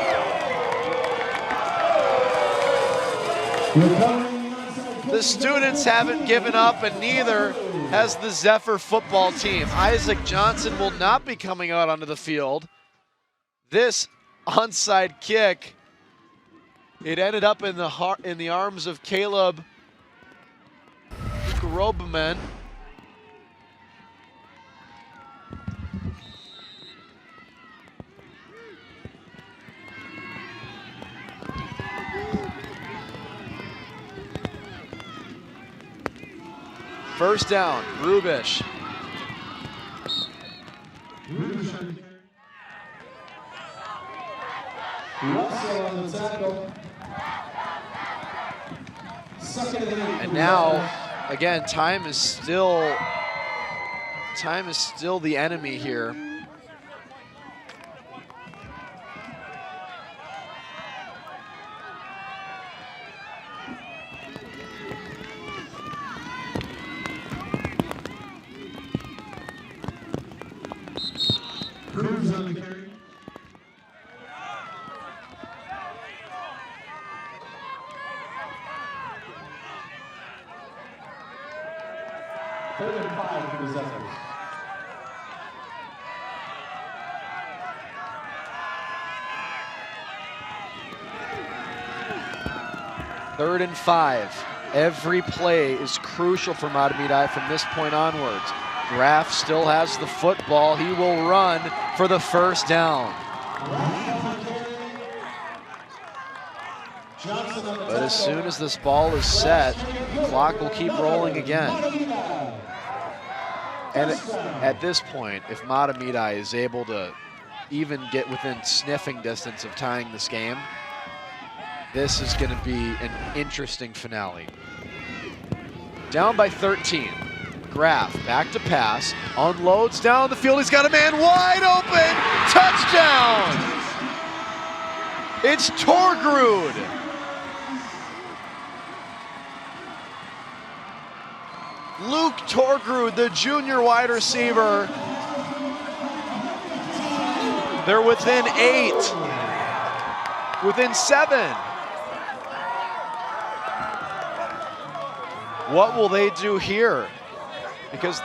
The students haven't given up, and neither has the Zephyr football team. Isaac Johnson will not be coming out onto the field. This onside kick, it ended up in the arms of Caleb Grobeman. First down, Rubish. Russell on the tackle. And now, again, time is still the enemy here. Cruz on the carry. Third and 5 for the Zephyrs. Third and 5. Every play is crucial for Mahtomedi from this point onwards. Graf still has the football. He will run for the first down. But as soon as this ball is set, the clock will keep rolling again. And at this point, if Mahtomedi is able to even get within sniffing distance of tying this game, This is going to be an interesting finale. Down by 13. Graf back to pass, unloads down the field. He's got a man wide open. Touchdown! It's Torgrud. Luke Torgrud, the junior wide receiver. They're within 8, within 7. What will they do here? Because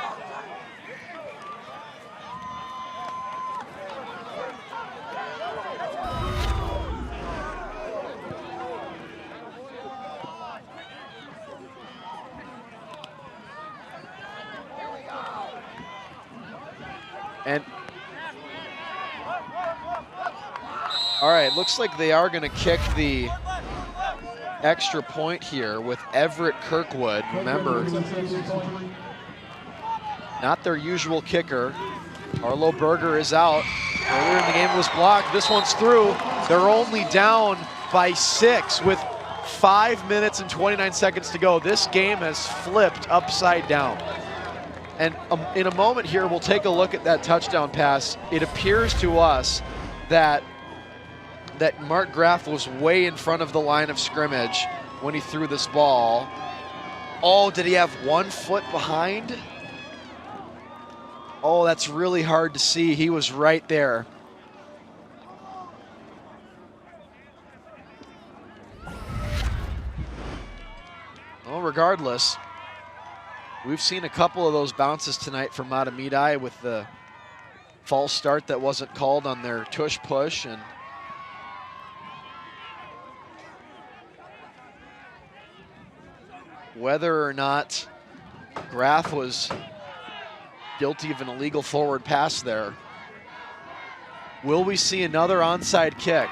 and all right, looks like they are going to kick the extra point here with Everett Kirkwood. Remember, not their usual kicker. Arlo Berger is out. Earlier in the game was blocked. This one's through. They're only down by 6 with 5 minutes and 29 seconds to go. This game has flipped upside down. And in a moment here, we'll take a look at that touchdown pass. It appears to us that Mark Graf was way in front of the line of scrimmage when he threw this ball. Oh, did he have 1 foot behind? Oh, that's really hard to see. He was right there. Well, regardless, we've seen a couple of those bounces tonight from Mahtomedi with the false start that wasn't called on their tush push, and whether or not Graf was guilty of an illegal forward pass there. Will we see another onside kick?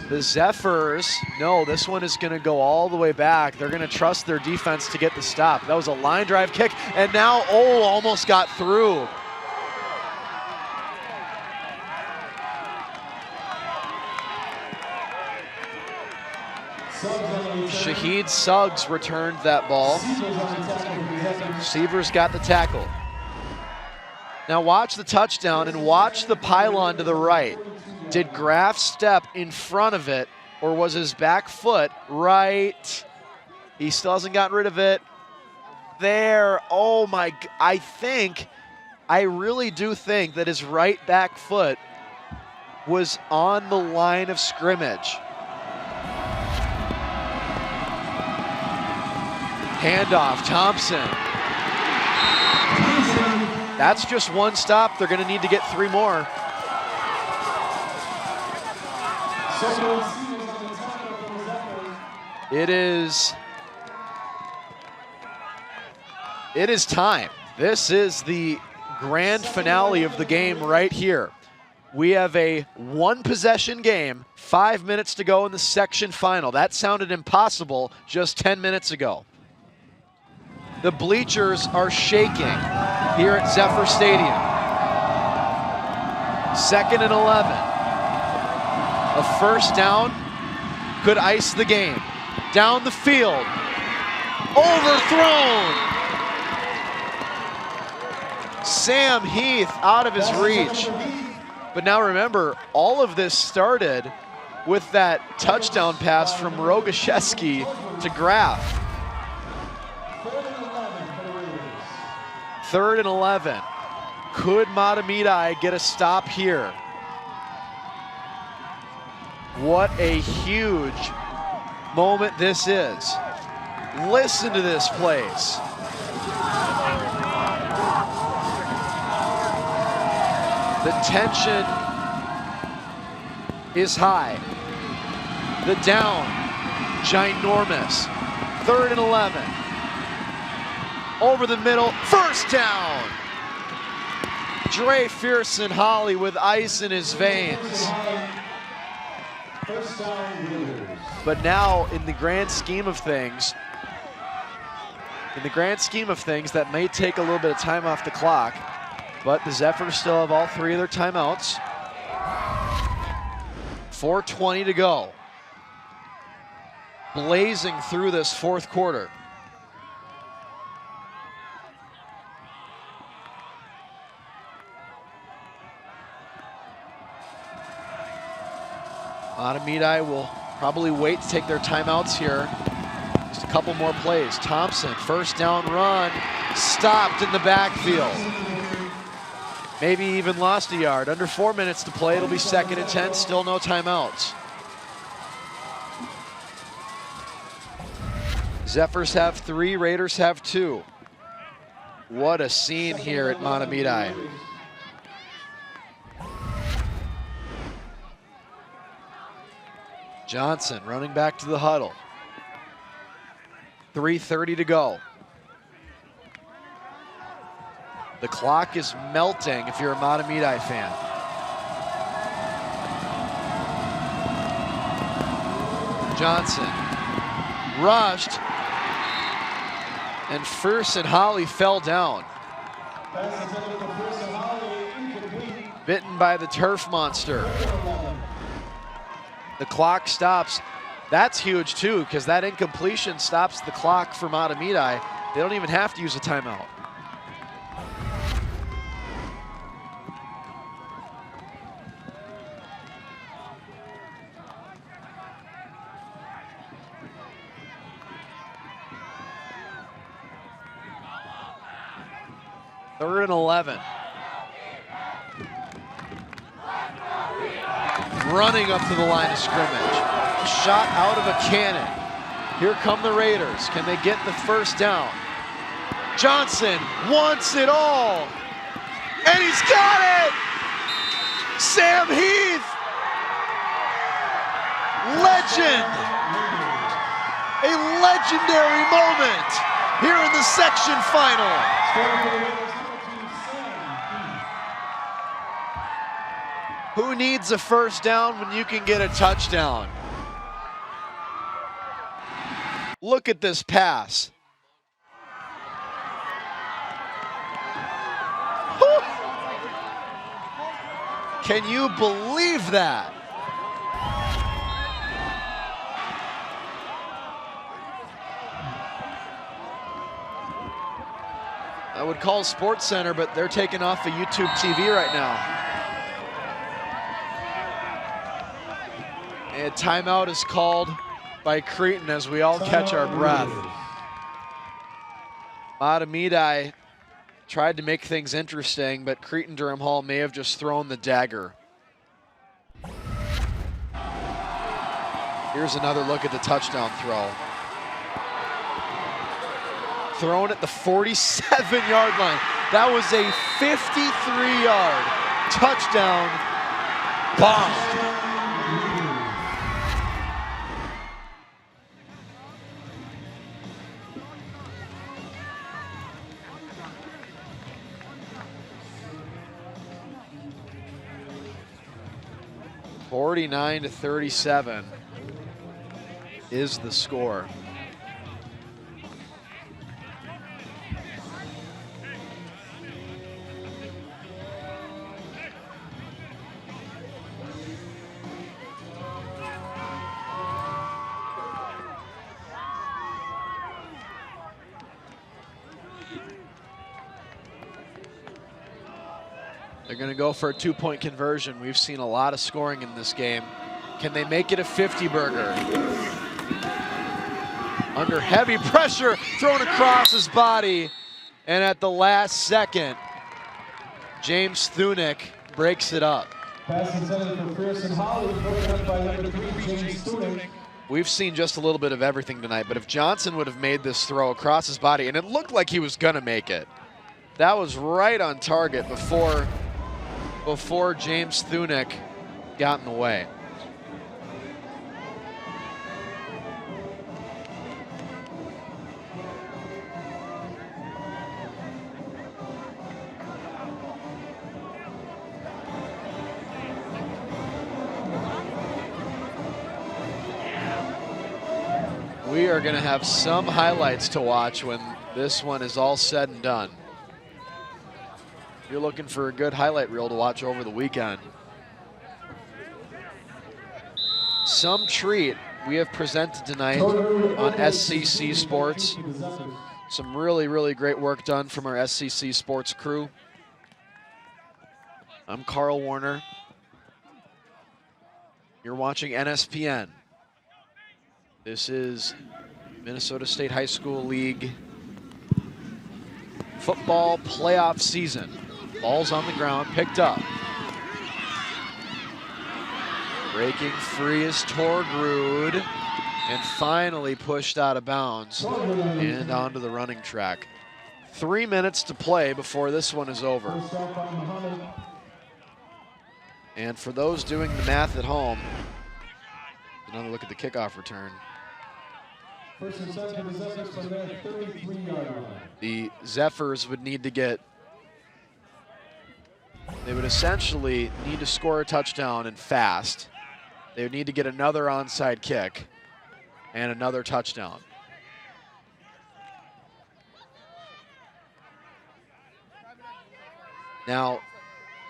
The Zephyrs, no, this one is going to go all the way back. They're going to trust their defense to get the stop. That was a line drive kick, and now almost got through. Shahid Suggs returned that ball. Zephyrs got the tackle. Now watch the touchdown and watch the pylon to the right. Did Graf step in front of it, or was his back foot right? He still hasn't gotten rid of it. There, oh my, I really do think that his right back foot was on the line of scrimmage. Handoff, Thompson. That's just one stop. They're going to need to get 3 more. It is time. This is the grand finale of the game right here. We have a 1-possession game, 5 minutes to go in the section final. That sounded impossible just 10 minutes ago. The bleachers are shaking here at Zephyr Stadium. 2nd and 11. A first down could ice the game. Down the field. Overthrown. Sam Heath out of his reach. But now remember, all of this started with that touchdown pass from Rogaszewski to Graf. 3rd and 11. Could Mahtomedi get a stop here? What a huge moment this is. Listen to this place. The tension is high. The down, ginormous. 3rd and 11. Over the middle, first down. Dre Fearson-Holly with ice in his veins. But now, in the grand scheme of things, that may take a little bit of time off the clock, but the Zephyrs still have all 3 of their timeouts. 4:20 to go. Blazing through this fourth quarter. Mahtomedi will probably wait to take their timeouts here. Just a couple more plays. Thompson, first down run, stopped in the backfield. Maybe even lost a yard. Under 4 minutes to play. It'll be 2nd and 10, still no timeouts. Zephyrs have 3, Raiders have 2. What a scene here at Mahtomedi. Johnson running back to the huddle. 3:30 to go. The clock is melting if you're a Mahtomedi fan. Johnson rushed, and Fierce and Holly fell down. Bitten by the turf monster. The clock stops. That's huge too, because that incompletion stops the clock for Mahtomedi. They don't even have to use a timeout. Third and 11. Running up to the line of scrimmage. Shot out of a cannon. Here come the Raiders. Can they get the first down? Johnson wants it all. And he's got it! Sam Heath! Legend! A legendary moment here in the section final. Who needs a first down when you can get a touchdown? Look at this pass. Whew. Can you believe that? I would call SportsCenter, but they're taking off of YouTube TV right now. And timeout is called by Cretin as we all catch our breath. Mahtomedi tried to make things interesting, but Cretin-Derham Hall may have just thrown the dagger. Here's another look at the touchdown throw. Thrown at the 47-yard line. That was a 53-yard touchdown bomb. (49-37) is the score. They're going to go for a 2-point conversion. We've seen a lot of scoring in this game. Can they make it a 50-burger? Under heavy pressure, thrown across his body. And at the last second, James Thunek breaks it up. Pass intended for Fierce and Holly, broken up by number 3, James Thunek. We've seen just a little bit of everything tonight, but if Johnson would have made this throw across his body, and it looked like he was going to make it, that was right on target before James Thunek got in the way. We are going to have some highlights to watch when this one is all said and done. You're looking for a good highlight reel to watch over the weekend. some treat we have presented tonight on SCC Sports. Some really, really great work done from our SCC Sports crew. I'm Carl Warner. You're watching NSPN. This is Minnesota State High School League football playoff season. Ball's on the ground, picked up. Breaking free is Torgrud, and finally pushed out of bounds and onto the running track. 3 minutes to play before this one is over. And for those doing the math at home, another look at the kickoff return. The Zephyrs would need to get, they would essentially need to score a touchdown and fast. They would need to get another onside kick and another touchdown. Now,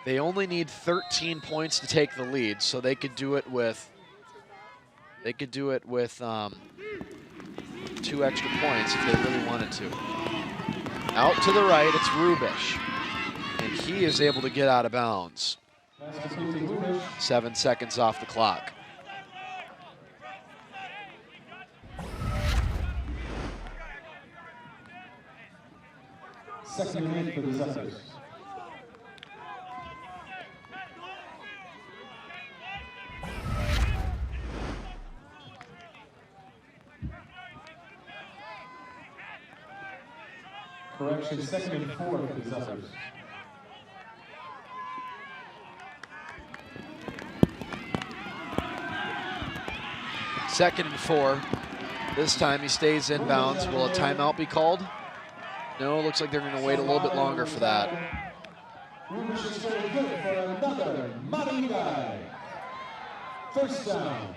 they only need 13 points to take the lead, so they could do it with 2 extra points if they really wanted to. Out to the right, it's Rubish, and he is able to get out of bounds. 7 seconds off the clock. Second and 8 for the Zephyrs. Correction, 2nd and 4 for the Zephyrs. Second and 4. This time he stays in bounds. Will a timeout be called? No, looks like they're going to wait a little bit longer for that. Rubish is very good for another Mahtomedi. First down.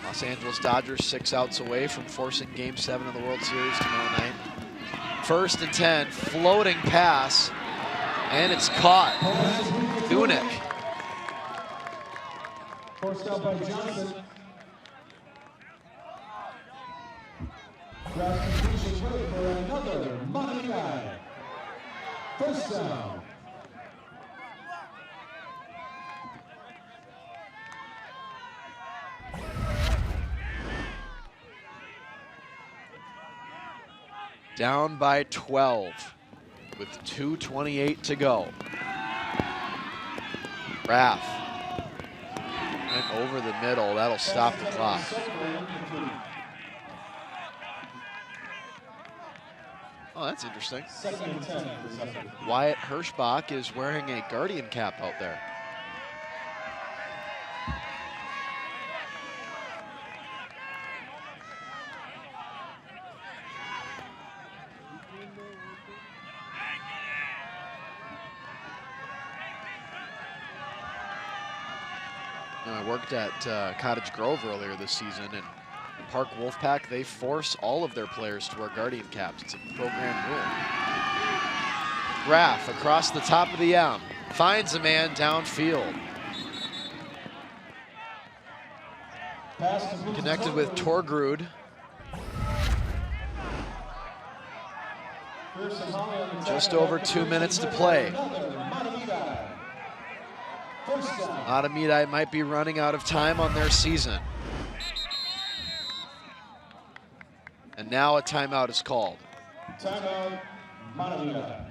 Los Angeles Dodgers 6 outs away from forcing Game 7 of the World Series tomorrow night. 1st and 10, floating pass, and it's caught. Dunick. Forced out by Johnson. Grabs completion good for another Mahtomedi. First down. Down by 12 with 2:28 to go. Raff went over the middle. That'll stop the clock. Oh, that's interesting. Wyatt Hirschbach is wearing a Guardian cap out there. I worked at Cottage Grove earlier this season, and Park Wolfpack, they force all of their players to wear Guardian caps. It's a program rule. Raff across the top of the M, finds a man downfield. Connected with Torgrud. Just over 2 minutes to play. Mahtomedi might be running out of time on their season. And now a timeout is called. Timeout, Mahtomedi.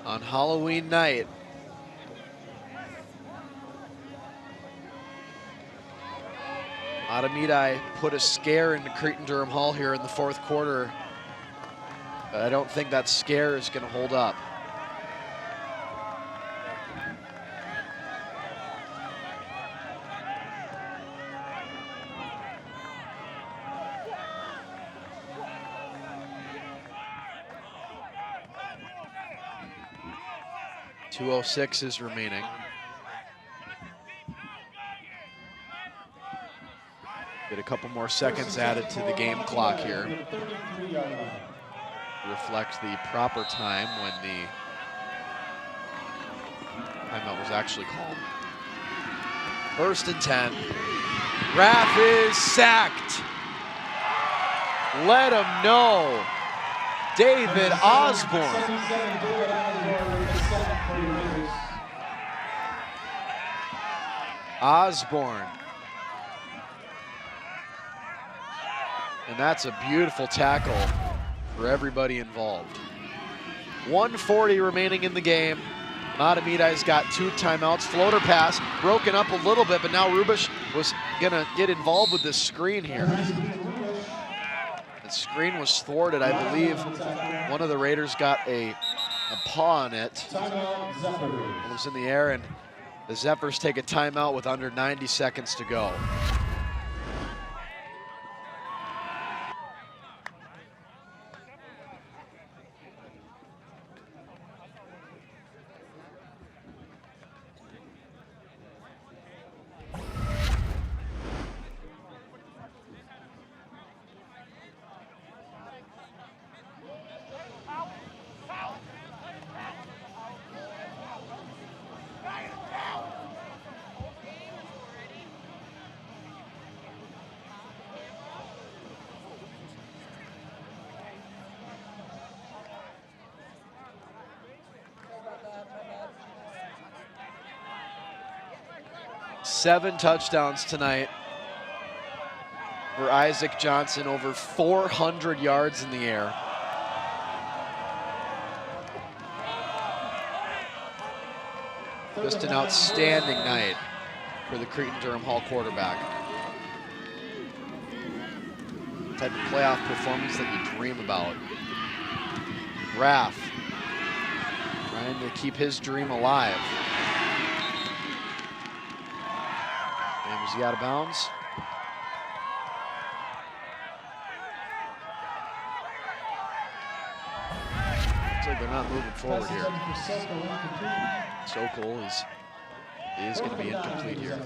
on Halloween night. Mahtomedi put a scare into Cretin-Derham Hall here in the fourth quarter, but I don't think that scare is going to hold up. .206 is remaining. Get a couple more seconds added to the game clock here. Reflect the proper time when the timeout was actually called. 1st and 10. Raff is sacked. Let him know. David Osborne. Osborne. And that's a beautiful tackle for everybody involved. 1:40 remaining in the game. Mahtomedi's got 2 timeouts. Floater pass broken up a little bit, but now Rubish was gonna get involved with this screen here. The screen was thwarted. I believe one of the Raiders got a paw on it. It was in the air, and the Zephyrs take a timeout with under 90 seconds to go. Seven touchdowns tonight for Isaac Johnson, over 400 yards in the air. Just an outstanding night for the Cretin-Derham Hall quarterback. The type of playoff performance that you dream about. Raff trying to keep his dream alive. And was he out of bounds? Looks like they're not moving forward here. Sokol is going to be incomplete here.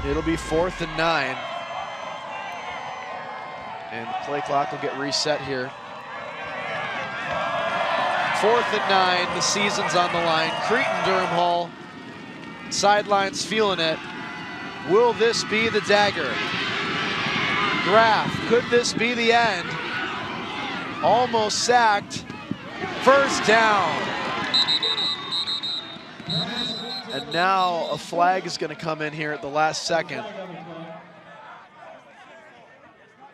It'll be 4th and 9. And the play clock will get reset here. 4th and 9, the season's on the line. Cretin-Derham Hall, sidelines feeling it. Will this be the dagger? Graf, could this be the end? Almost sacked. First down. And now a flag is going to come in here at the last second.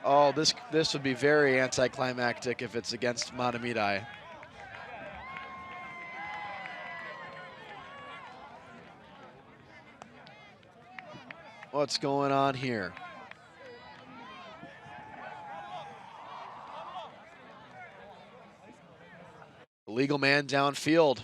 Oh, this would be very anticlimactic if it's against Mahtomedi. What's going on here? Illegal man downfield.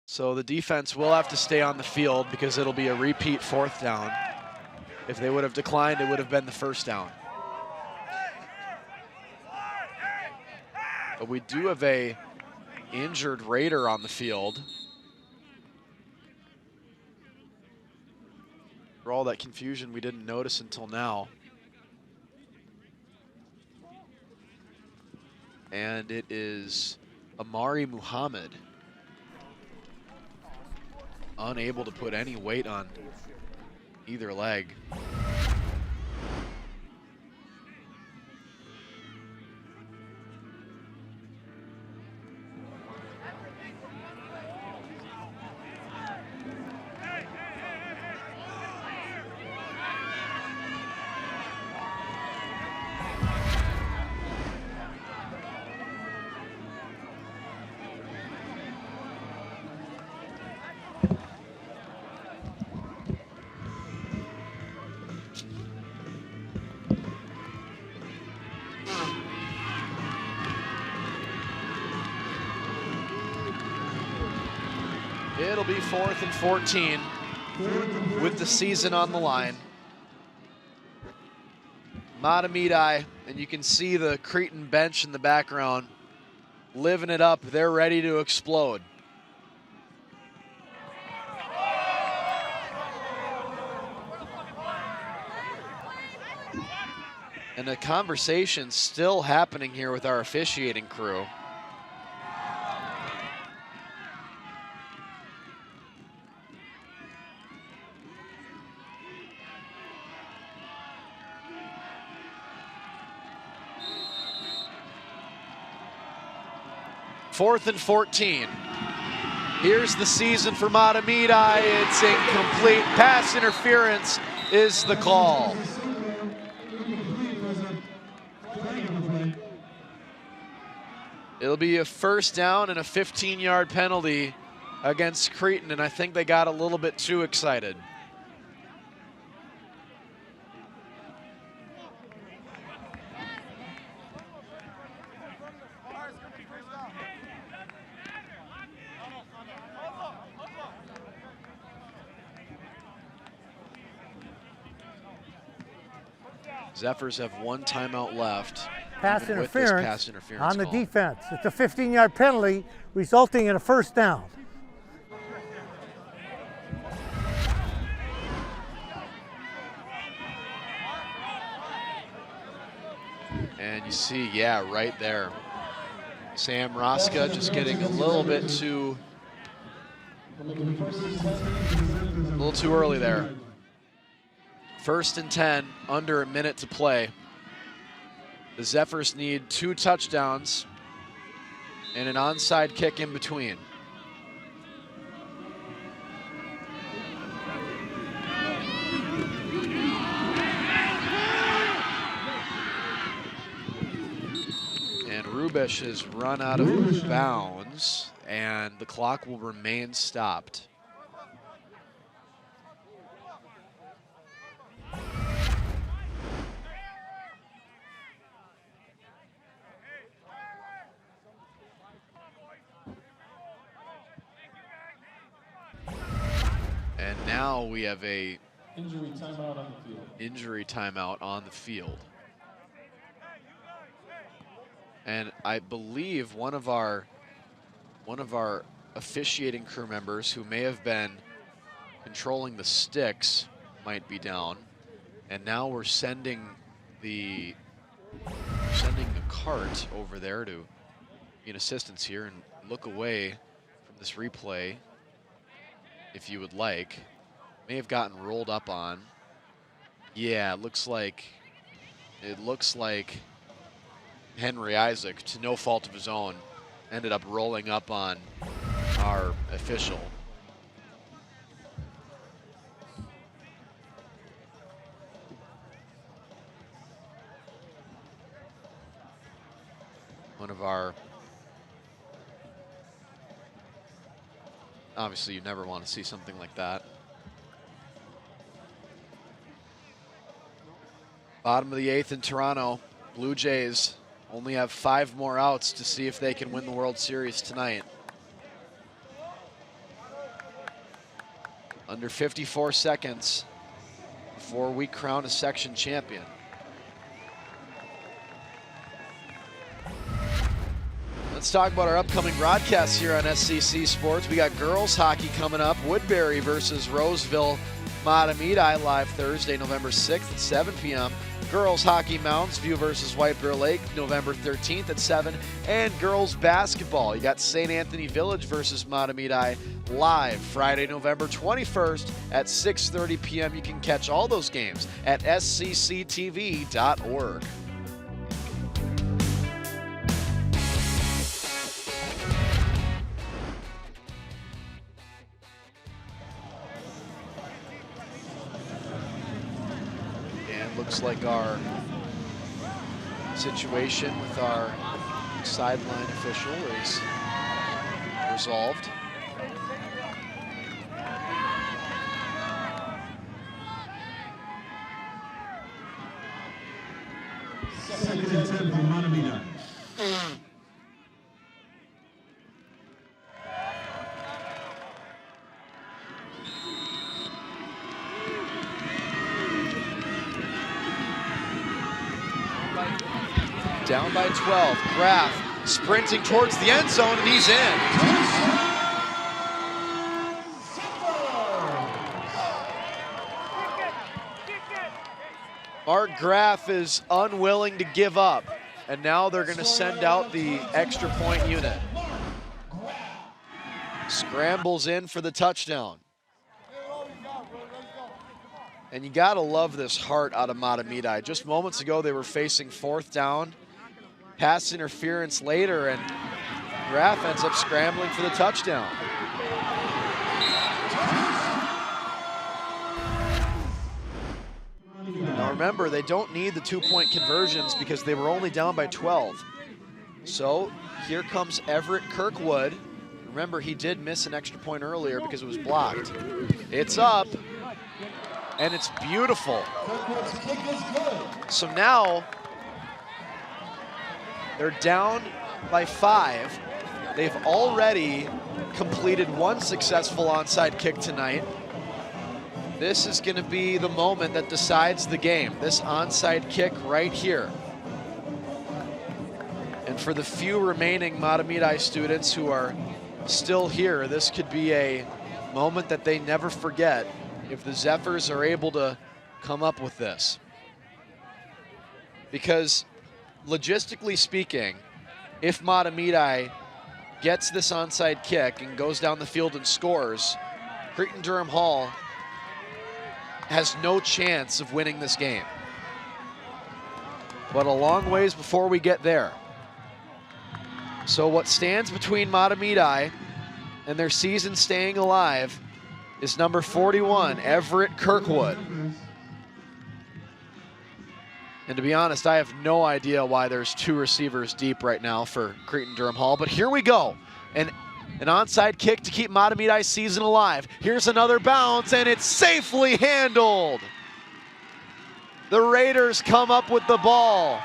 So the defense will have to stay on the field because it'll be a repeat 4th down. If they would have declined, it would have been the 1st down. But we do have a injured Raider on the field. For all that confusion, we didn't notice until now. And it is Amari Muhammad. Unable to put any weight on either leg. It'll be 4th and 14 with the season on the line. Mahtomedi, and you can see the Cretin bench in the background, living it up. They're ready to explode. And a conversation still happening here with our officiating crew. Fourth and 14. Here's the season for Mahtomedi. It's incomplete. Pass interference is the call. It'll be a first down and a 15-yard penalty against Cretin, and I think they got a little bit too excited. Zephyrs have one timeout left. Pass even with interference, this pass interference on the call. defense. It's a 15-yard penalty resulting in a first down. And you see, yeah, right there. Sam Roska just getting a little bit too, early there. 1st and 10, under a minute to play. The Zephyrs need 2 touchdowns and an onside kick in between. And Rubish has run out of bounds, and the clock will remain stopped. And now we have a injury timeout on the field. And I believe one of our officiating crew members who may have been controlling the sticks might be down. And now we're sending the cart over there to be an assistance here, and look away from this replay if you would like. May have gotten rolled up on. Yeah, it looks like Henry Isaac, to no fault of his own, ended up rolling up on our official. One of our, obviously you never want to see something like that. Bottom of the 8th in Toronto. Blue Jays only have 5 more outs to see if they can win the World Series tonight. Under 54 seconds before we crown a section champion. Let's talk about our upcoming broadcasts here on SCC Sports. We got girls hockey coming up. Woodbury versus Roseville Mahtomedi live Thursday, November 6th at 7 p.m. Girls hockey Mounds View versus White Bear Lake, November 13th at 7. And girls basketball, you got St. Anthony Village versus Mahtomedi live Friday, November 21st at 6:30 p.m. You can catch all those games at scctv.org. Looks like our situation with our sideline official is resolved. Second and 10 for Mahtomedi. down by 12. Graf sprinting towards the end zone, and he's in. Mark Graf is unwilling to give up, and now they're going to send out the extra point unit. Scrambles in for the touchdown. And you gotta love this heart out of Mahtomedi. Just moments ago, they were facing 4th down. Pass interference later, and Graf ends up scrambling for the touchdown. Now remember, they don't need the 2-point conversions because they were only down by 12. So here comes Everett Kirkwood. Remember, he did miss an extra point earlier because it was blocked. It's up. And it's beautiful. So now they're down by 5. They've already completed 1 successful onside kick tonight. This is going to be the moment that decides the game. This onside kick right here. And for the few remaining Mahtomedi students who are still here, this could be a moment that they never forget if the Zephyrs are able to come up with this. Because logistically speaking, if Mahtomedi gets this onside kick and goes down the field and scores, Cretin-Derham Hall has no chance of winning this game. But a long ways before we get there. So what stands between Mahtomedi and their season staying alive is number 41, Everett Kirkwood. And to be honest, I have no idea why there's 2 receivers deep right now for Cretin-Derham Hall, but here we go. An onside kick to keep Mahtomedi's season alive. Here's another bounce, and it's safely handled. The Raiders come up with the ball.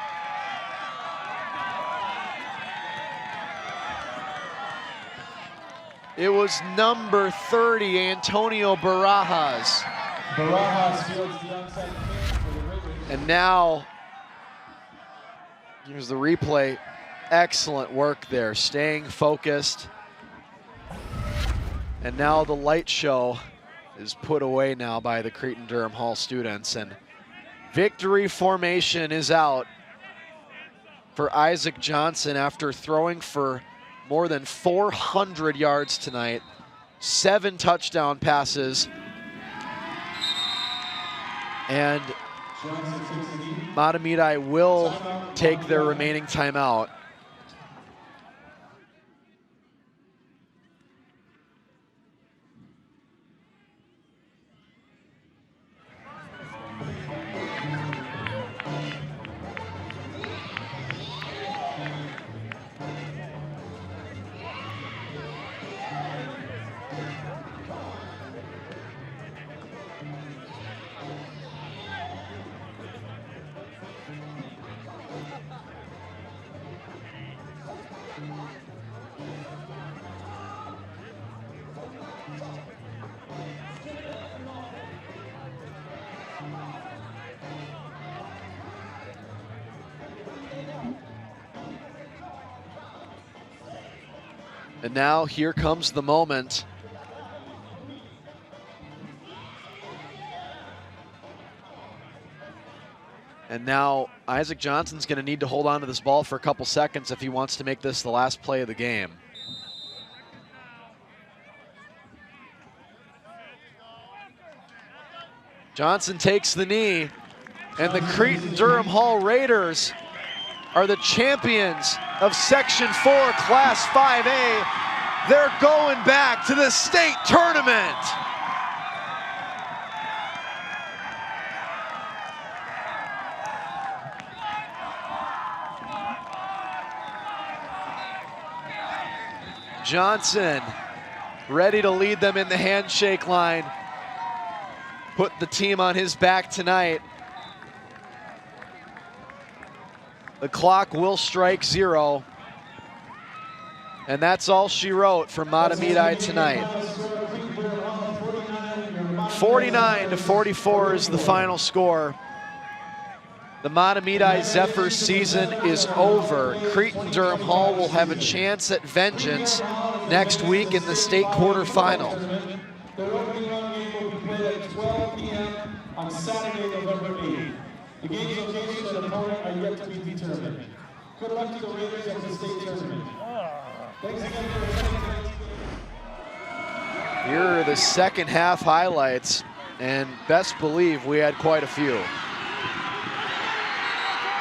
It was number 30, Antonio Barajas. Barajas fields the onside kick for the Raiders. And now, here's the replay. Excellent work there, staying focused. And now the light show is put away now by the Cretin-Derham Hall students. And victory formation is out for Isaac Johnson after throwing for more than 400 yards tonight, 7 touchdown passes. And Mahtomedi will take their remaining timeout. And now here comes the moment. And now Isaac Johnson's going to need to hold on to this ball for a couple seconds if he wants to make this the last play of the game. Johnson takes the knee, and the Cretin-Derham Hall Raiders are the champions of Section 4, Class 5A. They're going back to the state tournament. Johnson ready to lead them in the handshake line. Put the team on his back tonight. The clock will strike 0. And that's all she wrote for Mahtomedi tonight. 49-44 is the final score. The Mahtomedi Zephyrs season is over. Cretin-Derham Hall will have a chance at vengeance next week in the state quarterfinal. The opening round game will be played at 12 p.m. on Saturday, November 8th. The game's location and opponent are yet to be determined. Good luck to the Raiders at the state tournament. Thanks again for attending. Here are the second half highlights, and best believe we had quite a few.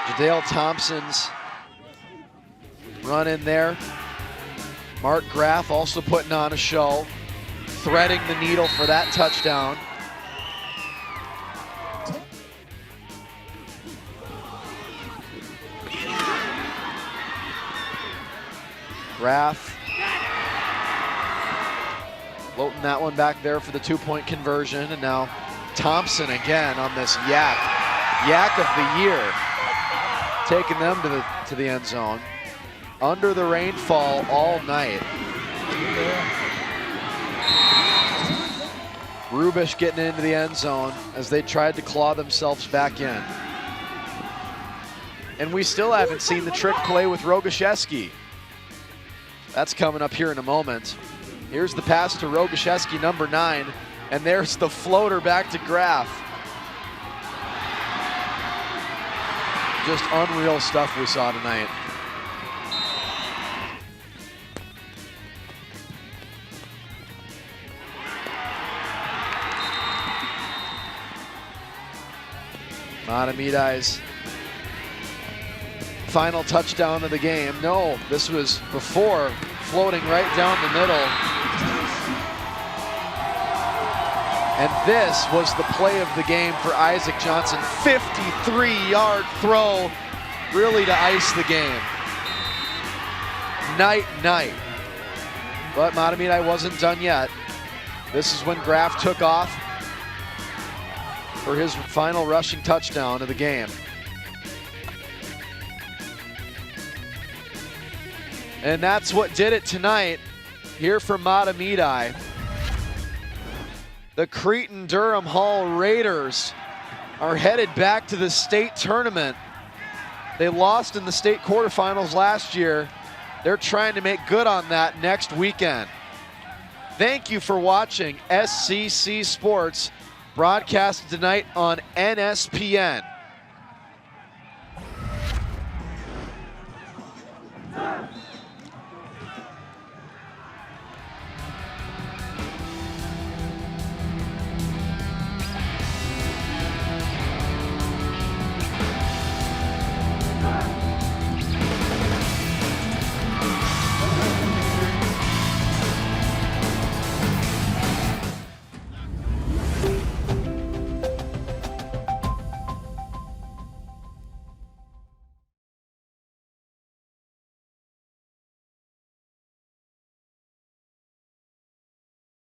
Jadale Thompson's run in there. Mark Graff also putting on a show, threading the needle for that touchdown. Graff floating that one back there for the two-point conversion, and now Thompson again on this yak of the year, taking them to the end zone. Under the rainfall all night. Rubish getting into the end zone as they tried to claw themselves back in. And we still haven't seen the trick play with Rogaszewski. That's coming up here in a moment. Here's the pass to Rogaszewski, number 9, and there's the floater back to Graff. Just unreal stuff we saw tonight. Mahtomedi's final touchdown of the game. No, this was before, floating right down the middle. And this was the play of the game for Isaac Johnson. 53-yard throw, really to ice the game. Night. But Mahtomedi wasn't done yet. This is when Graff took off for his final rushing touchdown of the game. And that's what did it tonight here from Mahtomedi. The Cretin-Derham Hall Raiders are headed back to the state tournament. They lost in the state quarterfinals last year. They're trying to make good on that next weekend. Thank you for watching SCC Sports, broadcasted tonight on NSPN.